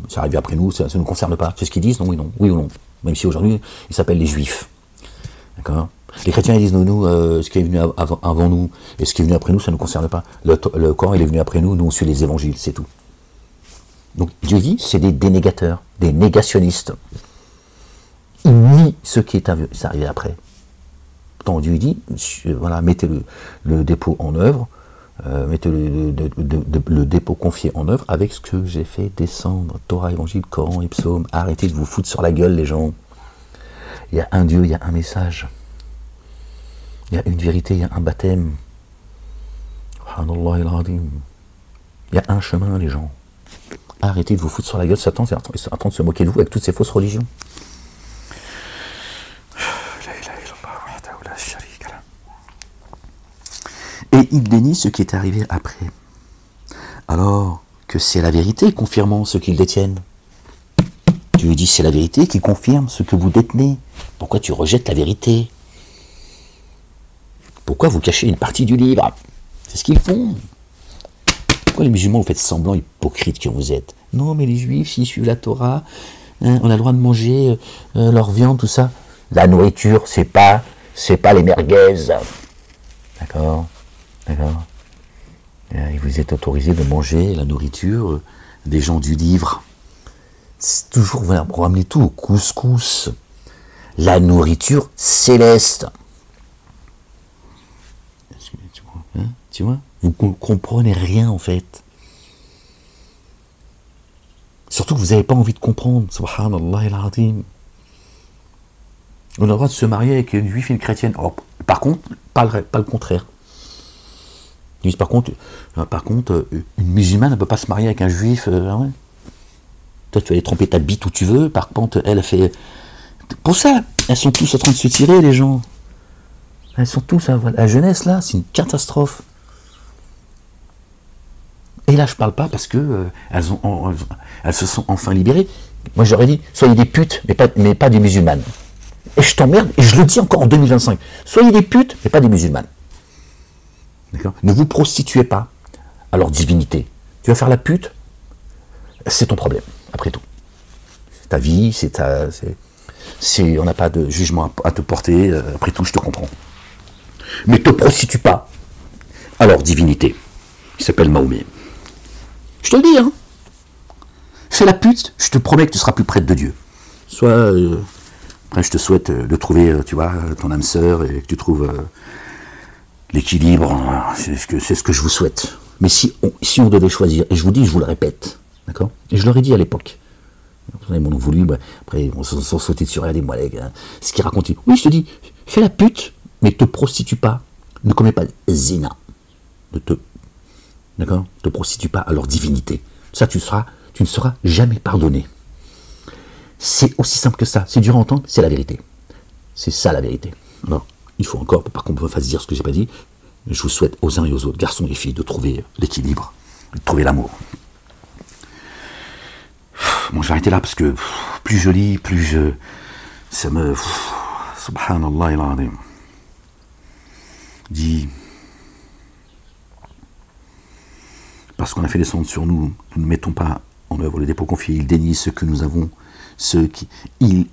Ça arrive après nous, ça ne nous concerne pas. C'est ce qu'ils disent, non, oui ou non. Même si aujourd'hui, ils s'appellent les Juifs. D'accord? Les chrétiens ils disent ce qui est venu avant nous et ce qui est venu après nous, ça ne nous concerne pas. Le Coran il est venu après nous, nous on suit les évangiles, c'est tout. Donc Dieu dit, c'est des dénégateurs, des négationnistes. Ils nient ce qui est arrivé après. Pourtant Dieu dit, voilà, mettez le dépôt en œuvre, mettez le dépôt confié en œuvre avec ce que j'ai fait descendre, Torah, Évangile, Coran et Psaume. Arrêtez de vous foutre sur la gueule les gens. Il y a un Dieu, il y a un message. Il y a une vérité, il y a un baptême. Subhanallah al-Azim. Il y a un chemin, les gens. Arrêtez de vous foutre sur la gueule, Satan est en train de se moquer de vous avec toutes ces fausses religions. Et il dénie ce qui est arrivé après, alors que c'est la vérité confirmant ce qu'ils détiennent. Tu lui dis c'est la vérité qui confirme ce que vous détenez. Pourquoi tu rejettes la vérité? Pourquoi vous cachez une partie du livre? C'est ce qu'ils font. Pourquoi les musulmans vous faites semblant hypocrite que vous êtes? Non mais les juifs, s'ils suivent la Torah, hein, on a le droit de manger leur viande, tout ça. La nourriture, c'est pas les merguez. D'accord? D'accord? Et vous êtes autorisé de manger la nourriture des gens du livre. C'est toujours, voilà, pour ramener tout au couscous. La nourriture céleste. Tu vois? Vous ne comprenez rien en fait. Surtout que vous n'avez pas envie de comprendre. Subhanallah al-Azim. On a le droit de se marier avec une juive et une chrétienne. Alors, par contre, pas le contraire. Ils disent par contre, une musulmane ne peut pas se marier avec un juif. Ouais. Toi, tu vas aller tremper ta bite où tu veux. Par contre, elle a fait. Pour ça, elles sont tous en train de se tirer, les gens. Elles sont tous. La jeunesse, là, c'est une catastrophe. Et là, je parle pas parce que elles se sont enfin libérées. Moi, j'aurais dit, soyez des putes, mais pas des musulmanes. Et je t'emmerde, et je le dis encore en 2025. Soyez des putes, mais pas des musulmanes. D'accord? Ne vous prostituez pas à leur divinité. Tu vas faire la pute, c'est ton problème, après tout. C'est ta vie, on n'a pas de jugement à te porter, après tout, je te comprends. Mais te prostitue pas à leur divinité. Il s'appelle Mahomet. Je te le dis, hein. Fais la pute, je te promets que tu seras plus près de Dieu. Soit, après, je te souhaite de trouver, tu vois, ton âme sœur et que tu trouves l'équilibre. C'est ce que je vous souhaite. Mais si on devait choisir, et je vous dis, je vous le répète, d'accord? Et je leur ai dit à l'époque. Ils m'en ont voulu, bah, après, on s'en sauté dessus, regardez, moi, ce qu'ils racontent. Oui, je te dis, fais la pute, mais te prostitue pas. Ne commets pas zina. D'accord? Ne te prostitue pas à leur divinité. Ça, tu ne seras jamais pardonné. C'est aussi simple que ça. C'est dur à entendre, c'est la vérité. C'est ça la vérité. Alors, il faut encore, pour qu'on me fasse dire ce que j'ai pas dit, je vous souhaite aux uns et aux autres, garçons et filles, de trouver l'équilibre, de trouver l'amour. Bon, je vais arrêter là parce que plus je lis, ça me... Subhanallah il dit... Parce qu'on a fait descendre sur nous, nous ne mettons pas en œuvre le dépôt confié, il dénie ce que nous avons, il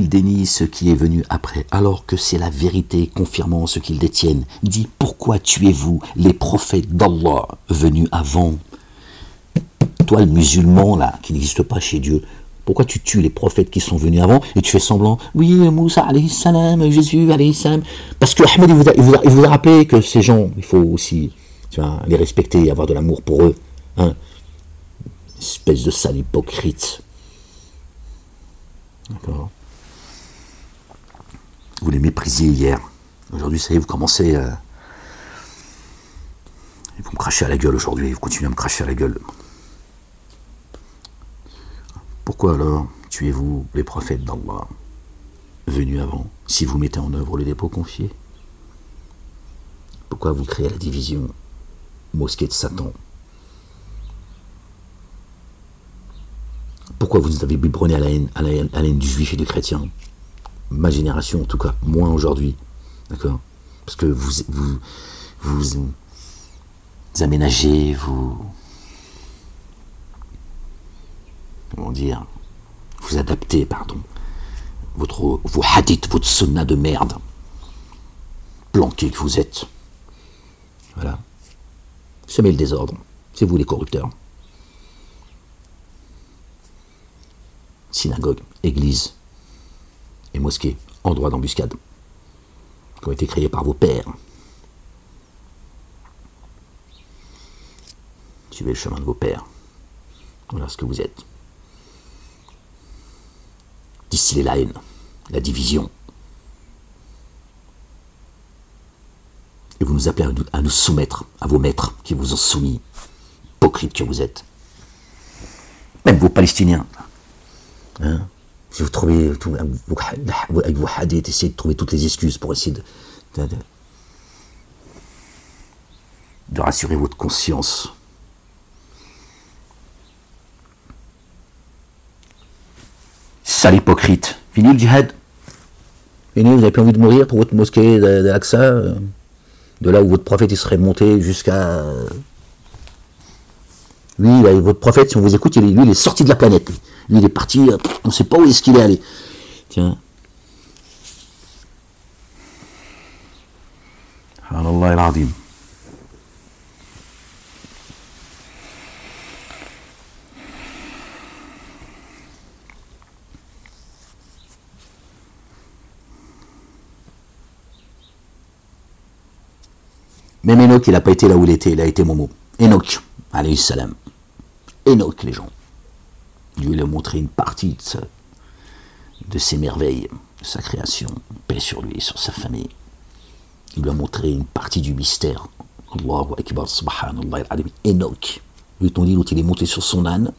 dénie ce qui est venu après, alors que c'est la vérité confirmant ce qu'ils détiennent. Il dit, pourquoi tuez-vous les prophètes d'Allah venus avant? Toi, le musulman, là, qui n'existe pas chez Dieu, pourquoi tu tues les prophètes qui sont venus avant et tu fais semblant, oui, Moussa alayhi salam, Jésus alayhi salam, parce que Ahmed, il vous a rappelé que ces gens, il faut aussi, tu vois, les respecter et avoir de l'amour pour eux, hein. Espèce de sale hypocrite. D'accord. Vous les méprisiez hier. Aujourd'hui, ça y est, vous commencez... Ils vont me cracher à la gueule aujourd'hui. Vous continuez à me cracher à la gueule. Pourquoi alors tuez-vous les prophètes d'Allah venus avant, si vous mettez en œuvre le dépôt confié? Pourquoi vous créez la division? Mosquée de Satan. Pourquoi vous avez biberonné à la haine du juif et du chrétien? Ma génération, en tout cas, moins aujourd'hui. D'accord? Parce que vous aménagez, comment dire, vous adaptez, pardon, vos hadiths, votre sunna de merde. planqués que vous êtes. Voilà. Semez le désordre. C'est vous les corrupteurs. Synagogue, église et mosquée, endroits d'embuscade, qui ont été créés par vos pères. Suivez le chemin de vos pères. Voilà ce que vous êtes. Distillez la haine, la division. Et vous nous appelez à nous soumettre à vos maîtres qui vous ont soumis, hypocrites que vous êtes. Même vos Palestiniens. Hein? Si vous trouvez, avec vos hadiths, essayez de trouver toutes les excuses pour essayer de rassurer votre conscience. Sale hypocrite. Fini le djihad. Fini, vous n'avez plus envie de mourir pour votre mosquée d'Al-Aqsa, de là où votre prophète il serait monté jusqu'à... Lui, votre prophète, si on vous écoute, lui, il est sorti de la planète. Lui, il est parti, on ne sait pas où est-ce qu'il est allé. Tiens. Allah al-Azim. Même Enoch, il n'a pas été là où il était, il a été Momo. Enoch, alayhi salam. Enoch, les gens. Dieu lui a montré une partie de ses merveilles, de sa création, paix sur lui, sur sa famille. Il lui a montré une partie du mystère. Allahu Akbar, subhanallah al-adim. Enoch. Lui, ton dit, il est monté sur son âne.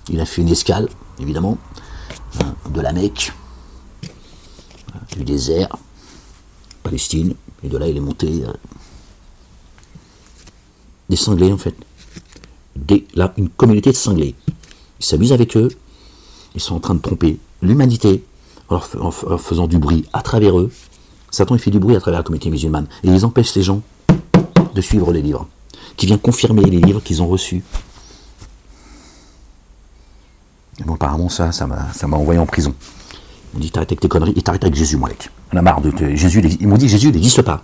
Il a fait une escale, évidemment, de la Mecque, du désert, Palestine, et de là, il est monté des cinglés, en fait. Une communauté de cinglés. Ils s'amusent avec eux, ils sont en train de tromper l'humanité en leur faisant du bruit à travers eux. Satan, il fait du bruit à travers la communauté musulmane, et ils empêchent les gens de suivre les livres, qui vient confirmer les livres qu'ils ont reçus. Et bon, apparemment, ça m'a envoyé en prison. On dit, t'arrêtes avec tes conneries, et t'arrêtes avec Jésus, moi, mec. On a marre de Jésus. Ils m'ont dit, Jésus n'existe pas.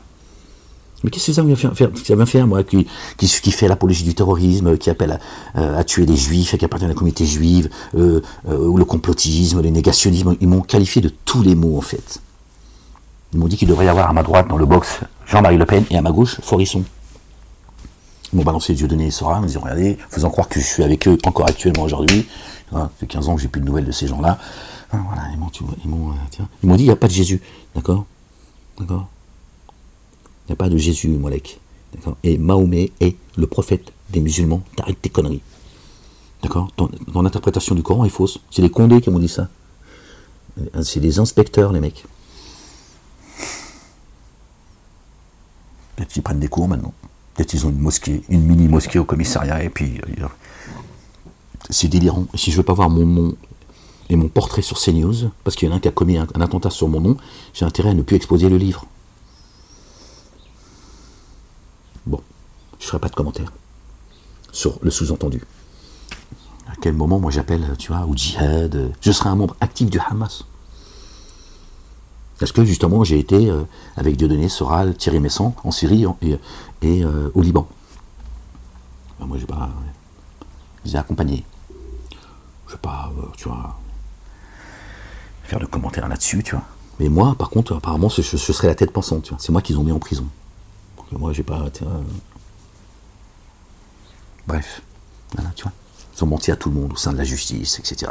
Mais qu'est-ce que ça vient faire, moi, qui fait l'apologie du terrorisme, qui appelle à tuer des juifs, qui appartient à la communauté juive, ou le complotisme, le négationnisme. Ils m'ont qualifié de tous les mots, en fait. Ils m'ont dit qu'il devrait y avoir à ma droite, dans le box, Jean-Marie Le Pen, et à ma gauche, Forisson. Ils m'ont balancé Dieudonné et Sora, ils m'ont dit, regardez, faisant croire que je suis avec eux encore actuellement aujourd'hui. Ça fait 15 ans que j'ai plus de nouvelles de ces gens-là. Voilà, ils m'ont dit, il n'y a pas de Jésus. D'accord. Il n'y a pas de Jésus, Molek. D'accord. Et Mahomet est le prophète des musulmans. T'arrêtes tes conneries. D'accord. Ton interprétation du Coran est fausse. C'est les Condés qui m'ont dit ça. C'est des inspecteurs, les mecs. Peut-être qu'ils prennent des cours maintenant. Peut-être qu'ils ont une mosquée, une mini-mosquée au commissariat, et puis... c'est délirant. Et si je veux pas voir mon nom et mon portrait sur CNews, parce qu'il y en a un qui a commis un attentat sur mon nom, j'ai intérêt à ne plus exposer le livre. Bon, je ne ferai pas de commentaire sur le sous-entendu. À quel moment, moi, j'appelle, tu vois, au djihad, je serai un membre actif du Hamas. Parce que, justement, j'ai été avec Dieudonné, Soral, Thierry Messan, en Syrie et au Liban. Ben, moi, je les ai accompagnés. Je ne vais pas, tu vois, faire de commentaires là-dessus, tu vois. Mais moi, par contre, apparemment, je serais la tête pensante, tu vois. C'est moi qu'ils ont mis en prison. Donc, moi, j'ai pas... Bref, voilà, tu vois. Ils ont menti à tout le monde, au sein de la justice, etc.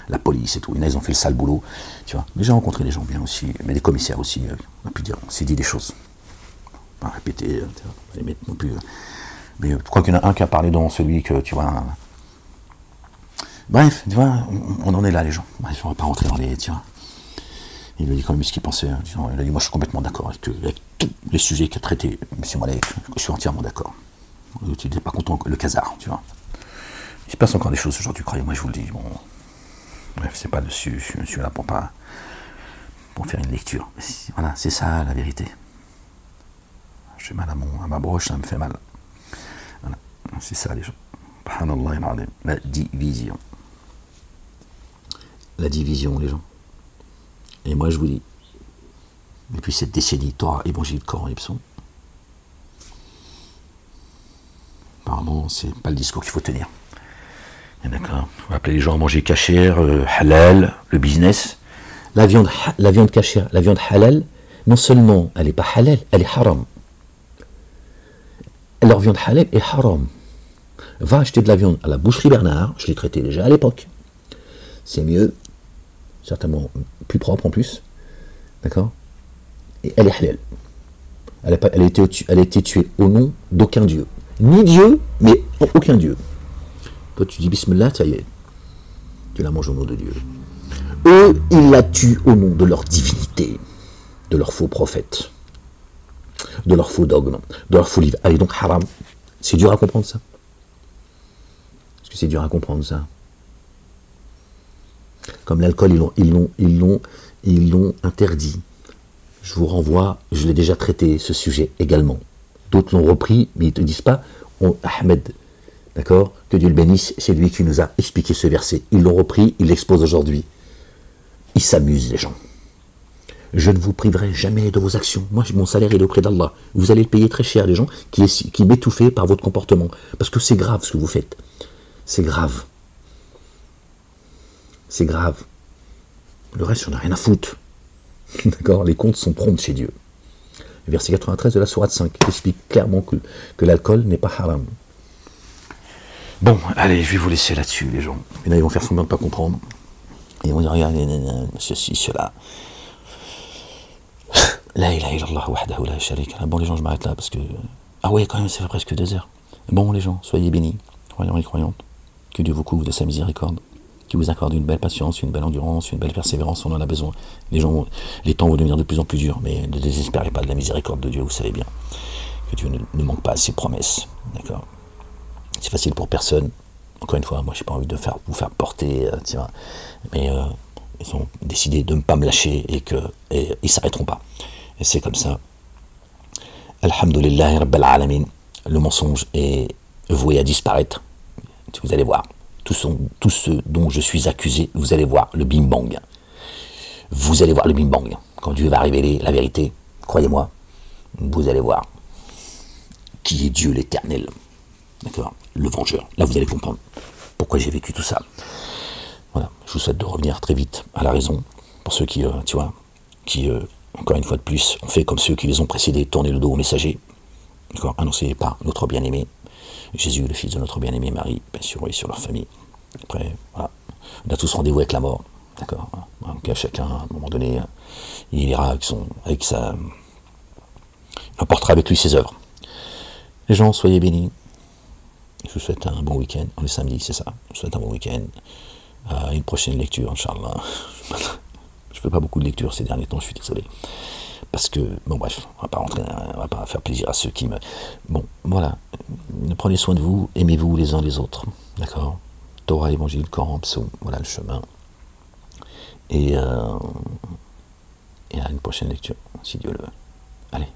La police et tout. Ils ont fait le sale boulot, tu vois. Mais j'ai rencontré des gens bien aussi, mais des commissaires aussi, on a pu dire, on s'est dit des choses. Pas répéter, les mettre non plus. Mais je crois qu'il y en a un qui a parlé dans celui que, tu vois... Bref, tu vois, on en est là, les gens. Bref, on va pas rentrer dans les... Tu vois. Il lui a dit quand même ce qu'il pensait. Il a dit, moi, je suis complètement d'accord avec tous les sujets qu'a traité M. Malek. Je suis entièrement d'accord. Tu n'es pas content, le casar, tu vois. Il se passe encore des choses aujourd'hui, croyez-moi, je vous le dis. Bon, bref, c'est pas dessus. Je suis là pour faire une lecture. Voilà, c'est ça, la vérité. J'ai mal à ma broche, ça me fait mal. Voilà, c'est ça, les gens. La division. La division, les gens. Et moi, je vous dis, depuis cette décennie, Torah, Évangile, Coran et Psaume. Apparemment, c'est pas le discours qu'il faut tenir. D'accord. On va appeler les gens à manger cachère, halal, le business. La viande cachère, la viande halal, non seulement elle n'est pas halal, elle est haram. Leur viande halal est haram. Va acheter de la viande à la boucherie Bernard, je l'ai traité déjà à l'époque. C'est mieux, certainement plus propre en plus. D'accord. Et elle est halal. Elle a été tuée au nom d'aucun dieu. Ni Dieu, mais aucun Dieu. Toi, tu dis Bismillah, ça y est. Tu la manges au nom de Dieu. Eux, ils la tuent au nom de leur divinité, de leurs faux prophètes, de leurs faux dogmes, de leurs faux livres. Allez, donc haram. C'est dur à comprendre ça. Est-ce que c'est dur à comprendre ça? Comme l'alcool, ils l'ont interdit. Je vous renvoie, je l'ai déjà traité, ce sujet également. D'autres l'ont repris, mais ils ne te disent pas, Ahmed, d'accord, que Dieu le bénisse, c'est lui qui nous a expliqué ce verset. Ils l'ont repris, ils l'exposent aujourd'hui. Ils s'amusent, les gens. Je ne vous priverai jamais de vos actions. Moi, mon salaire, il est auprès d'Allah. Vous allez le payer très cher, les gens qui m'étouffaient par votre comportement. Parce que c'est grave ce que vous faites. C'est grave. C'est grave. Le reste, j'en ai rien à foutre. D'accord, les comptes sont prompts chez Dieu. Le verset 93 de la sourate 5 explique clairement que l'alcool n'est pas haram. Bon, allez, je vais vous laisser là-dessus, les gens. Et là, ils vont faire semblant de ne pas comprendre. Et ils vont dire, regardez, ceci, cela. La ilaha illallah wahdahu la sharika lah. Bon, les gens, je m'arrête là parce que... Ah ouais, quand même, ça fait presque 2 heures. Bon, les gens, soyez bénis, croyants et croyantes. Que Dieu vous couvre de sa miséricorde. Qui vous accorde une belle patience, une belle endurance, une belle persévérance, on en a besoin. Les temps vont devenir de plus en plus durs, mais ne désespérez pas de la miséricorde de Dieu, vous savez bien. Que Dieu ne manque pas à ses promesses. D'accord. C'est facile pour personne. Encore une fois, moi, j'ai pas envie de vous faire porter, mais ils ont décidé de ne pas me lâcher et ils s'arrêteront pas. Et c'est comme ça. Alhamdulillah Rabbil Alamin. Le mensonge est voué à disparaître. Vous allez voir. Tout ce dont je suis accusé, vous allez voir le bim-bang. Vous allez voir le bim-bang. Quand Dieu va révéler la vérité, croyez-moi, vous allez voir qui est Dieu l'Éternel. D'accord, le vengeur. Là, vous allez comprendre pourquoi j'ai vécu tout ça. Voilà, je vous souhaite de revenir très vite à la raison. Pour ceux qui, encore une fois de plus, ont fait comme ceux qui les ont précédés, tourner le dos aux messagers. D'accord, annoncés par notre bien-aimé Jésus, le fils de notre bien-aimé Marie, bien sûr, et sur leur famille. Après, voilà, on a tous rendez-vous avec la mort. D'accord. Donc, chacun, à un moment donné, il ira il emportera avec lui ses œuvres. Les gens, soyez bénis. Je vous souhaite un bon week-end. On est samedi, c'est ça. Je vous souhaite un bon week-end. Une prochaine lecture, Inch'Allah. Je ne fais pas beaucoup de lectures ces derniers temps, je suis désolé. Parce que, bon bref, on va pas faire plaisir à ceux qui me... Bon, voilà. Prenez soin de vous, aimez-vous les uns les autres. D'accord. Torah, Évangile, Coran, Psaume, voilà le chemin. Et à une prochaine lecture, si Dieu le veut. Allez.